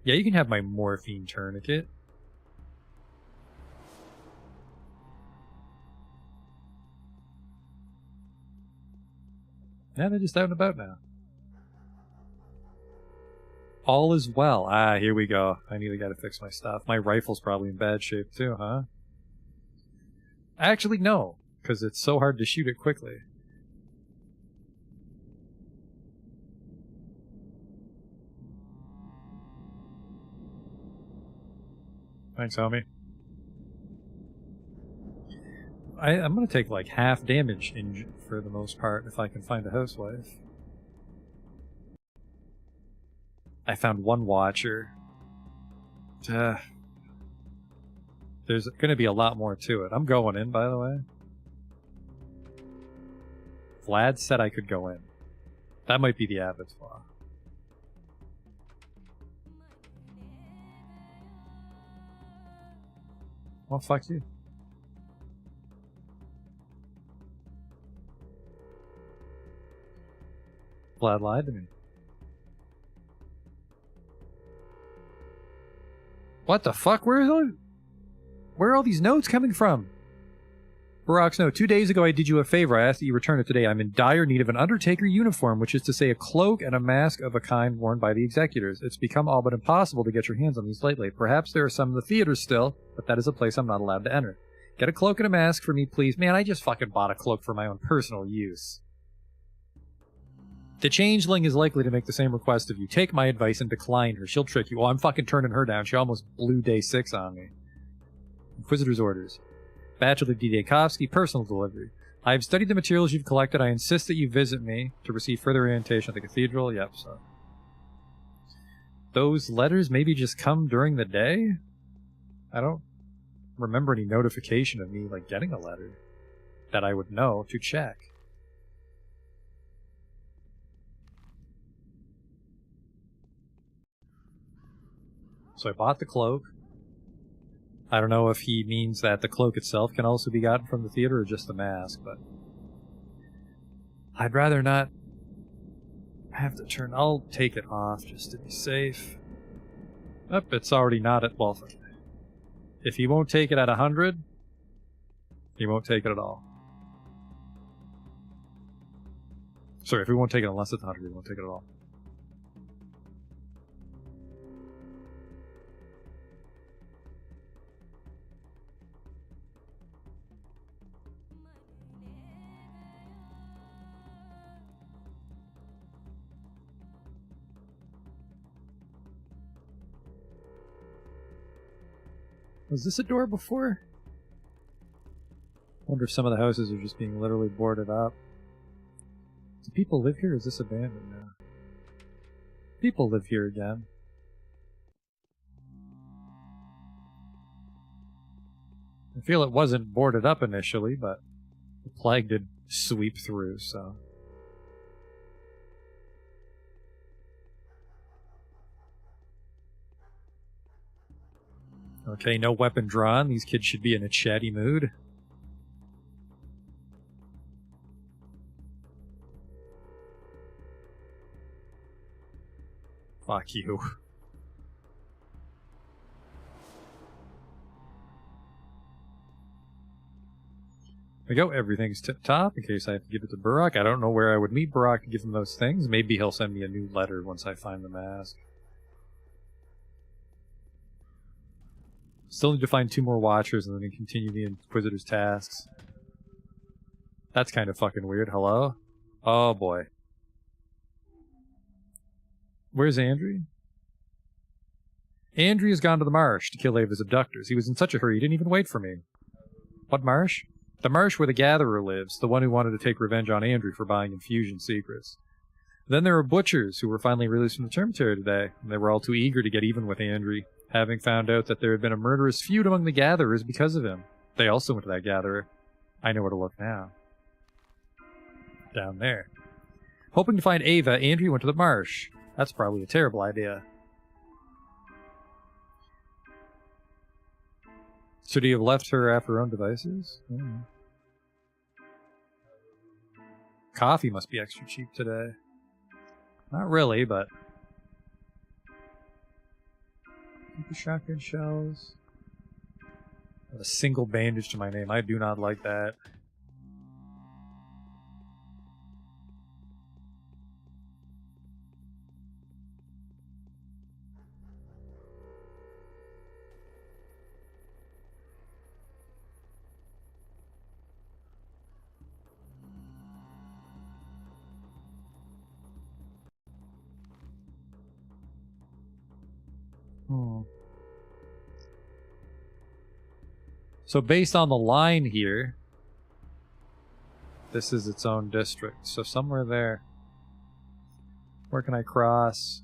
Yeah, you can have my morphine tourniquet. Yeah, they're just out and about now. All is well. Ah, here we go. I need to gotta fix my stuff. My rifle's probably in bad shape too, huh? Actually, no, because it's so hard to shoot it quickly. Thanks, homie. I'm gonna take like half damage for the most part if I can find a housewife. I found one watcher. There's gonna be a lot more to it. I'm going in, by the way. Vlad said I could go in. That might be the abattoir. Well, fuck you. Vlad lied to me. What the fuck? Where are all these notes coming from? Barack's note. 2 days ago I did you a favor. I asked that you return it today. I'm in dire need of an Undertaker uniform, which is to say a cloak and a mask of a kind worn by the executors. It's become all but impossible to get your hands on these lately. Perhaps there are some in the theaters still, but that is a place I'm not allowed to enter. Get a cloak and a mask for me, please. Man, I just fucking bought a cloak for my own personal use. The changeling is likely to make the same request of you. Take my advice and decline her. She'll trick you. Oh, I'm fucking turning her down. She almost blew day 6 on me. Inquisitor's orders. Bachelor D. Dakovsky, personal delivery. I have studied the materials you've collected. I insist that you visit me to receive further orientation at the cathedral. Yep, so. Those letters maybe just come during the day? I don't remember any notification of me, like, getting a letter that I would know to check. So I bought the cloak. I don't know if he means that the cloak itself can also be gotten from the theater or just the mask, but I'd rather not have to turn. I'll take it off just to be safe. Oh, it's already not at, well, if he won't take it at 100, he won't take it at all. Sorry, if he won't take it unless it's 100, he won't take it at all. Was this a door before? I wonder if some of the houses are just being literally boarded up. Do people live here or is this abandoned now? People live here again. I feel it wasn't boarded up initially, but the plague did sweep through, so... Okay, no weapon drawn. These kids should be in a chatty mood. Fuck you. There we go. Everything's tip-top in case I have to give it to Burak. I don't know where I would meet Burak to give him those things. Maybe he'll send me a new letter once I find the mask. Still need to find 2 more Watchers and then continue the Inquisitor's tasks. That's kind of fucking weird. Hello? Oh boy. Where's Andrew? Andrew has gone to the marsh to kill Ava's abductors. He was in such a hurry he didn't even wait for me. What marsh? The marsh where the Gatherer lives, the one who wanted to take revenge on Andrew for buying infusion secrets. Then there were butchers who were finally released from the cemetery today, and they were all too eager to get even with Andrew, having found out that there had been a murderous feud among the Gatherers because of him. They also went to that Gatherer. I know where to look now. Down there. Hoping to find Ava, Andrew went to the marsh. That's probably a terrible idea. Should he have left her after her own devices? Coffee must be extra cheap today. Not really, but... The shotgun shells. A single bandage to my name. I do not like that. So based on the line here, this is its own district. So somewhere there. Where can I cross?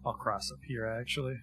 I'll cross up here, actually.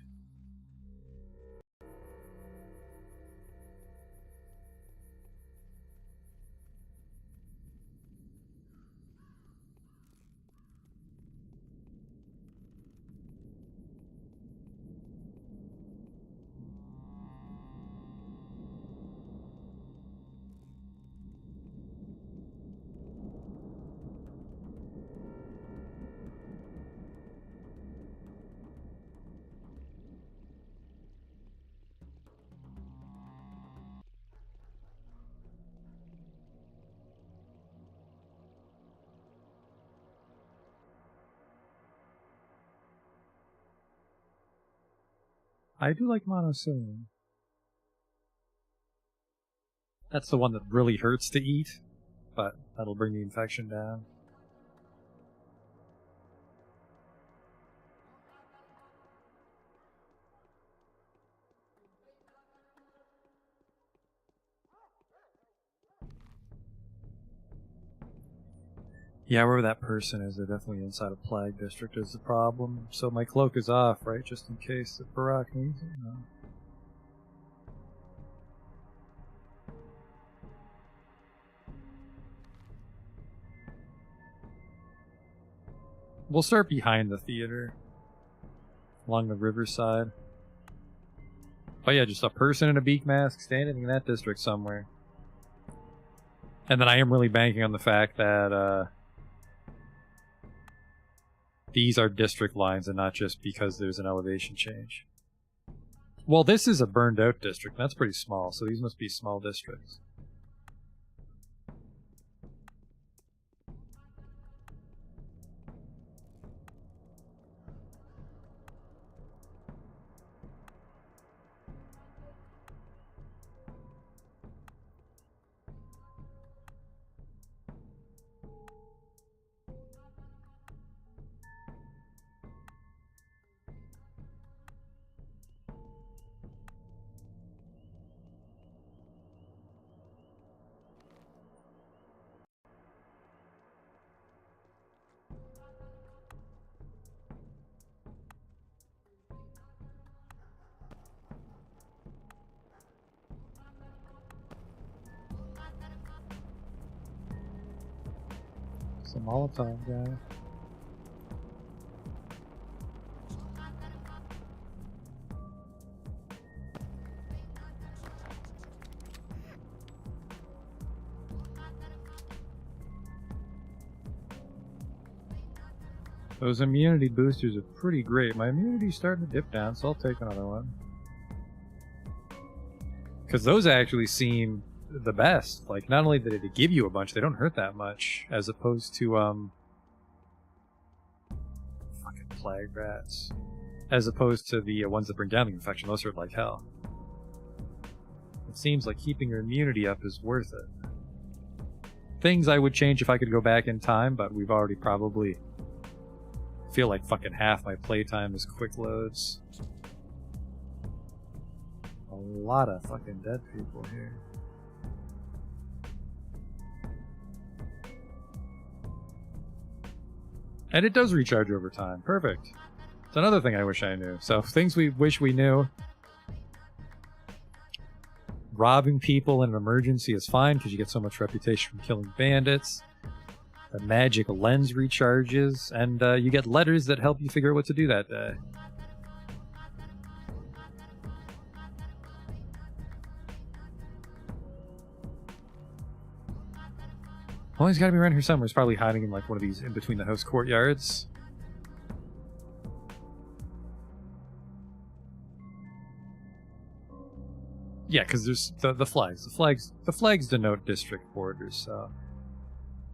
I do like monosoon. That's the one that really hurts to eat, but that'll bring the infection down. Yeah, wherever that person is, they're definitely inside a plague district is the problem. So my cloak is off, right? Just in case that Barack needs it. No. We'll start behind the theater. Along the riverside. Oh yeah, just a person in a beak mask standing in that district somewhere. And then I am really banking on the fact that, these are district lines and not just because there's an elevation change. Well, this is a burned out district. That's pretty small, so these must be small districts. It's a Molotov guy. Those immunity boosters are pretty great. My immunity's starting to dip down, so I'll take another one. Because those actually seem the best. Like, not only did it give you a bunch, they don't hurt that much, as opposed to, fucking plague rats. As opposed to the ones that bring down the infection. Those hurt like hell. It seems like keeping your immunity up is worth it. Things I would change if I could go back in time, but we've already probably... feel like fucking half my playtime is quick loads. A lot of fucking dead people here. And it does recharge over time. Perfect. It's another thing I wish I knew. So, things we wish we knew. Robbing people in an emergency is fine because you get so much reputation from killing bandits. The magic lens recharges, and you get letters that help you figure out what to do that day. Well, he's got to be around here somewhere. He's probably hiding in like one of these in between the house courtyards. Yeah, because there's the flags. The flags denote district borders, so...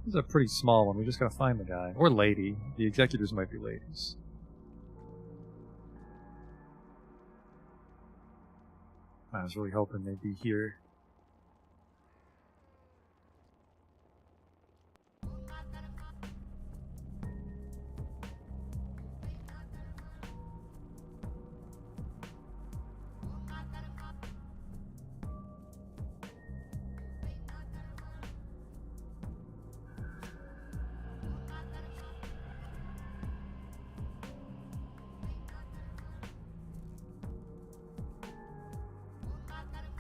This is a pretty small one. We just gotta find the guy. Or lady. The executors might be ladies. I was really hoping they'd be here.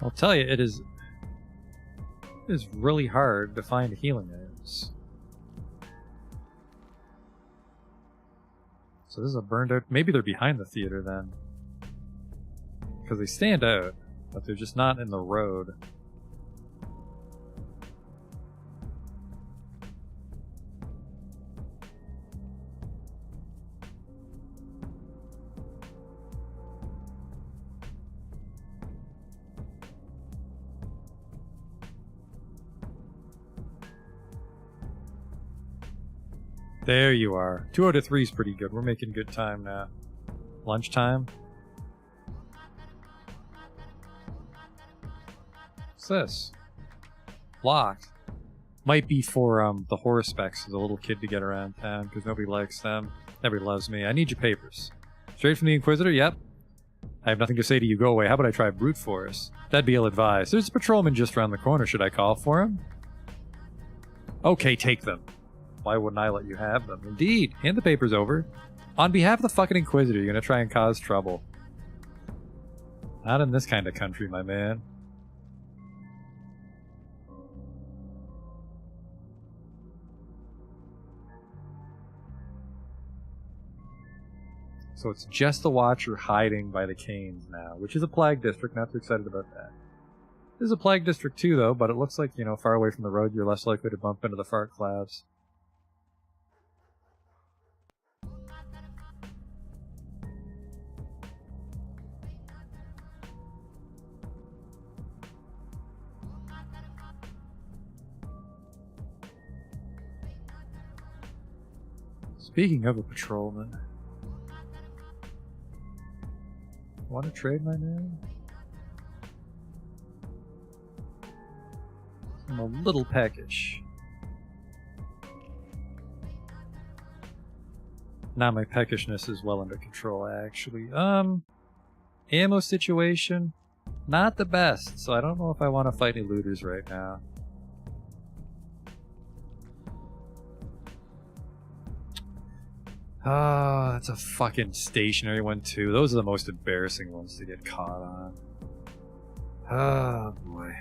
I'll tell you, it is really hard to find healing items. So this is a burned out... Maybe they're behind the theater then. Because they stand out, but they're just not in the road. There you are. 2 out of 3 is pretty good. We're making good time now. Lunchtime. What's this? Locked. Might be for the horror specs as a little kid to get around town, because nobody likes them. Nobody loves me. I need your papers. Straight from the Inquisitor? Yep. I have nothing to say to you. Go away. How about I try brute force? That'd be ill-advised. There's a patrolman just around the corner. Should I call for him? Okay, take them. Why wouldn't I let you have them? Indeed. Hand the papers over. On behalf of the fucking Inquisitor, you're gonna try and cause trouble. Not in this kind of country, my man. So it's just the Watcher hiding by the canes now, which is a plague district. Not too excited about that. This is a plague district too, though, but it looks like, you know, far away from the road, you're less likely to bump into the fart clouds. Speaking of a patrolman, want to trade my man? I'm a little peckish. Now my peckishness is well under control, actually. Ammo situation, not the best, so I don't know if I want to fight any looters right now. Ah, that's a fucking stationary one too. Those are the most embarrassing ones to get caught on. Oh boy.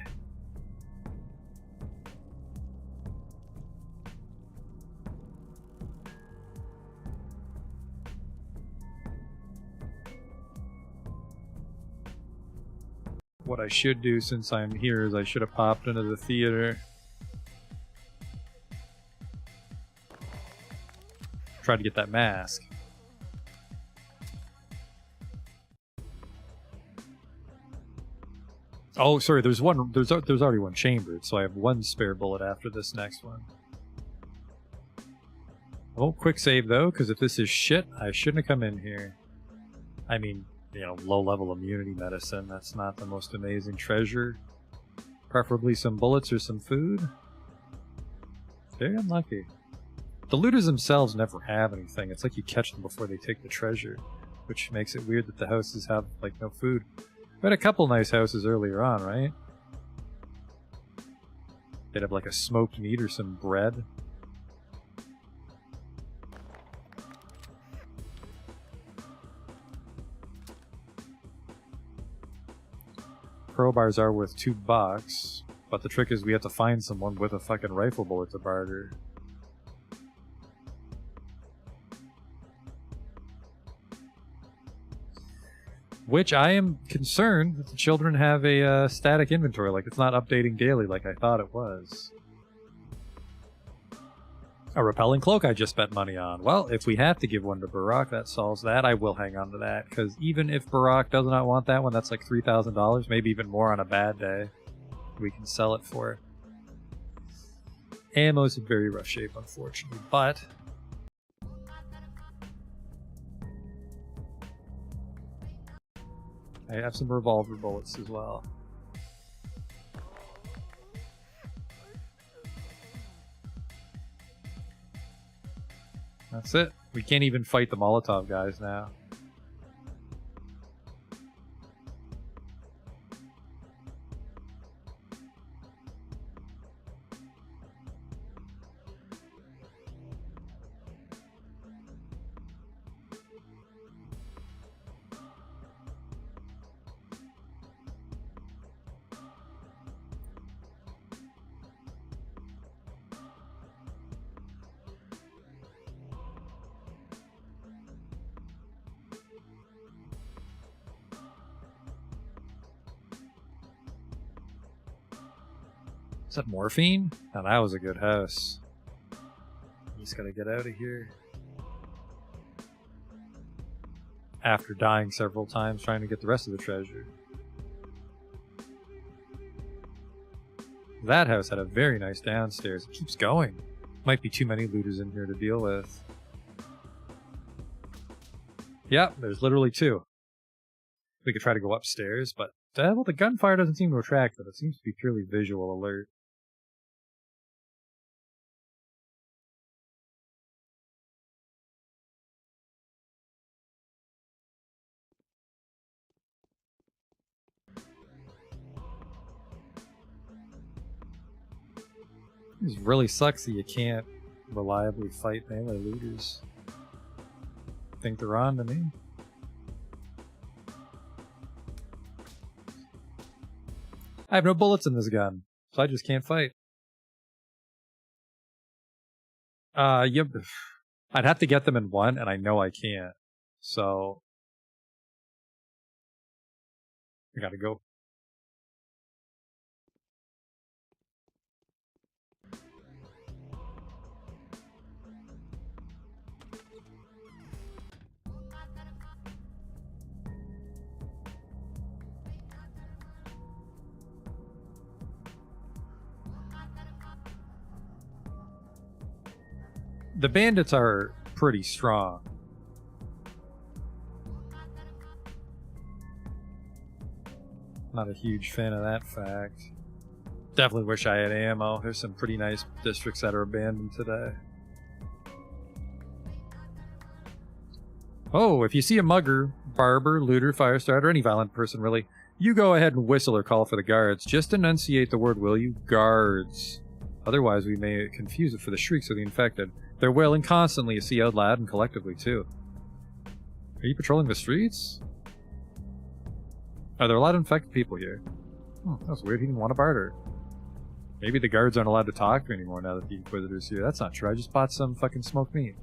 What I should do since I'm here is I should have popped into the theater. Try to get that mask. Oh, sorry, there's already one chambered, so I have one spare bullet after this next one. I won't quick save though, because if this is shit, I shouldn't have come in here. I mean, you know, low-level immunity medicine, that's not the most amazing treasure. Preferably some bullets or some food. Very unlucky. The looters themselves never have anything. It's like you catch them before they take the treasure, which makes it weird that the houses have, like, no food. We had a couple nice houses earlier on, right? They'd have, like, a smoked meat or some bread. Crowbars are worth $2, but the trick is we have to find someone with a fucking rifle bullet to barter. Which I am concerned that the children have a static inventory, like it's not updating daily like I thought it was. A repelling cloak I just spent money on. Well, if we have to give one to Barak, that solves that. I will hang on to that, because even if Barak does not want that one, that's like $3,000, maybe even more on a bad day. We can sell it for. Ammo's in very rough shape, unfortunately, but I have some revolver bullets as well. That's it. We can't even fight the Molotov guys now. Is that morphine? Oh, that was a good house. Just gotta get out of here. After dying several times trying to get the rest of the treasure. That house had a very nice downstairs. It keeps going. Might be too many looters in here to deal with. Yep, there's literally two. We could try to go upstairs, but well, the gunfire doesn't seem to attract them. It seems to be purely visual alert. It really sucks that you can't reliably fight melee looters. Think they're on to me. I have no bullets in this gun, so I just can't fight. Yep. I'd have to get them in one, and I know I can't. So I gotta go. The bandits are pretty strong. Not a huge fan of that fact. Definitely wish I had ammo. There's some pretty nice districts that are abandoned today. Oh, if you see a mugger, barber, looter, fire starter, any violent person really, you go ahead and whistle or call for the guards. Just enunciate the word, will you? Guards. Otherwise we may confuse it for the shrieks of the infected. They're wailing constantly, you see, out loud and collectively, too. Are you patrolling the streets? Are there a lot of infected people here? That's weird, he didn't want to barter. Maybe the guards aren't allowed to talk anymore now that the Inquisitor's here. That's not true, I just bought some fucking smoked meat.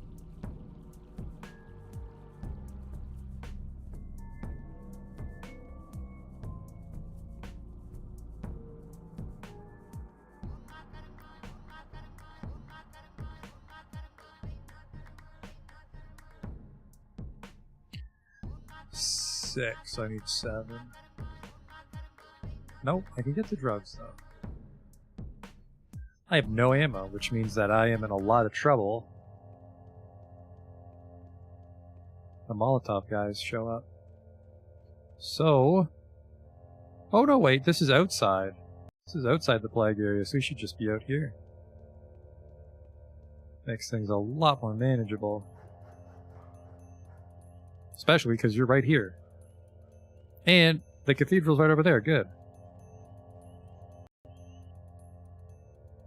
Six, I need 7. Nope, I can get the drugs though. I have no ammo, which means that I am in a lot of trouble. The Molotov guys show up. So... Oh no, wait, this is outside. This is outside the plague area, so we should just be out here. Makes things a lot more manageable. Especially because you're right here. And the cathedral's right over there, good.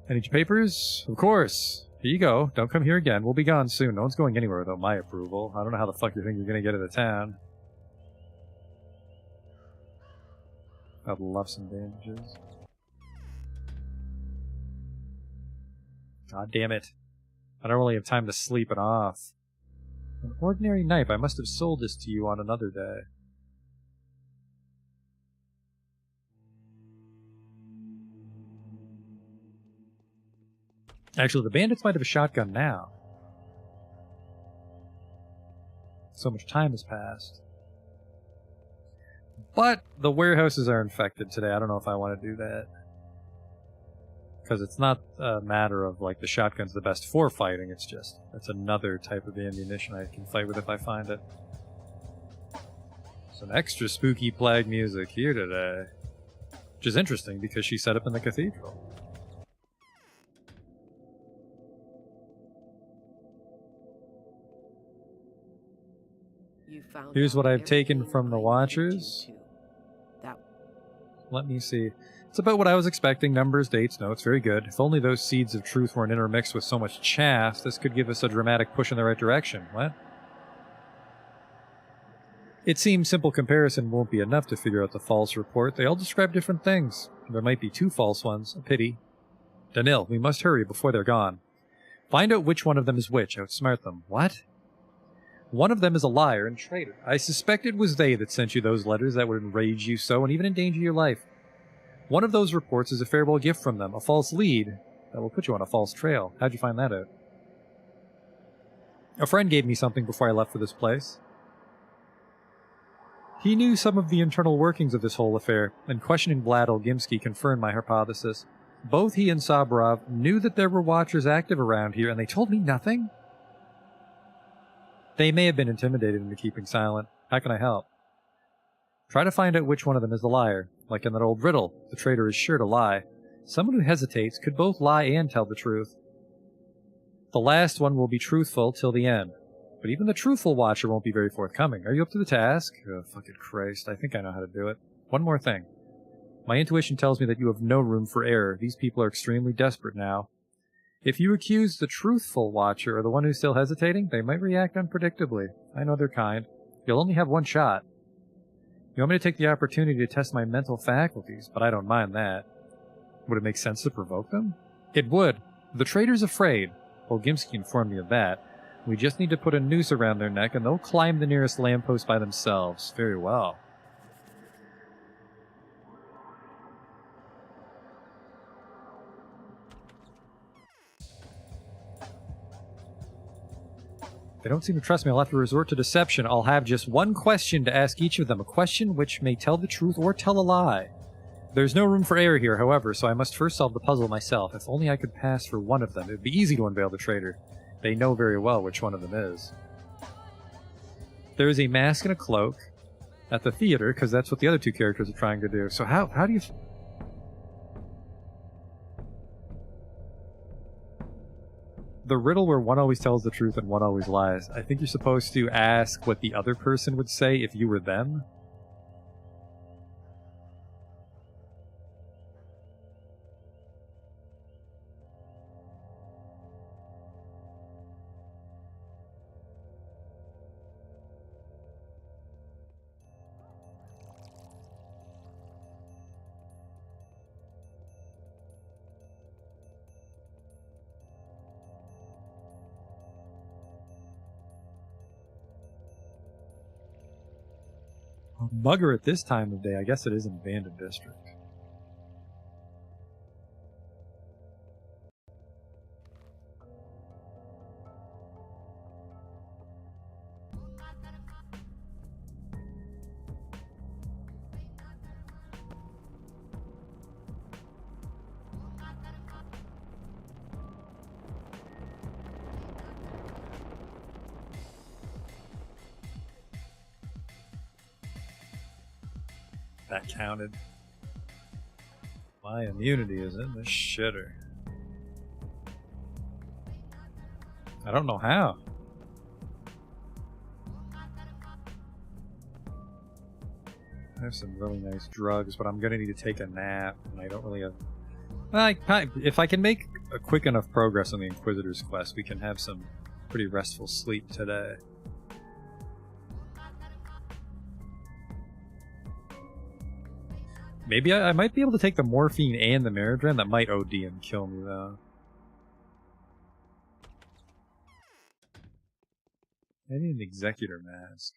I need your papers? Of course. Here you go. Don't come here again. We'll be gone soon. No one's going anywhere without my approval. I don't know how the fuck you think you're gonna get into town. I'd love some bandages. God damn it. I don't really have time to sleep it off. An ordinary knife. I must have sold this to you on another day. Actually, the bandits might have a shotgun now. So much time has passed. But the warehouses are infected today. I don't know if I want to do that. Because it's not a matter of, like, the shotgun's the best for fighting. It's just, it's another type of ammunition I can fight with if I find it. Some extra spooky plague music here today. Which is interesting because she's set up in the cathedral. Here's what I've taken from the Watchers. Let me see. It's about what I was expecting. Numbers, dates, notes. Very good. If only those seeds of truth weren't intermixed with so much chaff, this could give us a dramatic push in the right direction. What? It seems simple comparison won't be enough to figure out the false report. They all describe different things. There might be 2 false ones. A pity. Danil, we must hurry before they're gone. Find out which one of them is which. Outsmart them. What? One of them is a liar and traitor. I suspect it was they that sent you those letters that would enrage you so and even endanger your life. One of those reports is a farewell gift from them, a false lead that will put you on a false trail. How'd you find that out? A friend gave me something before I left for this place. He knew some of the internal workings of this whole affair, and questioning Vlad Olgimsky confirmed my hypothesis. Both he and Sabrov knew that there were Watchers active around here, and they told me nothing? They may have been intimidated into keeping silent. How can I help? Try to find out which one of them is the liar. Like in that old riddle, the traitor is sure to lie. Someone who hesitates could both lie and tell the truth. The last one will be truthful till the end. But even the truthful watcher won't be very forthcoming. Are you up to the task? Oh, fucking Christ. I think I know how to do it. One more thing. My intuition tells me that you have no room for error. These people are extremely desperate now. If you accuse the truthful watcher or the one who's still hesitating, they might react unpredictably. I know they're kind. You'll only have one shot. You want me to take the opportunity to test my mental faculties, but I don't mind that. Would it make sense to provoke them? It would. The traitor's afraid. Volgimsky informed me of that. We just need to put a noose around their neck and they'll climb the nearest lamppost by themselves. Very well. They don't seem to trust me. I'll have to resort to deception. I'll have just one question to ask each of them. A question which may tell the truth or tell a lie. There's no room for error here, however, so I must first solve the puzzle myself. If only I could pass for one of them. It would be easy to unveil the traitor. They know very well which one of them is. There is a mask and a cloak at the theater, because that's what the other two characters are trying to do. So how do you... The riddle where one always tells the truth and one always lies. I think you're supposed to ask what the other person would say if you were them. Bugger at this time of day. I guess it is an abandoned district. That counted. My immunity is in the shitter. I don't know how. I have some really nice drugs, but I'm gonna need to take a nap, and I don't really have... if I can make a quick enough progress on the Inquisitor's quest, we can have some pretty restful sleep today. Maybe I might be able to take the morphine and the Meridran. That might OD and kill me, though. I need an Executor mask.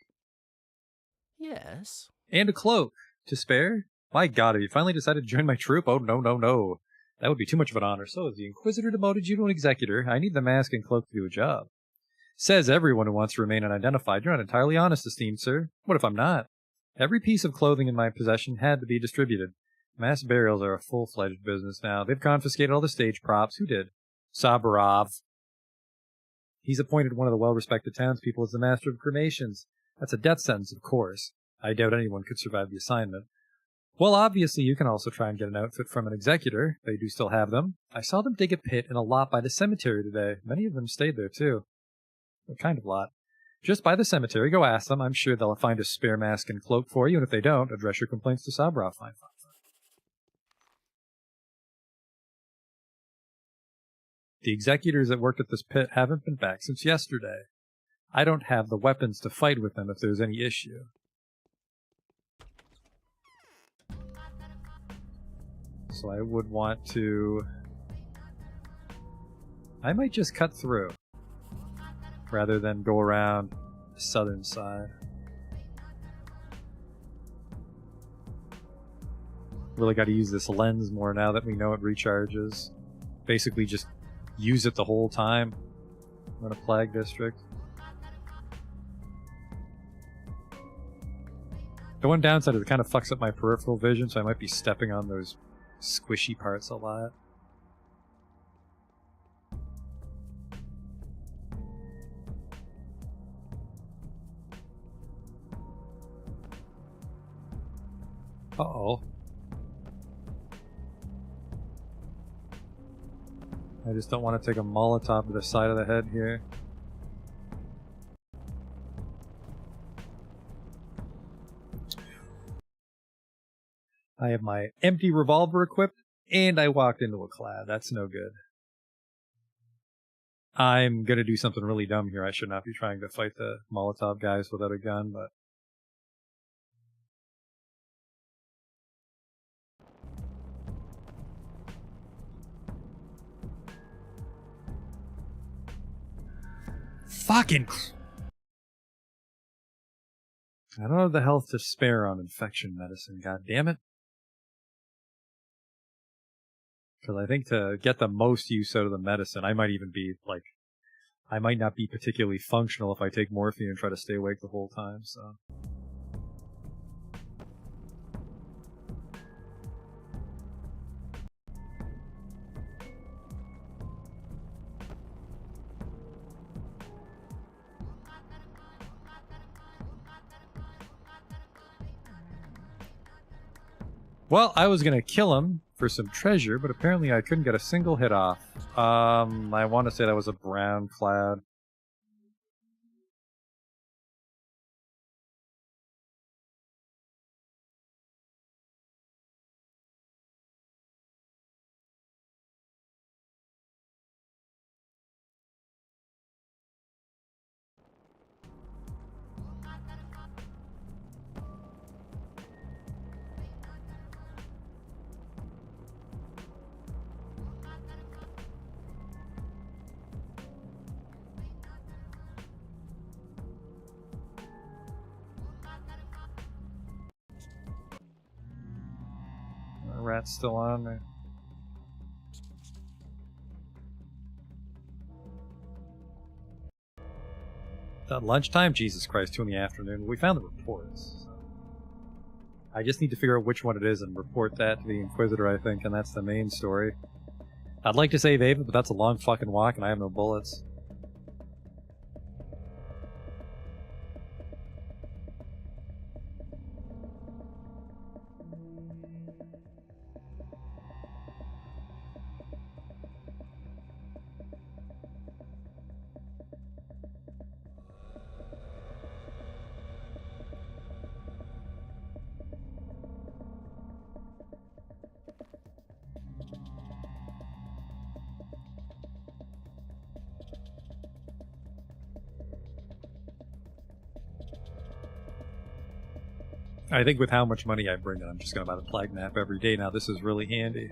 Yes? And a cloak. To spare? My god, have you finally decided to join my troop? Oh, no, no, no. That would be too much of an honor. So, has the Inquisitor demoted you to an Executor? I need the mask and cloak to do a job. Says everyone who wants to remain unidentified. You're not entirely honest, esteemed sir. What if I'm not? Every piece of clothing in my possession had to be distributed. Mass burials are a full-fledged business now. They've confiscated all the stage props. Who did? Sabarov. He's appointed one of the well-respected townspeople as the master of cremations. That's a death sentence, of course. I doubt anyone could survive the assignment. Well, obviously, you can also try and get an outfit from an executor. They do still have them. I saw them dig a pit in a lot by the cemetery today. Many of them stayed there, too. What kind of lot? Just by the cemetery, go ask them. I'm sure they'll find a spare mask and cloak for you, and if they don't, address your complaints to Sabrov. Fine. The executors that worked at this pit haven't been back since yesterday. I don't have the weapons to fight with them if there's any issue. So I would want to... I might just cut through, rather than go around the southern side. Really got to use this lens more now that we know it recharges. Basically just use it the whole time in a plague district. The one downside is it kind of fucks up my peripheral vision, so I might be stepping on those squishy parts a lot. Uh-oh. I just don't want to take a Molotov to the side of the head here. I have my empty revolver equipped, and I walked into a cloud. That's no good. I'm gonna do something really dumb here. I should not be trying to fight the Molotov guys without a gun, but... Fucking... I don't have the health to spare on infection medicine, god damn it. Because I think to get the most use out of the medicine, I might even be, like... I might not be particularly functional if I take morphine and try to stay awake the whole time, so... Well, I was gonna kill him for some treasure, but apparently I couldn't get a single hit off. I want to say that was a brown cloud. The rat's still on there. At lunchtime? Jesus Christ, 2 in the afternoon. We found the reports. So. I just need to figure out which one it is and report that to the Inquisitor, I think, and that's the main story. I'd like to save Ava, but that's a long fucking walk and I have no bullets. I think with how much money I bring in, I'm just going to buy the plague map every day now. This is really handy.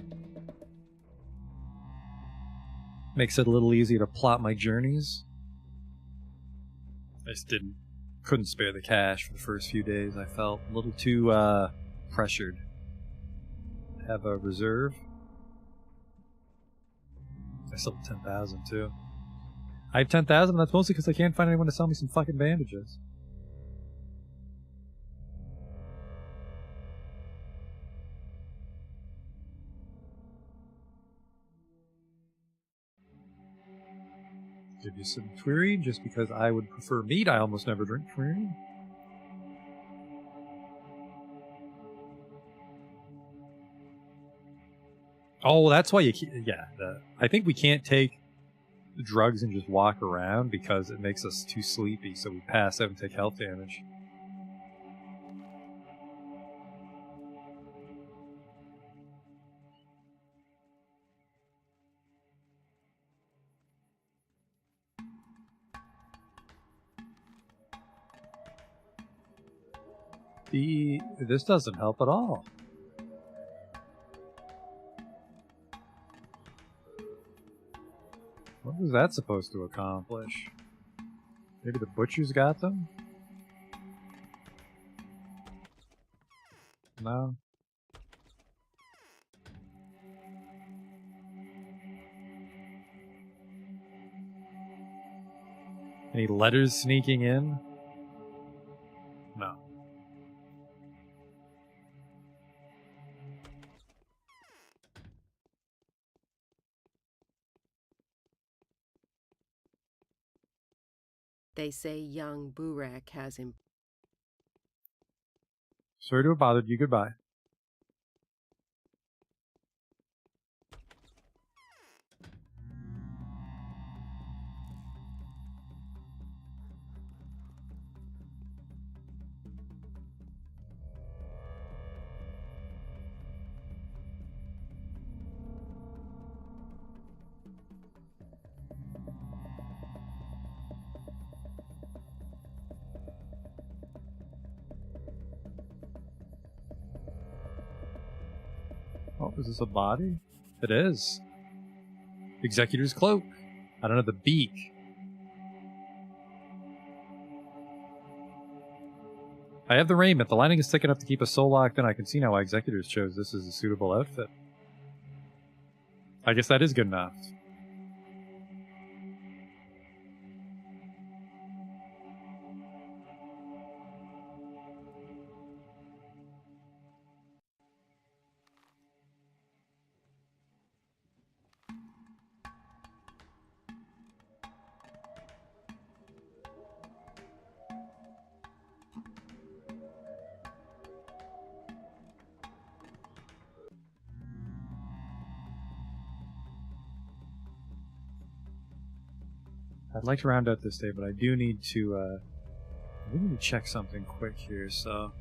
Makes it a little easier to plot my journeys. I just couldn't spare the cash for the first few days. I felt a little too pressured. Have a reserve. I still have 10,000 too. I have 10,000, that's mostly because I can't find anyone to sell me some fucking bandages. Give you some Twiri, just because I would prefer meat. I almost never drink Twiri. Oh, that's why you can't... Yeah, I think we can't take drugs and just walk around because it makes us too sleepy, so we pass out and take health damage. This doesn't help at all. What was that supposed to accomplish? Maybe the butchers got them? No. Any letters sneaking in? No. They say young Burak has him. Sorry to have bothered you. Goodbye. Oh, is this a body? It is. Executor's cloak. I don't know, the beak. I have the raiment. The lining is thick enough to keep us so locked in. I can see now why Executors chose this as a suitable outfit. I guess that is good enough. I'd like to round out this day, but I do need to check something quick here, so...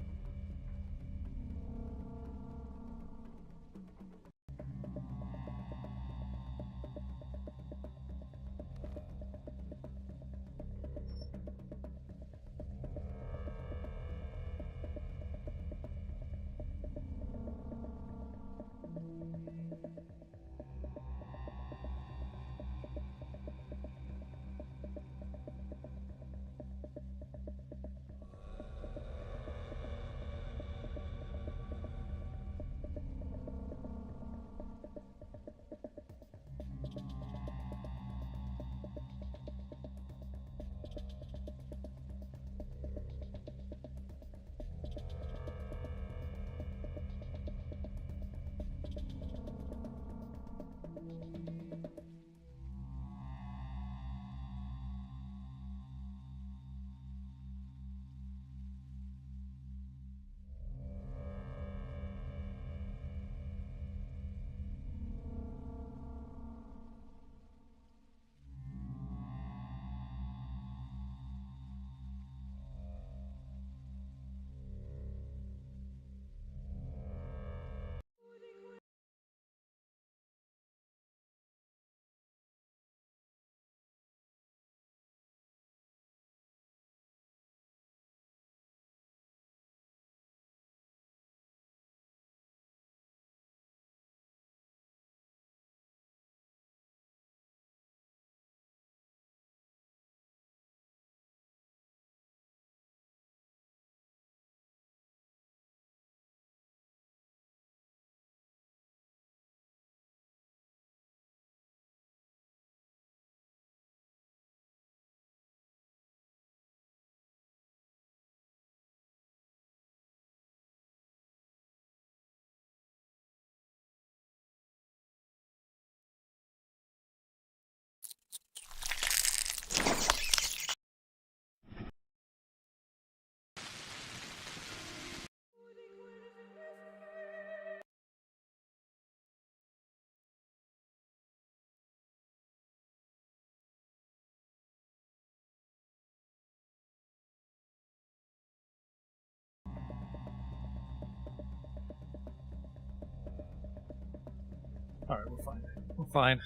Alright, we're fine. We're fine.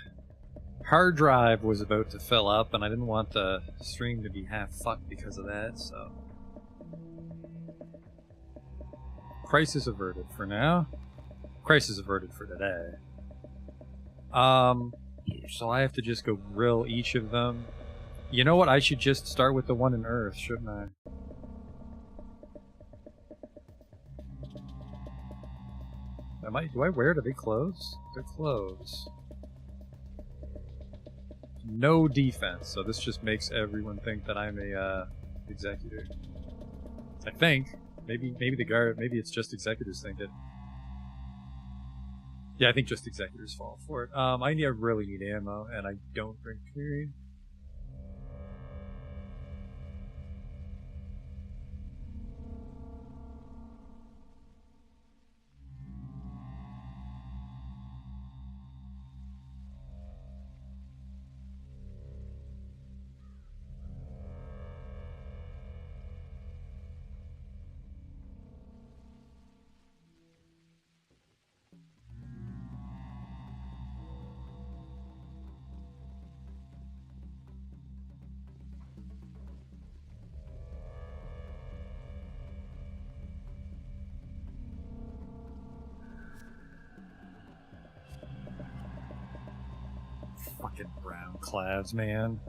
Hard drive was about to fill up, and I didn't want the stream to be half fucked because of that, so... Crisis averted for now. Crisis averted for today. So I have to just go grill each of them. You know what? I should just start with the one in Earth, shouldn't I? Do I wear? Do they clothes? They're clothes. No defense, so this just makes everyone think that I'm a executor. I think. Maybe the guard. Maybe it's just executors think it. Yeah, I think just executors fall for it. I really need ammo, and I don't drink period. Fucking brown clouds, man.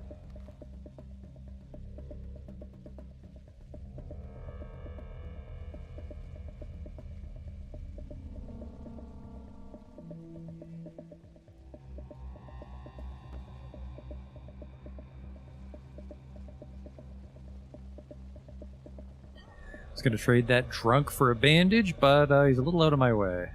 I was gonna trade that drunk for a bandage, but he's a little out of my way.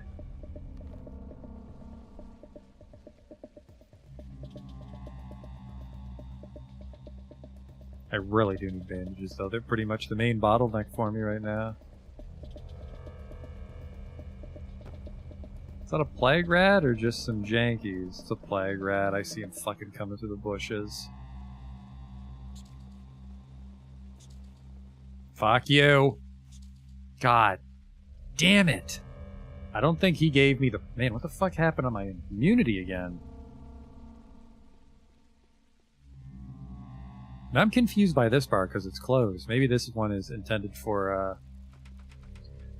I really do need bandages, though. They're pretty much the main bottleneck for me right now. Is that a plague rat or just some jankies? It's a plague rat. I see him fucking coming through the bushes. Fuck you. God damn it. I don't think he gave me the... Man, what the fuck happened to my immunity again? And I'm confused by this bar because it's closed. Maybe this one is intended for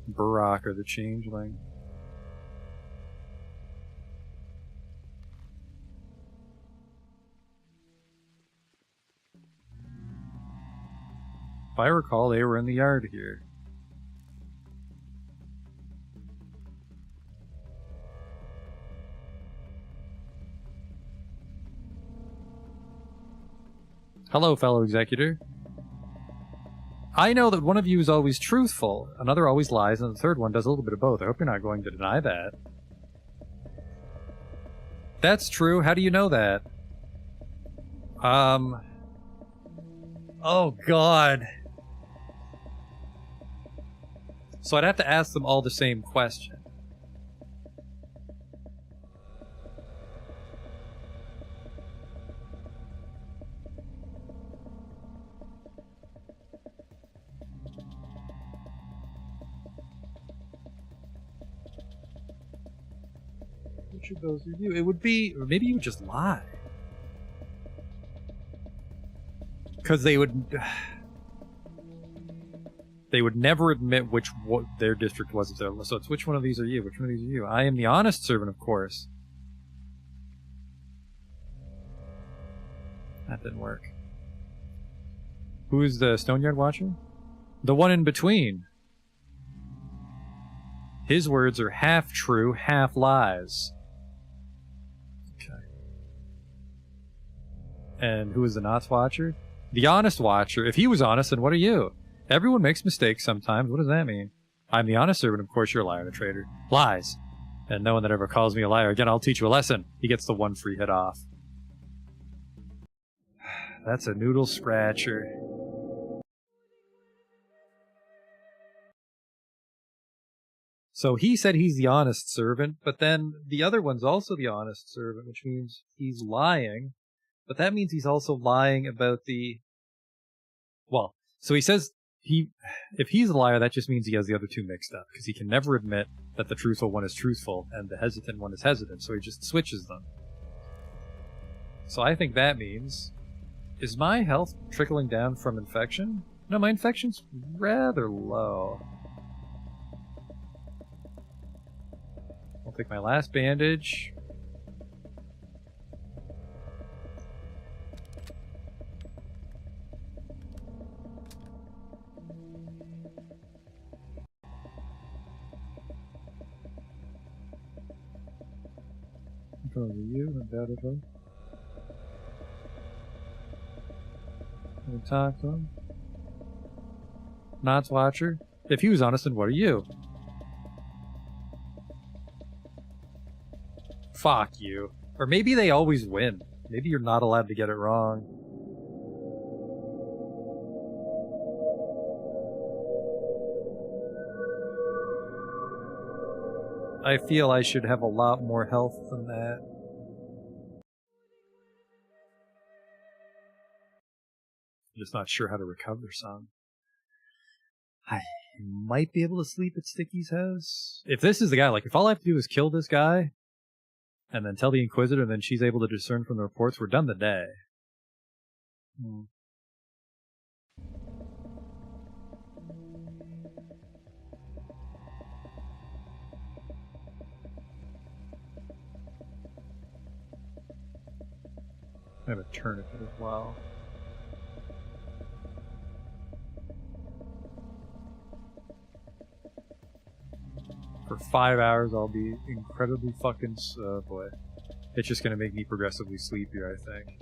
Burrock or the Changeling. If I recall, they were in the yard here. Hello, fellow executor. I know that one of you is always truthful, another always lies, and the third one does a little bit of both. I hope you're not going to deny that. That's true. How do you know that? Oh, God. So I'd have to ask them all the same question. Which of those are you? It would be... Or maybe you would just lie. Because they would... They would never admit what their district was. So it's which one of these are you? Which one of these are you? I am the honest servant, of course. That didn't work. Who is the Stoneyard Watcher? The one in between. His words are half true, half lies. Okay. And who is the Knots Watcher? The Honest Watcher. If he was honest, then what are you? Everyone makes mistakes sometimes. What does that mean? I'm the honest servant. Of course you're a liar and a traitor. Lies. And no one that ever calls me a liar again, I'll teach you a lesson. He gets the one free hit off. That's a noodle scratcher. So he said he's the honest servant, but then the other one's also the honest servant, which means he's lying. But that means he's also lying about the... Well, so he says... If he's a liar, that just means he has the other two mixed up, because he can never admit that the truthful one is truthful and the hesitant one is hesitant, so he just switches them. So I think that means... Is my health trickling down from infection? No, my infection's rather low. I'll take my last bandage. Over you, undoubtedly. We'll talk to him. Knots Watcher. If he was honest, then what are you? Fuck you. Or maybe they always win. Maybe you're not allowed to get it wrong. I feel I should have a lot more health than that. I'm just not sure how to recover some. I might be able to sleep at Sticky's house. If this is the guy, like, if all I have to do is kill this guy, and then tell the Inquisitor, and then she's able to discern from the reports, we're done the day. I have a tourniquet as well. For 5 hours, I'll be incredibly fucking... boy. It's just gonna make me progressively sleepier, I think.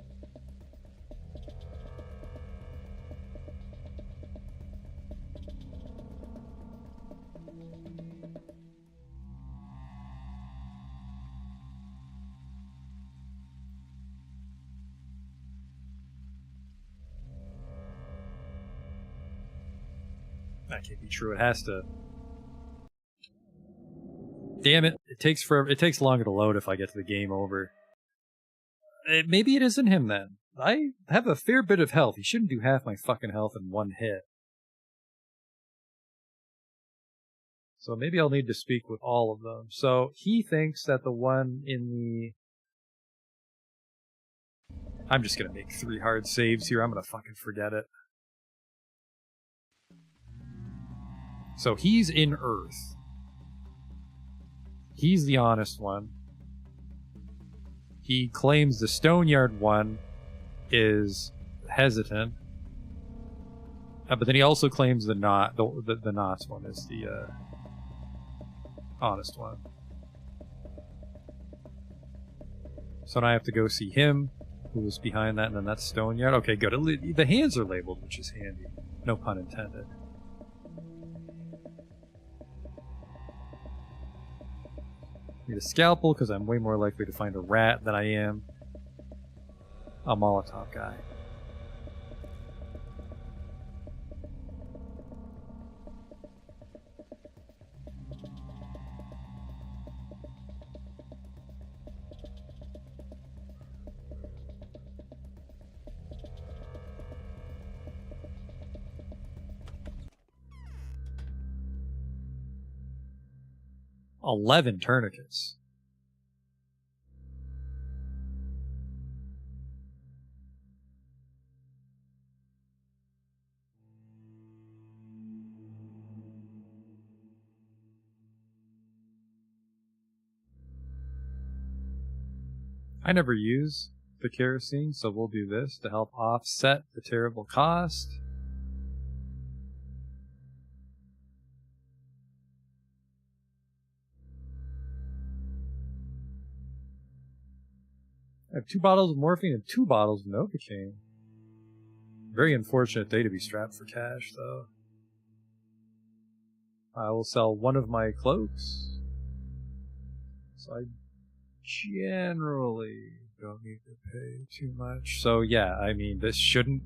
That can't be true. It has to. Damn it. It takes forever. It takes longer to load if I get to the game over. Maybe it isn't him then. I have a fair bit of health. He shouldn't do half my fucking health in one hit. So maybe I'll need to speak with all of them. So he thinks that the one in the... I'm just gonna make 3 hard saves here. I'm gonna fucking forget it. So he's in Earth. He's the honest one. He claims the Stoneyard one is hesitant. But then he also claims the Knots one is the honest one. So now I have to go see him, who was behind that, and then that's Stoneyard. Okay, good. The hands are labeled, which is handy. No pun intended. Need a scalpel, because I'm way more likely to find a rat than I am a Molotov guy. $11 tourniquets. I never use the kerosene, so we'll do this to help offset the terrible cost. I have 2 bottles of morphine and 2 bottles of Novocaine. Very unfortunate day to be strapped for cash, though. I will sell one of my cloaks. So I generally don't need to pay too much. So yeah, I mean, this shouldn't...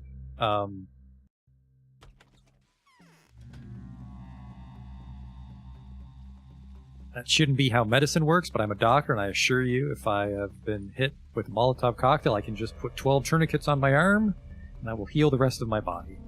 That shouldn't be how medicine works, but I'm a doctor, and I assure you, if I have been hit with a Molotov cocktail, I can just put 12 tourniquets on my arm, and I will heal the rest of my body.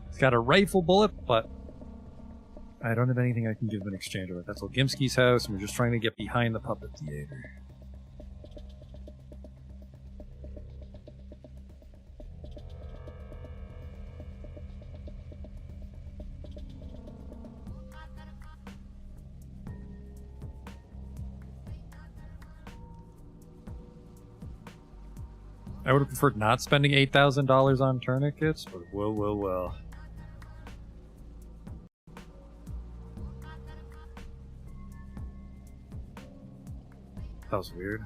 It's got a rifle bullet, but I don't have anything I can give him in exchange of it. That's Olgimski's house, and we're just trying to get behind the puppet theater. I would have preferred not spending $8,000 on tourniquets, but well. That was weird.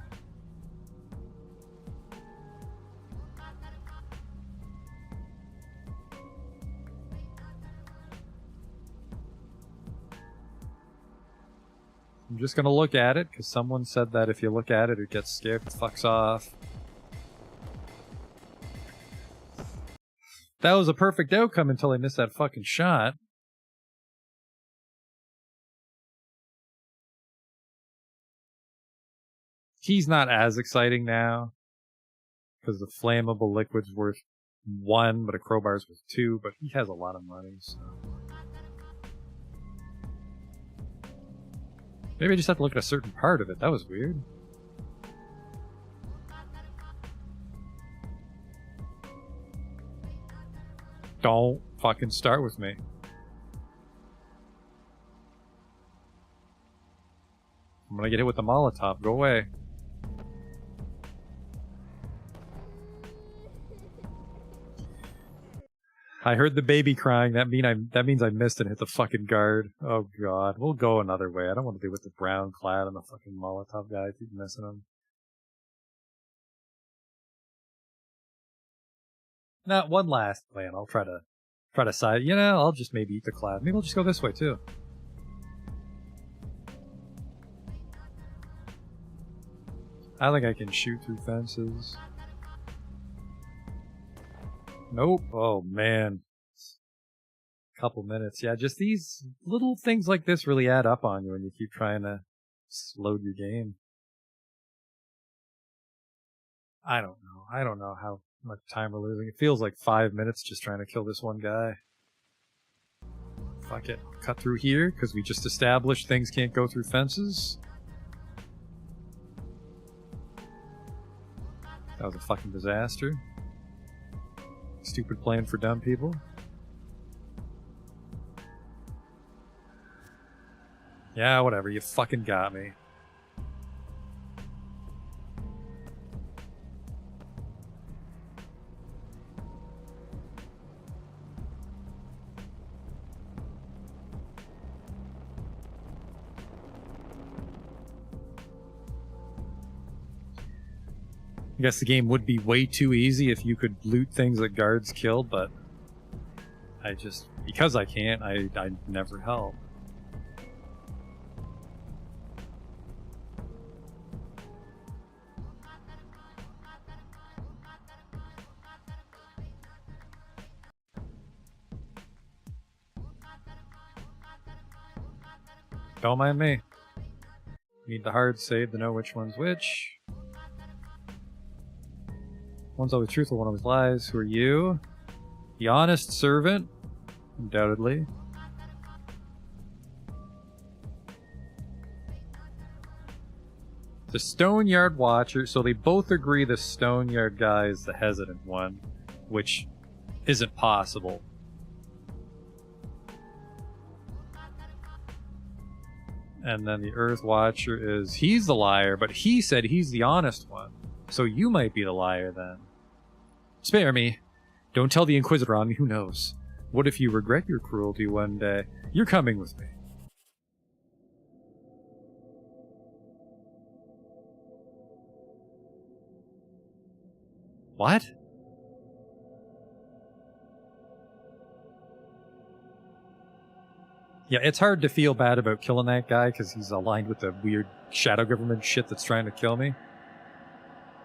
I'm just gonna look at it, because someone said that if you look at it, it gets scared, it fucks off. That was a perfect outcome until I missed that fucking shot. He's not as exciting now. Because the flammable liquid's worth 1, but a crowbar's worth 2, but he has a lot of money, so... Maybe I just have to look at a certain part of it. That was weird. Don't fucking start with me. I'm gonna get hit with the Molotov. Go away. I heard the baby crying. That means I missed and hit the fucking guard. Oh god. We'll go another way. I don't want to be with the brown clad and the fucking Molotov guy. I keep missing him. Not one last plan. I'll try to side. You know, I'll just maybe eat the cloud. Maybe I'll just go this way too. I think I can shoot through fences. Nope. Oh man. Couple minutes. Yeah, just these little things like this really add up on you when you keep trying to load your game. I don't know. I don't know how much time we're losing. It feels like 5 minutes just trying to kill this one guy. Fuck it. Cut through here, because we just established things can't go through fences. That was a fucking disaster. Stupid plan for dumb people. Yeah, whatever. You fucking got me. I guess the game would be way too easy if you could loot things that guards killed, but I just, because I can't, I never help. Don't mind me. Need the hard save to know which one's which. One's always truthful, one always lies. Who are you? The honest servant? Undoubtedly. The Stoneyard Watcher, so they both agree the Stoneyard guy is the hesitant one, which isn't possible. And then the Earth Watcher is, he's the liar, but he said he's the honest one. So you might be the liar then. Spare me. Don't tell the Inquisitor on me, who knows? What if you regret your cruelty one day? You're coming with me. What? Yeah, it's hard to feel bad about killing that guy because he's aligned with the weird shadow government shit that's trying to kill me.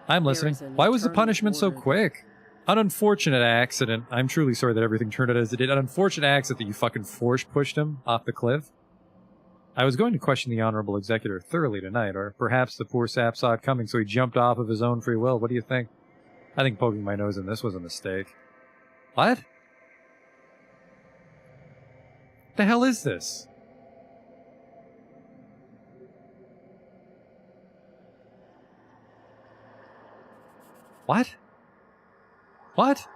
I'm listening. Why was the punishment so quick? An unfortunate accident. I'm truly sorry that everything turned out as it did. An unfortunate accident that you fucking force pushed him off the cliff. I was going to question the Honorable Executor thoroughly tonight, or perhaps the poor sap saw it coming so he jumped off of his own free will. What do you think? I think poking my nose in this was a mistake. What? The hell is this? What? What?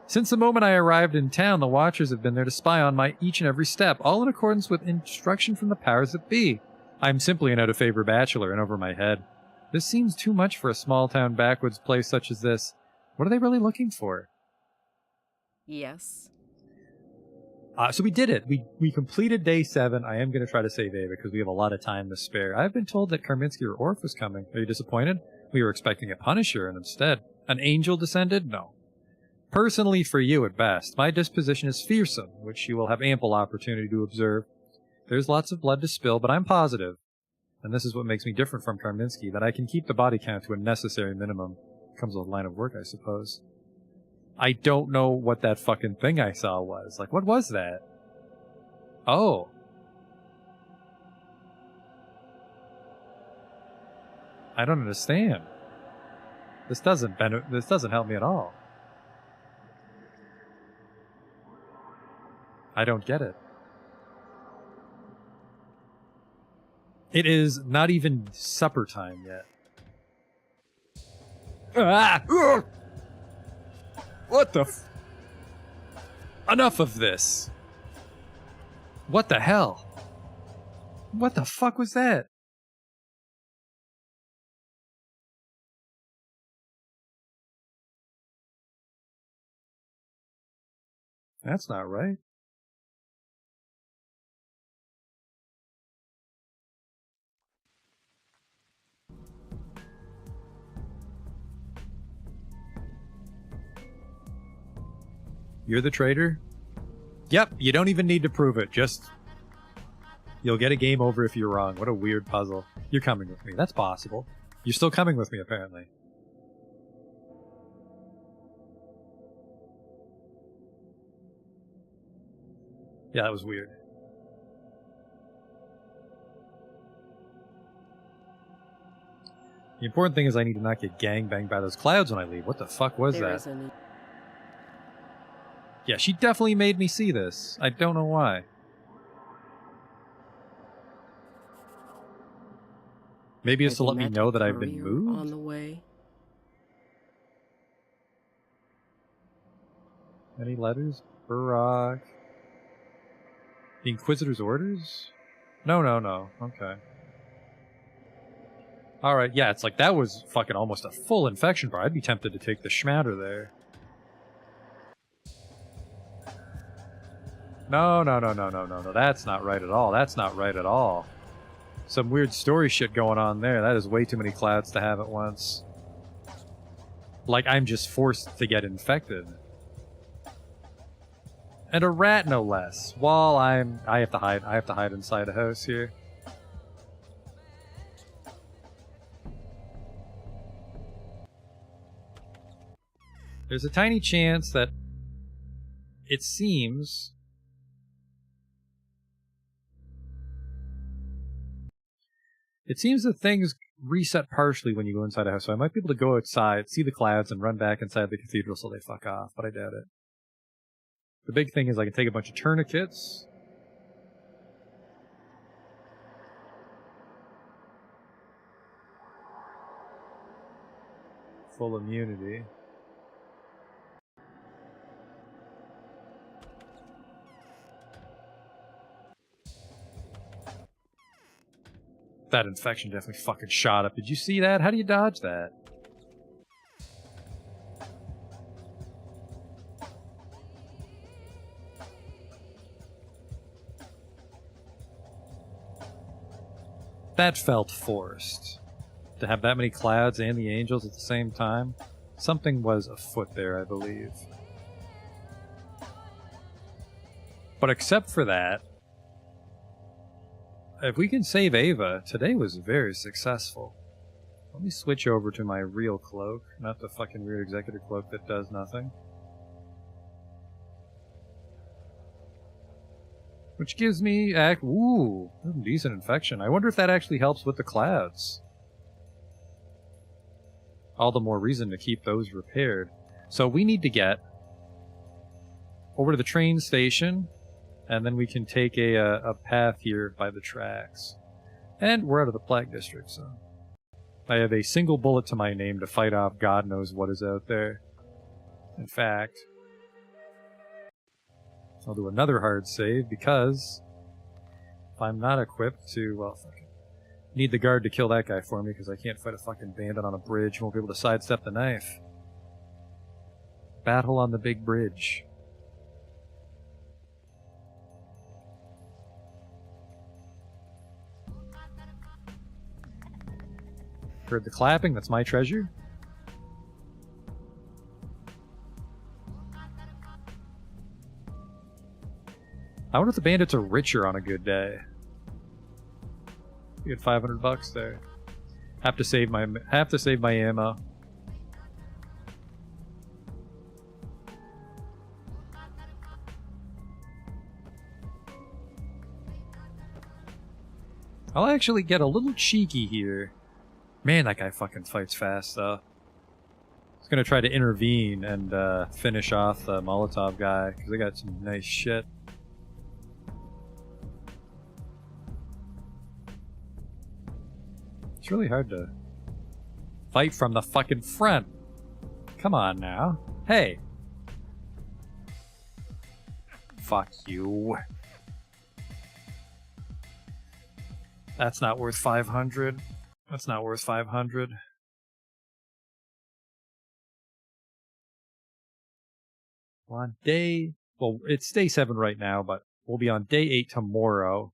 Since the moment I arrived in town, the Watchers have been there to spy on my each and every step, all in accordance with instruction from the powers that be. I'm simply an out-of-favor bachelor and over my head. This seems too much for a small-town backwoods place such as this. What are they really looking for? Yes. So we did it. We completed day 7. I am going to try to save Ava because we have a lot of time to spare. I've been told that Karminski or Orf was coming. Are you disappointed? We were expecting a Punisher, and instead, an angel descended? No. Personally, for you at best, my disposition is fearsome, which you will have ample opportunity to observe. There's lots of blood to spill, but I'm positive, and this is what makes me different from Karminski, that I can keep the body count to a necessary minimum. Comes with a line of work, I suppose. I don't know what that fucking thing I saw was. Like, what was that? Oh. I don't understand. This doesn't help me at all. I don't get it. It is not even supper time yet. Ah! What the f... Enough of this. What the hell? What the fuck was that? That's not right. You're the traitor? Yep, you don't even need to prove it. Just... You'll get a game over if you're wrong. What a weird puzzle. You're coming with me. That's possible. You're still coming with me, apparently. Yeah, that was weird. The important thing is I need to not get gangbanged by those clouds when I leave. What the fuck was that? Yeah, she definitely made me see this. I don't know why. Maybe it's to let me know that I've been moved? On the way. Any letters? Barack. The Inquisitor's orders? No. Okay. Alright, yeah, it's like that was fucking almost a full infection bar. I'd be tempted to take the schmatter there. No. That's not right at all. That's not right at all. Some weird story shit going on there. That is way too many clouds to have at once. Like I'm just forced to get infected. And a rat, no less. While I have to hide inside a house here. There's a tiny chance that it seems that things reset partially when you go inside a house, so I might be able to go outside, see the clouds, and run back inside the cathedral so they fuck off, but I doubt it. The big thing is I can take a bunch of tourniquets. Full immunity. That infection definitely fucking shot up. Did you see that? How do you dodge that? That felt forced. To have that many clouds and the angels at the same time. Something was afoot there, I believe. But except for that, if we can save Ava, today was very successful. Let me switch over to my real cloak, not the fucking weird executive cloak that does nothing. Which gives me ooh, decent infection. I wonder if that actually helps with the clouds. All the more reason to keep those repaired. So we need to get over to the train station, and then we can take a path here by the tracks. And we're out of the Plague District, so... I have a single bullet to my name to fight off God knows what is out there. In fact... I'll do another hard save, because... if I'm not equipped to... well, fuck it. Need the guard to kill that guy for me, because I can't fight a fucking bandit on a bridge. Won't be able to sidestep the knife. Battle on the big bridge. Heard the clapping, that's my treasure. I wonder if the bandits are richer on a good day. You get $500 there. Have to save my ammo. I'll actually get a little cheeky here. Man, that guy fucking fights fast, though. was gonna try to intervene and finish off the Molotov guy because they got some nice shit. It's really hard to fight from the fucking front. Come on now. Hey. Fuck you. That's not worth 500. That's not worth 500. We're on day... Well, it's day 7 right now, but we'll be on day 8 tomorrow.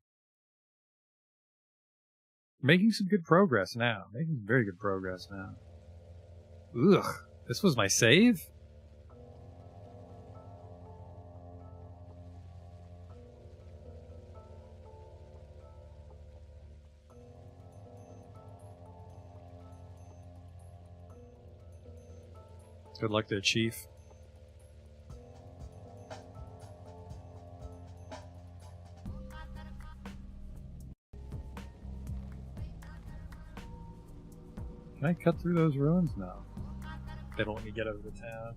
Making some good progress now. Making very good progress now. Ugh. This was my save? Good luck there, Chief. Can I cut through those ruins? No. They don't let me get over the town.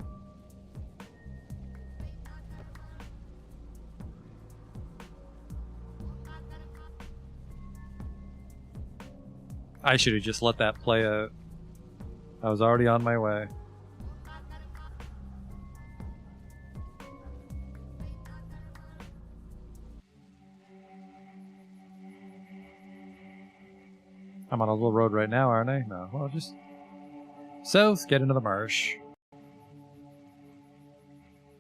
I should have just let that play out. I was already on my way. I'm on a little road right now, aren't I? No. Well, just south, get into the marsh.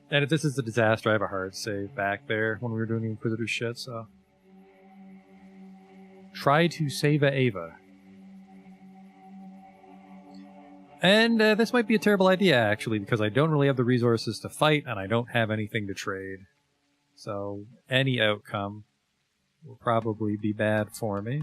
And if this is a disaster, I have a hard save back there when we were doing the Inquisitor shit, so... Try to save Ava. And this might be a terrible idea, actually, because I don't really have the resources to fight, and I don't have anything to trade. So, any outcome will probably be bad for me.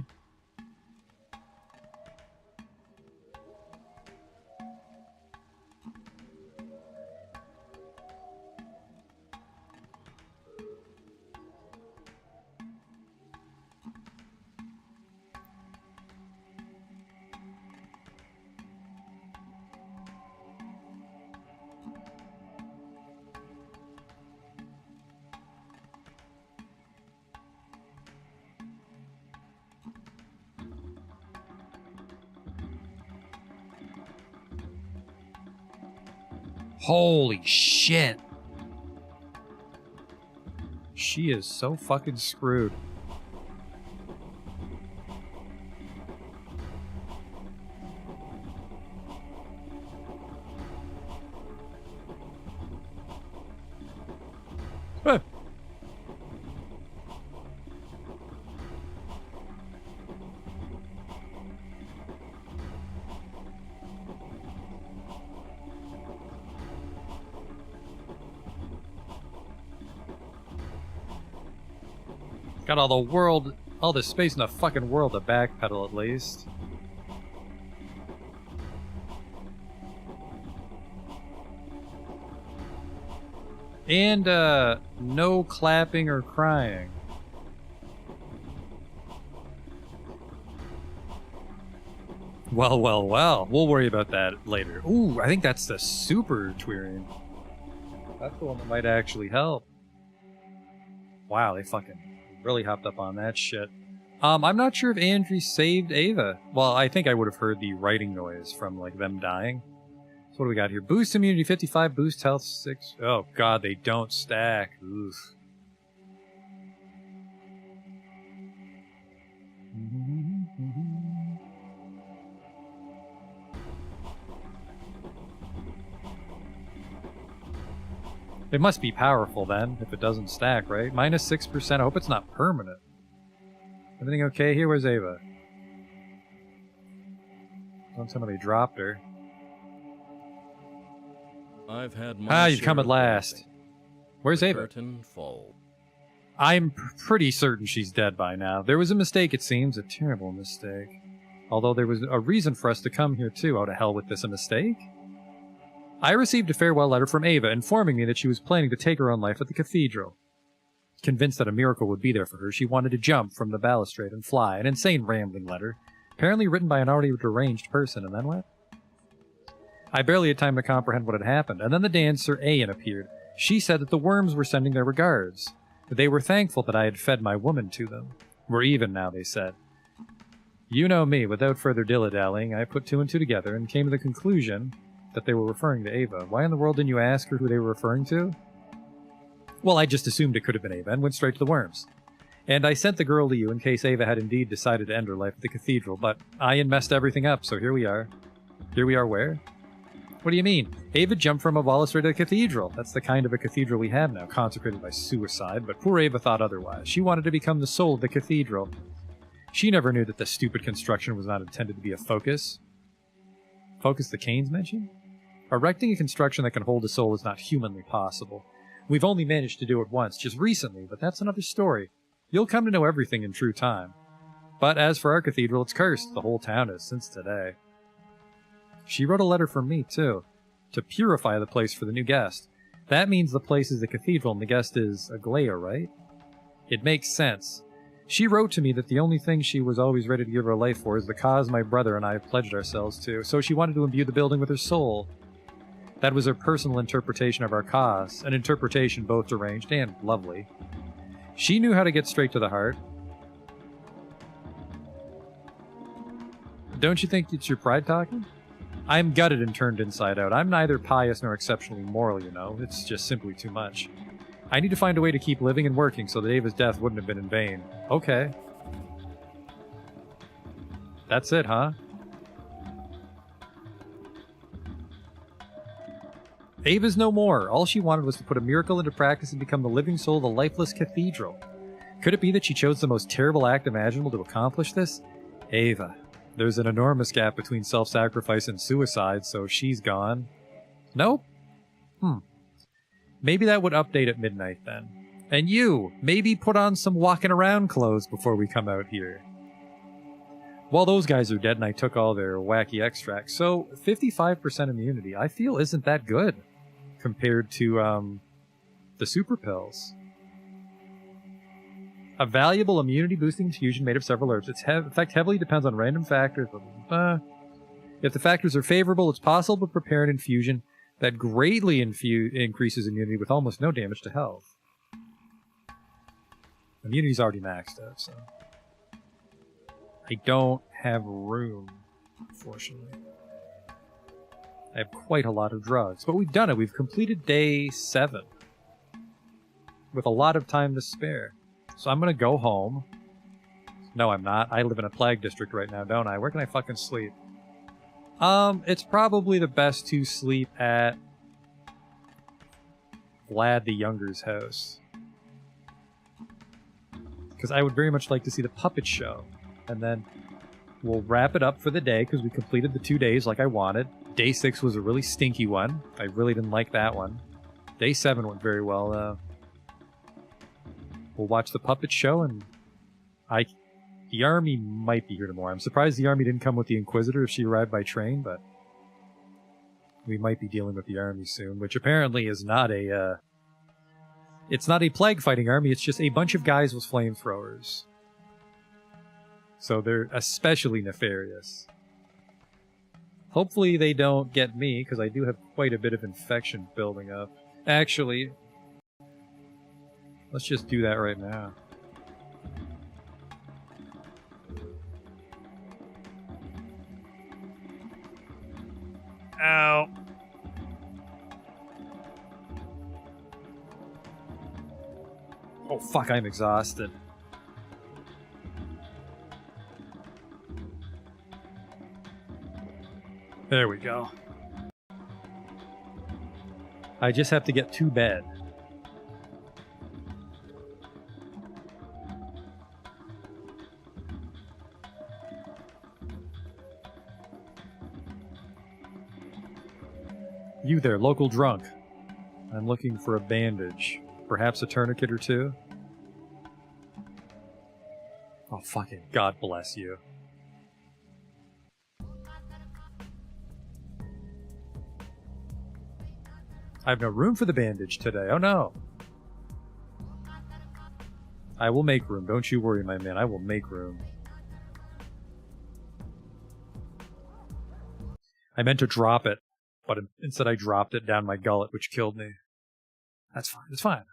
Holy shit. She is so fucking screwed. Huh. Got all the space in the fucking world to backpedal at least. And, no clapping or crying. Well, well, well. We'll worry about that later. Ooh, I think that's the super Twirian. That's the one that might actually help. Wow, they fucking really hopped up on that shit. I'm not sure if Andrew saved Ava. Well, I think I would have heard the writing noise from, like, them dying. So what do we got here? Boost immunity 55, boost health 6. Oh god, they don't stack. Oof. It must be powerful then, if it doesn't stack, right? Minus 6%. I hope it's not permanent. Everything okay here? Where's Ava? Oh, somebody dropped her. I've had my you've come at last. Where's Ava? I'm pretty certain she's dead by now. There was a mistake, it seems. A terrible mistake. Although there was a reason for us to come here too. Oh, to hell with this, a mistake? I received a farewell letter from Ava informing me that she was planning to take her own life at the cathedral. Convinced that a miracle would be there for her, she wanted to jump from the balustrade and fly. An insane rambling letter, apparently written by an already deranged person, and then what? I barely had time to comprehend what had happened, and then the dancer Ayan appeared. She said that the worms were sending their regards. They were thankful that I had fed my woman to them. We're even now, they said. You know me, without further dilly-dallying, I put two and two together and came to the conclusion that they were referring to Ava. Why in the world didn't you ask her who they were referring to? Well, I just assumed it could have been Ava and went straight to the worms. And I sent the girl to you in case Ava had indeed decided to end her life at the cathedral, but Ian messed everything up, so here we are. Here we are where? What do you mean? Ava jumped from a balustrade to the cathedral. That's the kind of a cathedral we have now, consecrated by suicide, but poor Ava thought otherwise. She wanted to become the soul of the cathedral. She never knew that the stupid construction was not intended to be a focus. Focus the Canes mentioned? Erecting a construction that can hold a soul is not humanly possible. We've only managed to do it once, just recently, but that's another story. You'll come to know everything in true time. But as for our cathedral, it's cursed. The whole town is, since today. She wrote a letter for me, too, to purify the place for the new guest. That means the place is the cathedral and the guest is Aglaia, right? It makes sense. She wrote to me that the only thing she was always ready to give her life for is the cause my brother and I have pledged ourselves to, so she wanted to imbue the building with her soul. That was her personal interpretation of our cause, an interpretation both deranged and lovely. She knew how to get straight to the heart. Don't you think it's your pride talking? I'm gutted and turned inside out. I'm neither pious nor exceptionally moral, you know. It's just simply too much. I need to find a way to keep living and working so that Ava's death wouldn't have been in vain. Okay. That's it, huh? Ava's no more. All she wanted was to put a miracle into practice and become the living soul of the lifeless cathedral. Could it be that she chose the most terrible act imaginable to accomplish this? Ava. There's an enormous gap between self-sacrifice and suicide, so she's gone. Nope. Maybe that would update at midnight then. And you, maybe put on some walking around clothes before we come out here. Well, those guys are dead and I took all their wacky extracts, so 55% immunity, I feel isn't that good compared to the super pills. A valuable immunity-boosting infusion made of several herbs. Its effect heavily depends on random factors. If the factors are favorable, it's possible to prepare an infusion that greatly increases immunity with almost no damage to health. Immunity's already maxed out, so... I don't have room, unfortunately. I have quite a lot of drugs, but we've done it. We've completed day 7 with a lot of time to spare. So I'm going to go home. No, I'm not. I live in a plague district right now, don't I? Where can I fucking sleep? It's probably the best to sleep at Vlad the Younger's house. Because I would very much like to see the puppet show. And then we'll wrap it up for the day because we completed the 2 days like I wanted. Day 6 was a really stinky one. I really didn't like that one. Day 7 went very well, though. We'll watch the puppet show, and the army might be here tomorrow. I'm surprised the army didn't come with the Inquisitor if she arrived by train, but we might be dealing with the army soon, which apparently is not a, it's not a plague-fighting army, it's just a bunch of guys with flamethrowers. So they're especially nefarious. Hopefully they don't get me, because I do have quite a bit of infection building up. Actually, let's just do that right now. Ow. Oh fuck, I'm exhausted. There we go. I just have to get to bed. You there, local drunk. I'm looking for a bandage. Perhaps a tourniquet or two? Oh, fucking God bless you. I have no room for the bandage today. Oh no. I will make room. Don't you worry, my man. I will make room. I meant to drop it, But instead I dropped it down my gullet, which killed me. That's fine. It's fine.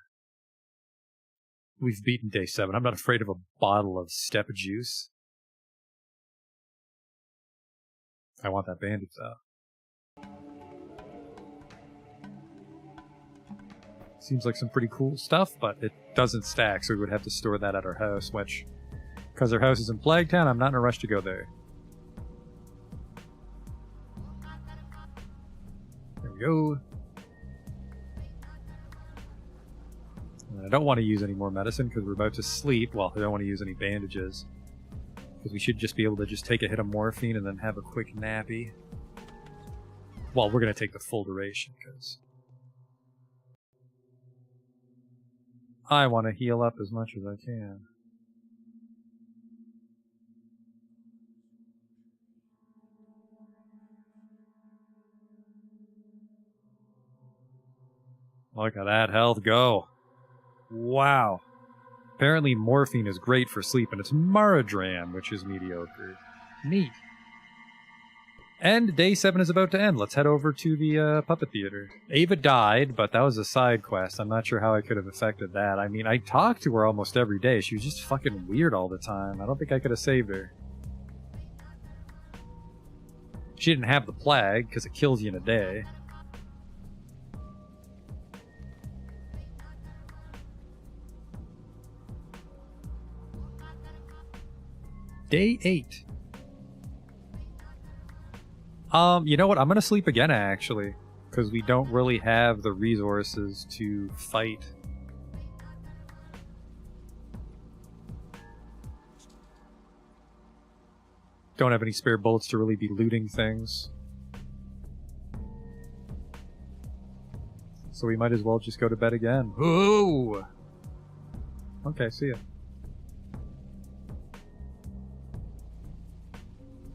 We've beaten day 7. I'm not afraid of a bottle of step juice. I want that bandage, though. Seems like some pretty cool stuff, but it doesn't stack, so we would have to store that at our house, which, because our house is in Flagtown, I'm not in a rush to go there. There we go. And I don't want to use any more medicine because we're about to sleep. Well, I don't want to use any bandages. Because we should just be able to just take a hit of morphine and then have a quick nappy. Well, we're going to take the full duration because I want to heal up as much as I can. Look at that health go. Wow. Apparently morphine is great for sleep, and it's Maradram, which is mediocre. Neat. And day 7 is about to end. Let's head over to the puppet theater. Ava died, but that was a side quest. I'm not sure how I could have affected that. I mean, I talked to her almost every day. She was just fucking weird all the time. I don't think I could have saved her. She didn't have the plague, because it kills you in a day. Day 8. You know what? I'm gonna sleep again, actually. Because we don't really have the resources to fight. Don't have any spare bullets to really be looting things. So we might as well just go to bed again. Ooh! Okay, see ya.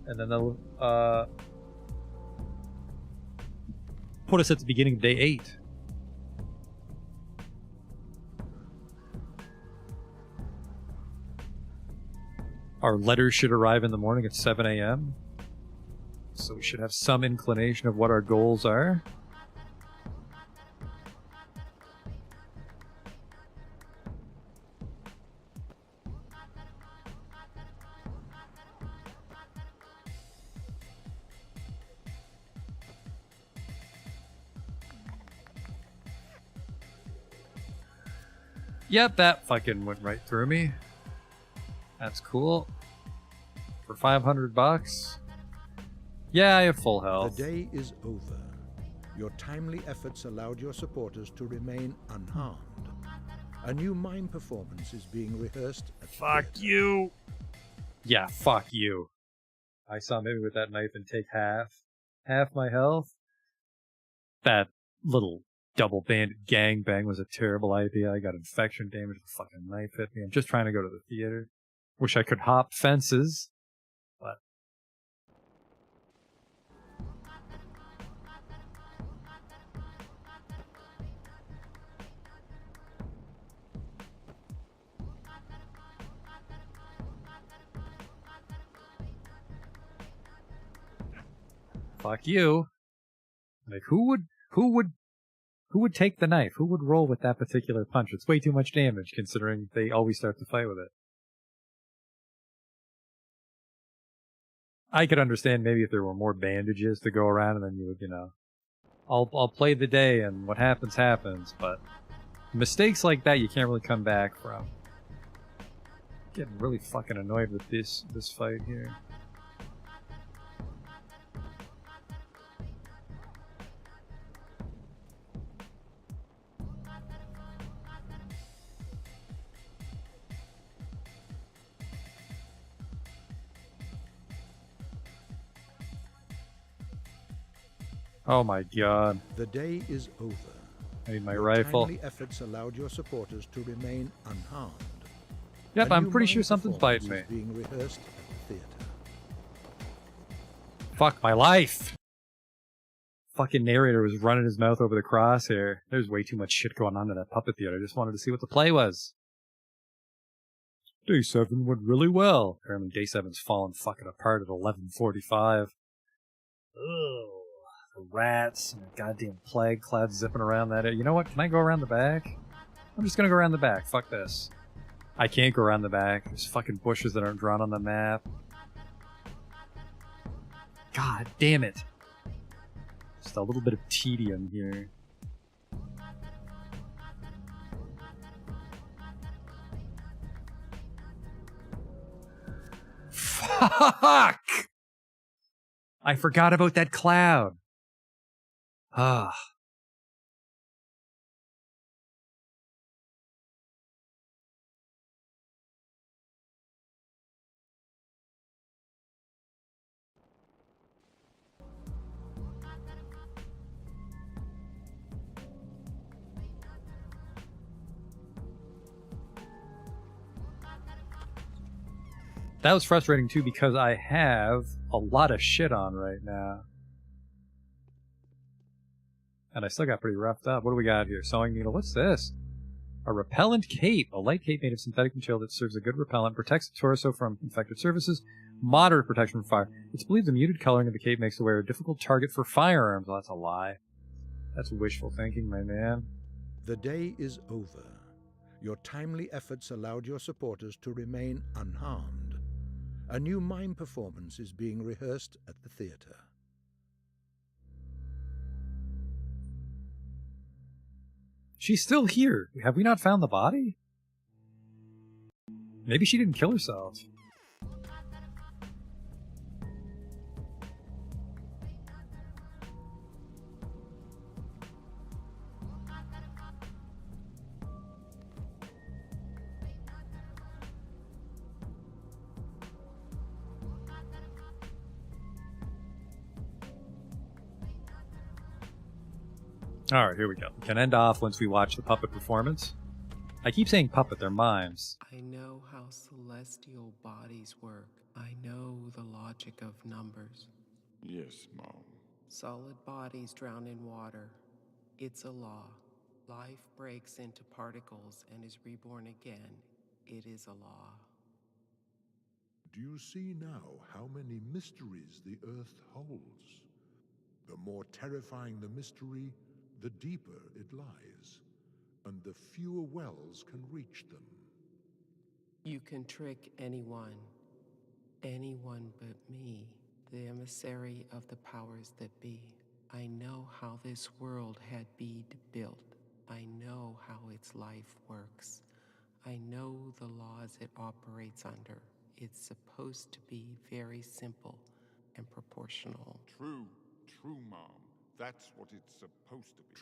And then they'll put us at the beginning of day 8. Our letters should arrive in the morning at 7 a.m. So we should have some inclination of what our goals are. Yep, that fucking went right through me. That's cool. For $500. Yeah, I have full health. The day is over. Your timely efforts allowed your supporters to remain unharmed. A new mime performance is being rehearsed at Fuck you! Yeah, fuck you. I saw maybe with that knife and take half my health. That little double bandit gangbang was a terrible idea. I got infection damage. The fucking knife hit me. I'm just trying to go to the theater. Wish I could hop fences, but fuck you. Like, who would take the knife? Who would roll with that particular punch? It's way too much damage considering they always start to fight with it. I could understand maybe if there were more bandages to go around and then you would, you know, I'll play the day and what happens happens, but mistakes like that you can't really come back from. Getting really fucking annoyed with this fight here. Oh my god. The day is over. I need my Your rifle. timely efforts allowed your supporters to remain unharmed. Yep, A I'm new pretty mime sure something's biting me. performance is being rehearsed at the theater. Fuck my life! Fucking narrator was running his mouth over the crosshair. There's way too much shit going on in that puppet theater. I just wanted to see what the play was. Day 7 went really well. Apparently day 7's falling fucking apart at 11:45. Ugh. Rats and a goddamn plague cloud zipping around that area. You know what? Can I go around the back? I'm just gonna go around the back. Fuck this. I can't go around the back. There's fucking bushes that aren't drawn on the map. God damn it. Just a little bit of tedium here. Fuck! I forgot about that cloud. Ah. That was frustrating too because I have a lot of shit on right now. And I still got pretty roughed up. What do we got here? Sewing needle. What's this? A repellent cape. A light cape made of synthetic material that serves a good repellent, protects the torso from infected surfaces, moderate protection from fire. It's believed the muted coloring of the cape makes the wearer a difficult target for firearms. Well, that's a lie. That's wishful thinking, my man. The day is over. Your timely efforts allowed your supporters to remain unharmed. A new mime performance is being rehearsed at the theater. She's still here. Have we not found the body? Maybe she didn't kill herself. Alright, here we go. We can end off once we watch the puppet performance. I keep saying puppet, they're mimes. I know how celestial bodies work. I know the logic of numbers. Yes, Mom. Solid bodies drown in water. It's a law. Life breaks into particles and is reborn again. It is a law. Do you see now how many mysteries the Earth holds? The more terrifying the mystery, the deeper it lies, and the fewer wells can reach them. You can trick anyone but me, the emissary of the powers that be. I know how this world had been built. I know how its life works. I know the laws it operates under. It's supposed to be very simple and proportional. True, Mom. That's what it's supposed to be.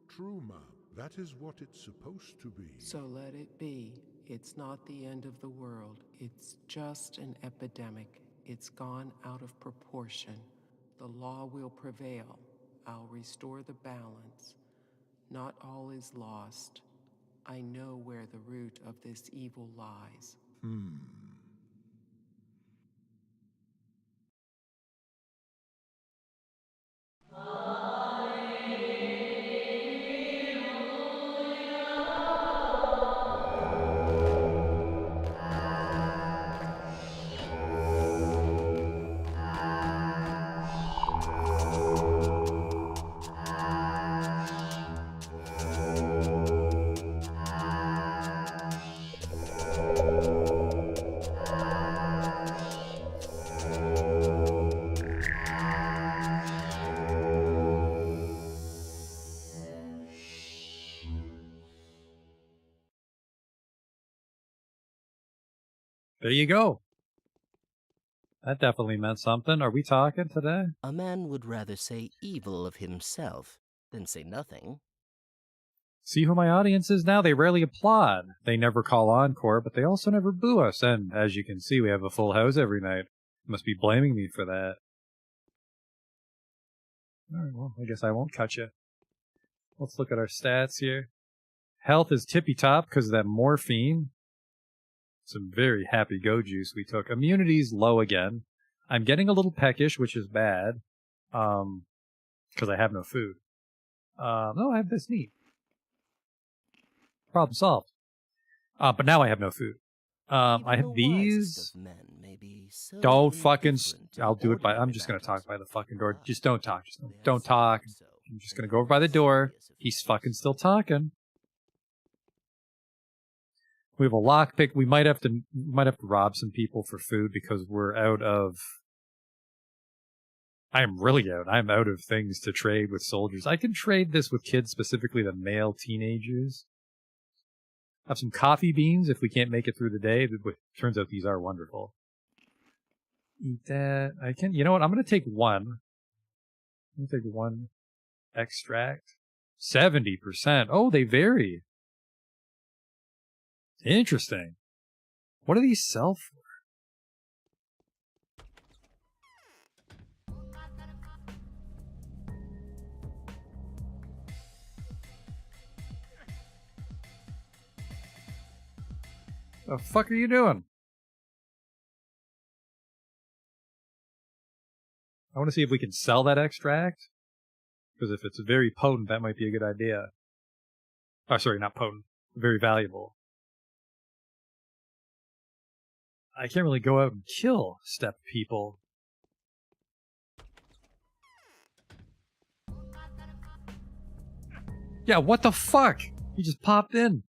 True, Mom. That is what it's supposed to be. So let it be. It's not the end of the world. It's just an epidemic. It's gone out of proportion. The law will prevail. I'll restore the balance. Not all is lost. I know where the root of this evil lies. There you go. That definitely meant something. Are we talking today? A man would rather say evil of himself than say nothing. See who my audience is now? They rarely applaud. They never call encore, but they also never boo us. And as you can see, we have a full house every night. You must be blaming me for that. Alright, well, I guess I won't cut you. Let's look at our stats here. Health is tippy-top because of that morphine. Some very happy go juice we took. Immunity's low again. I'm getting a little peckish, which is bad. Because I have no food. No, I have this neat. Problem solved. But now I have no food. I have these. Don't fucking I'll do it by... I'm just going to talk by the fucking door. Just don't talk. Just don't talk. I'm just going to go over by the door. He's fucking still talking. We have a lockpick. We might have to rob some people for food because we're out of... I'm really out. I'm out of things to trade with soldiers. I can trade this with kids, specifically the male teenagers. Have some coffee beans if we can't make it through the day. Turns out these are wonderful. Eat that. I can... You know what? I'm going to take one. I'm going to take one extract. 70%. Oh, they vary. Interesting. What do these sell for? The fuck are you doing? I want to see if we can sell that extract. Because if it's very potent, that might be a good idea. Oh, sorry, not potent. Very valuable. I can't really go out and kill steppe people. Yeah, what the fuck? He just popped in.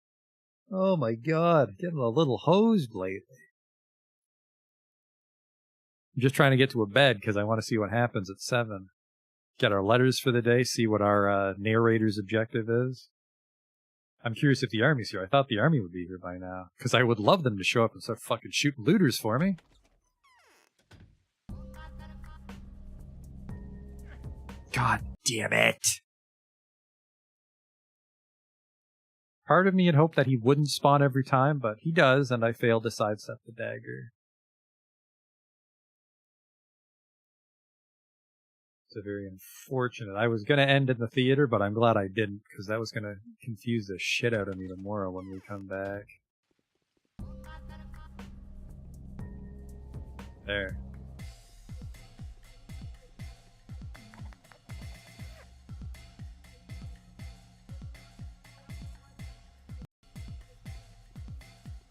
Oh my god, getting a little hosed lately. I'm just trying to get to a bed because I want to see what happens at 7. Get our letters for the day, see what our narrator's objective is. I'm curious if the army's here. I thought the army would be here by now. Because I would love them to show up and start fucking shooting looters for me. God damn it! Part of me had hoped that he wouldn't spawn every time, but he does, and I failed to sidestep the dagger. It's very unfortunate. I was going to end in the theater, but I'm glad I didn't, because that was going to confuse the shit out of me tomorrow when we come back. There.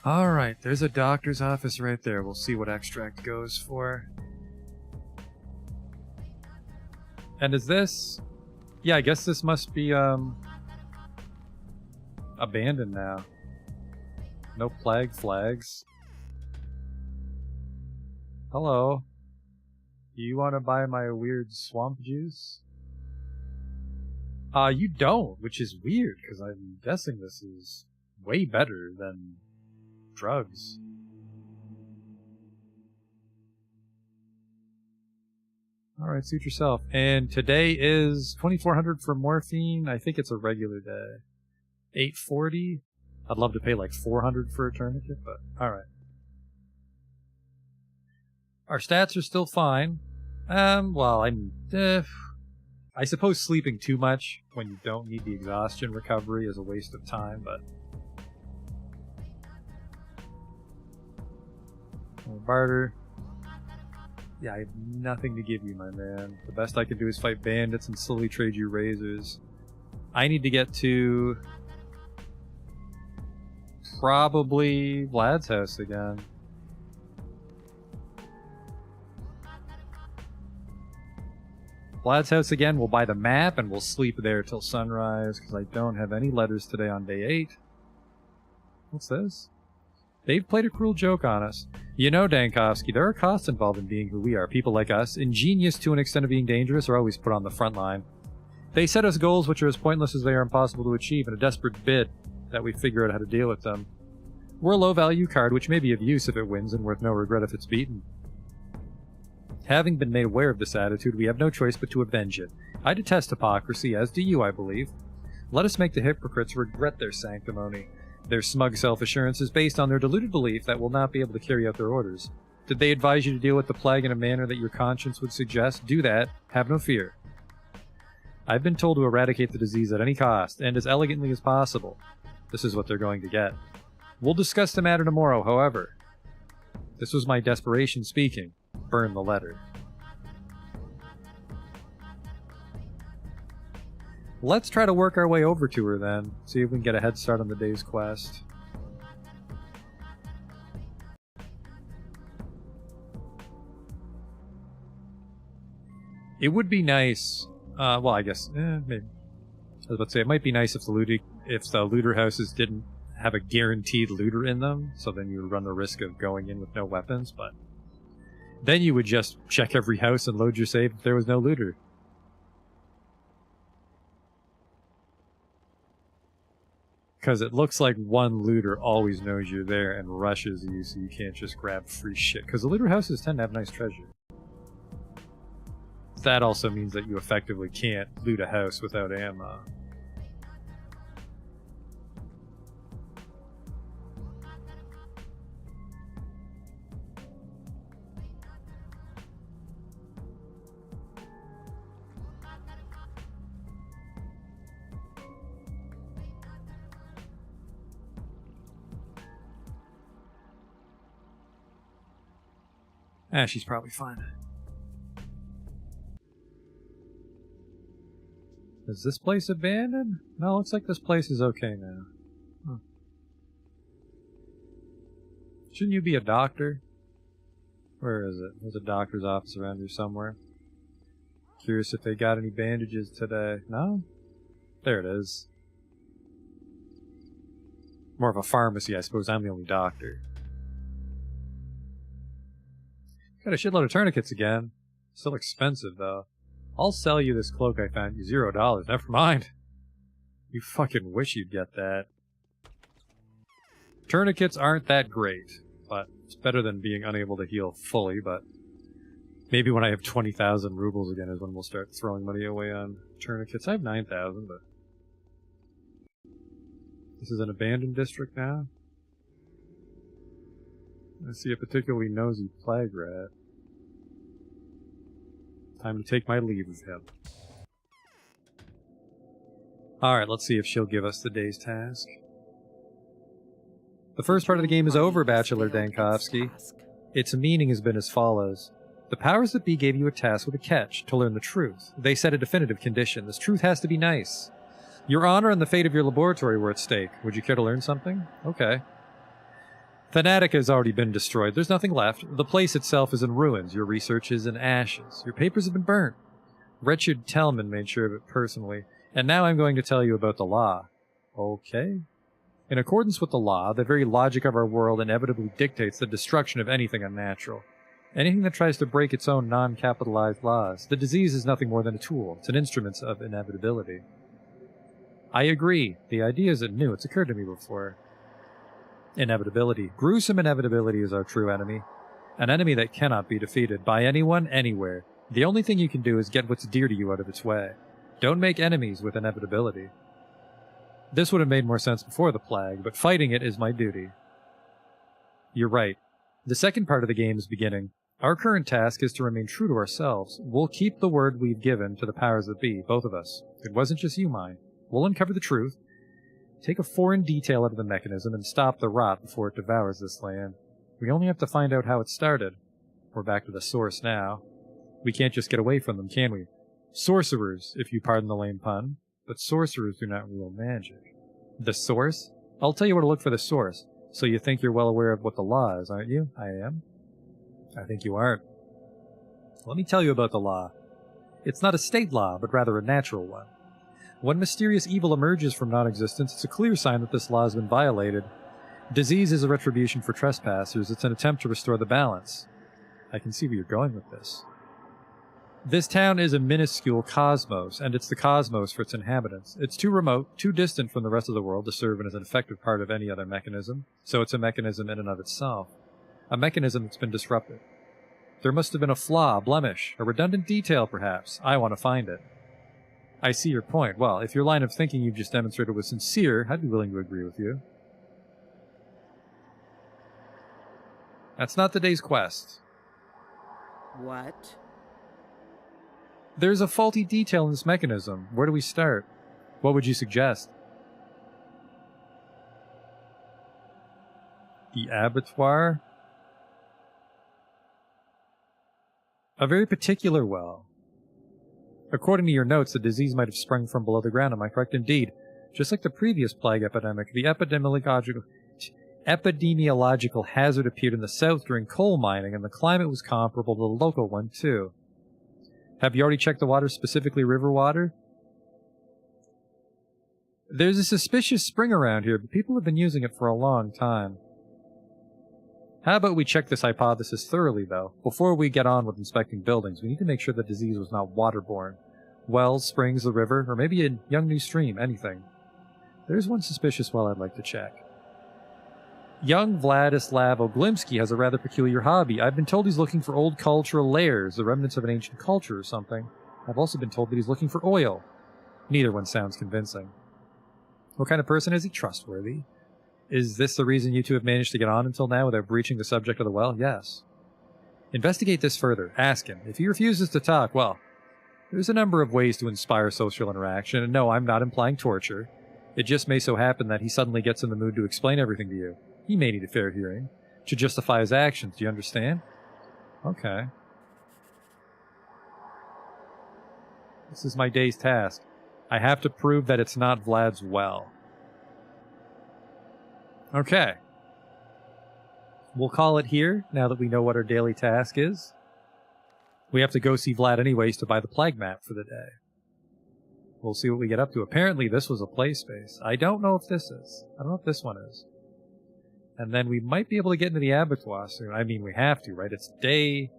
Alright, there's a doctor's office right there. We'll see what extract goes for. And is this... Yeah, I guess this must be, abandoned now. No plague flags. Hello. Do you want to buy my weird swamp juice? You don't, which is weird, because I'm guessing this is way better than drugs. Alright, suit yourself. And today is 2400 for morphine. I think it's a regular day. 840. I'd love to pay like 400 for a tourniquet, but alright. Our stats are still fine. Well, I suppose sleeping too much when you don't need the exhaustion recovery is a waste of time, but... Barter. Yeah, I have nothing to give you, my man. The best I can do is fight bandits and slowly trade you razors. I need to get to... probably Vlad's house again. Vlad's house again, we'll buy the map and we'll sleep there till sunrise, because I don't have any letters today on day 8. What's this? They've played a cruel joke on us. You know, Dankovsky, there are costs involved in being who we are. People like us, ingenious to an extent of being dangerous, are always put on the front line. They set us goals which are as pointless as they are impossible to achieve in a desperate bid that we figure out how to deal with them. We're a low-value card which may be of use if it wins and worth no regret if it's beaten. Having been made aware of this attitude, we have no choice but to avenge it. I detest hypocrisy, as do you, I believe. Let us make the hypocrites regret their sanctimony. Their smug self-assurance is based on their deluded belief that we'll not be able to carry out their orders. Did they advise you to deal with the plague in a manner that your conscience would suggest? Do that. Have no fear. I've been told to eradicate the disease at any cost, and as elegantly as possible. This is what they're going to get. We'll discuss the matter tomorrow, however. This was my desperation speaking. Burn the letter. Let's try to work our way over to her then. See if we can get a head start on the day's quest. It would be nice. Well, I guess maybe. I was about to say it might be nice if the looter houses didn't have a guaranteed looter in them, so then you would run the risk of going in with no weapons. But then you would just check every house and load your save if there was no looter. Because it looks like one looter always knows you're there and rushes you, so you can't just grab free shit. Because the looter houses tend to have nice treasure. That also means that you effectively can't loot a house without ammo. She's probably fine. Is this place abandoned? No, looks like this place is okay now. Huh. Shouldn't you be a doctor? Where is it? There's a doctor's office around here somewhere. Curious if they got any bandages today. No? There it is. More of a pharmacy, I suppose. I'm the only doctor. Got a shitload of tourniquets again. Still expensive, though. I'll sell you this cloak I found you $0. Never mind. You fucking wish you'd get that. Tourniquets aren't that great, but it's better than being unable to heal fully, but maybe when I have 20,000 rubles again is when we'll start throwing money away on tourniquets. I have 9,000, but... This is an abandoned district now? I see a particularly nosy plague rat. Time to take my leave of him. Alright, let's see if she'll give us the day's task. The first part of the game is over, Bachelor Dankovsky. Its meaning has been as follows. The powers that be gave you a task with a catch, to learn the truth. They set a definitive condition. This truth has to be nice. Your honor and the fate of your laboratory were at stake. Would you care to learn something? Okay. Fanatic has already been destroyed. There's nothing left. The place itself is in ruins. Your research is in ashes. Your papers have been burnt. Wretched Tellman made sure of it personally. And now I'm going to tell you about the law. Okay. In accordance with the law, the very logic of our world inevitably dictates the destruction of anything unnatural. Anything that tries to break its own non-capitalized laws. The disease is nothing more than a tool. It's an instrument of inevitability. I agree. The idea isn't new. It's occurred to me before. Inevitability. Gruesome inevitability is our true enemy. An enemy that cannot be defeated by anyone, anywhere. The only thing you can do is get what's dear to you out of its way. Don't make enemies with inevitability. This would have made more sense before the plague, but fighting it is my duty. You're right. The second part of the game is beginning. Our current task is to remain true to ourselves. We'll keep the word we've given to the powers that be, both of us. It wasn't just you, mine. We'll uncover the truth, take a foreign detail out of the mechanism, and stop the rot before it devours this land. We only have to find out how it started. We're back to the source now. We can't just get away from them, can we? Sorcerers, if you pardon the lame pun, but sorcerers do not rule magic. The source? I'll tell you where to look for the source. So you think you're well aware of what the law is, aren't you? I am. I think you aren't. Let me tell you about the law. It's not a state law, but rather a natural one. When mysterious evil emerges from non-existence, it's a clear sign that this law has been violated. Disease is a retribution for trespassers. It's an attempt to restore the balance. I can see where you're going with this. This town is a minuscule cosmos, and it's the cosmos for its inhabitants. It's too remote, too distant from the rest of the world to serve as an effective part of any other mechanism, so it's a mechanism in and of itself. A mechanism that's been disrupted. There must have been a flaw, a blemish, a redundant detail, perhaps. I want to find it. I see your point. Well, if your line of thinking you've just demonstrated was sincere, I'd be willing to agree with you. That's not today's quest. What? There's a faulty detail in this mechanism. Where do we start? What would you suggest? The abattoir? A very particular well. According to your notes, the disease might have sprung from below the ground. Am I correct? Indeed. Just like the previous plague epidemic, the epidemiological hazard appeared in the south during coal mining, and the climate was comparable to the local one, too. Have you already checked the water, specifically river water? There's a suspicious spring around here, but people have been using it for a long time. How about we check this hypothesis thoroughly, though? Before we get on with inspecting buildings, we need to make sure the disease was not waterborne. Wells, springs, the river, or maybe a young new stream, anything. There's one suspicious well I'd like to check. Young Vladislav Oglimsky has a rather peculiar hobby. I've been told he's looking for old cultural layers, the remnants of an ancient culture or something. I've also been told that he's looking for oil. Neither one sounds convincing. What kind of person is he? Trustworthy. Is this the reason you two have managed to get on until now without breaching the subject of the well? Yes. Investigate this further. Ask him. If he refuses to talk, well, there's a number of ways to inspire social interaction, and no, I'm not implying torture. It just may so happen that he suddenly gets in the mood to explain everything to you. He may need a fair hearing to justify his actions. Do you understand? Okay. This is my day's task. I have to prove that it's not Vlad's well. Okay. We'll call it here, now that we know what our daily task is. We have to go see Vlad anyways to buy the plague map for the day. We'll see what we get up to. Apparently this was a play space. I don't know if this is. I don't know if this one is. And then we might be able to get into the abattoir soon. I mean, we have to, right? It's day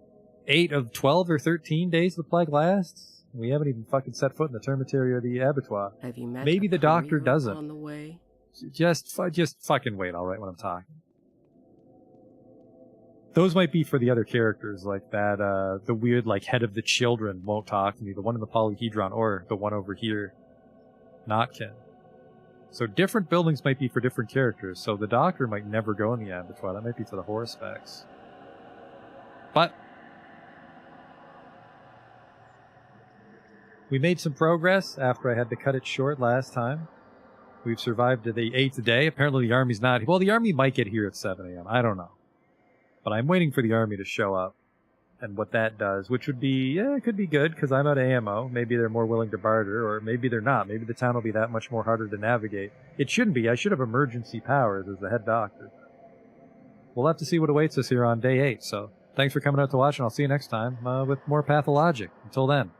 8 of 12 or 13 days the plague lasts. We haven't even fucking set foot in the termitaria or the abattoir. Have you met Maybe the doctor doesn't. on the way? Just fucking wait, alright, when I'm talking. Those might be for the other characters, like that, the weird, like, head of the children won't talk to me, the one in the polyhedron, or the one over here. Notkin. So different buildings might be for different characters, so the doctor might never go in the abattoir, that might be for the horror specs. But we made some progress after I had to cut it short last time. We've survived to the 8th day. Apparently the army's not... Well, the army might get here at 7 a.m. I don't know. But I'm waiting for the army to show up. And what that does, which would be... Yeah, it could be good, because I'm out of ammo. Maybe they're more willing to barter, or maybe they're not. Maybe the town will be that much more harder to navigate. It shouldn't be. I should have emergency powers as the head doctor. We'll have to see what awaits us here on day 8, so... Thanks for coming out to watch, and I'll see you next time with more Pathologic. Until then.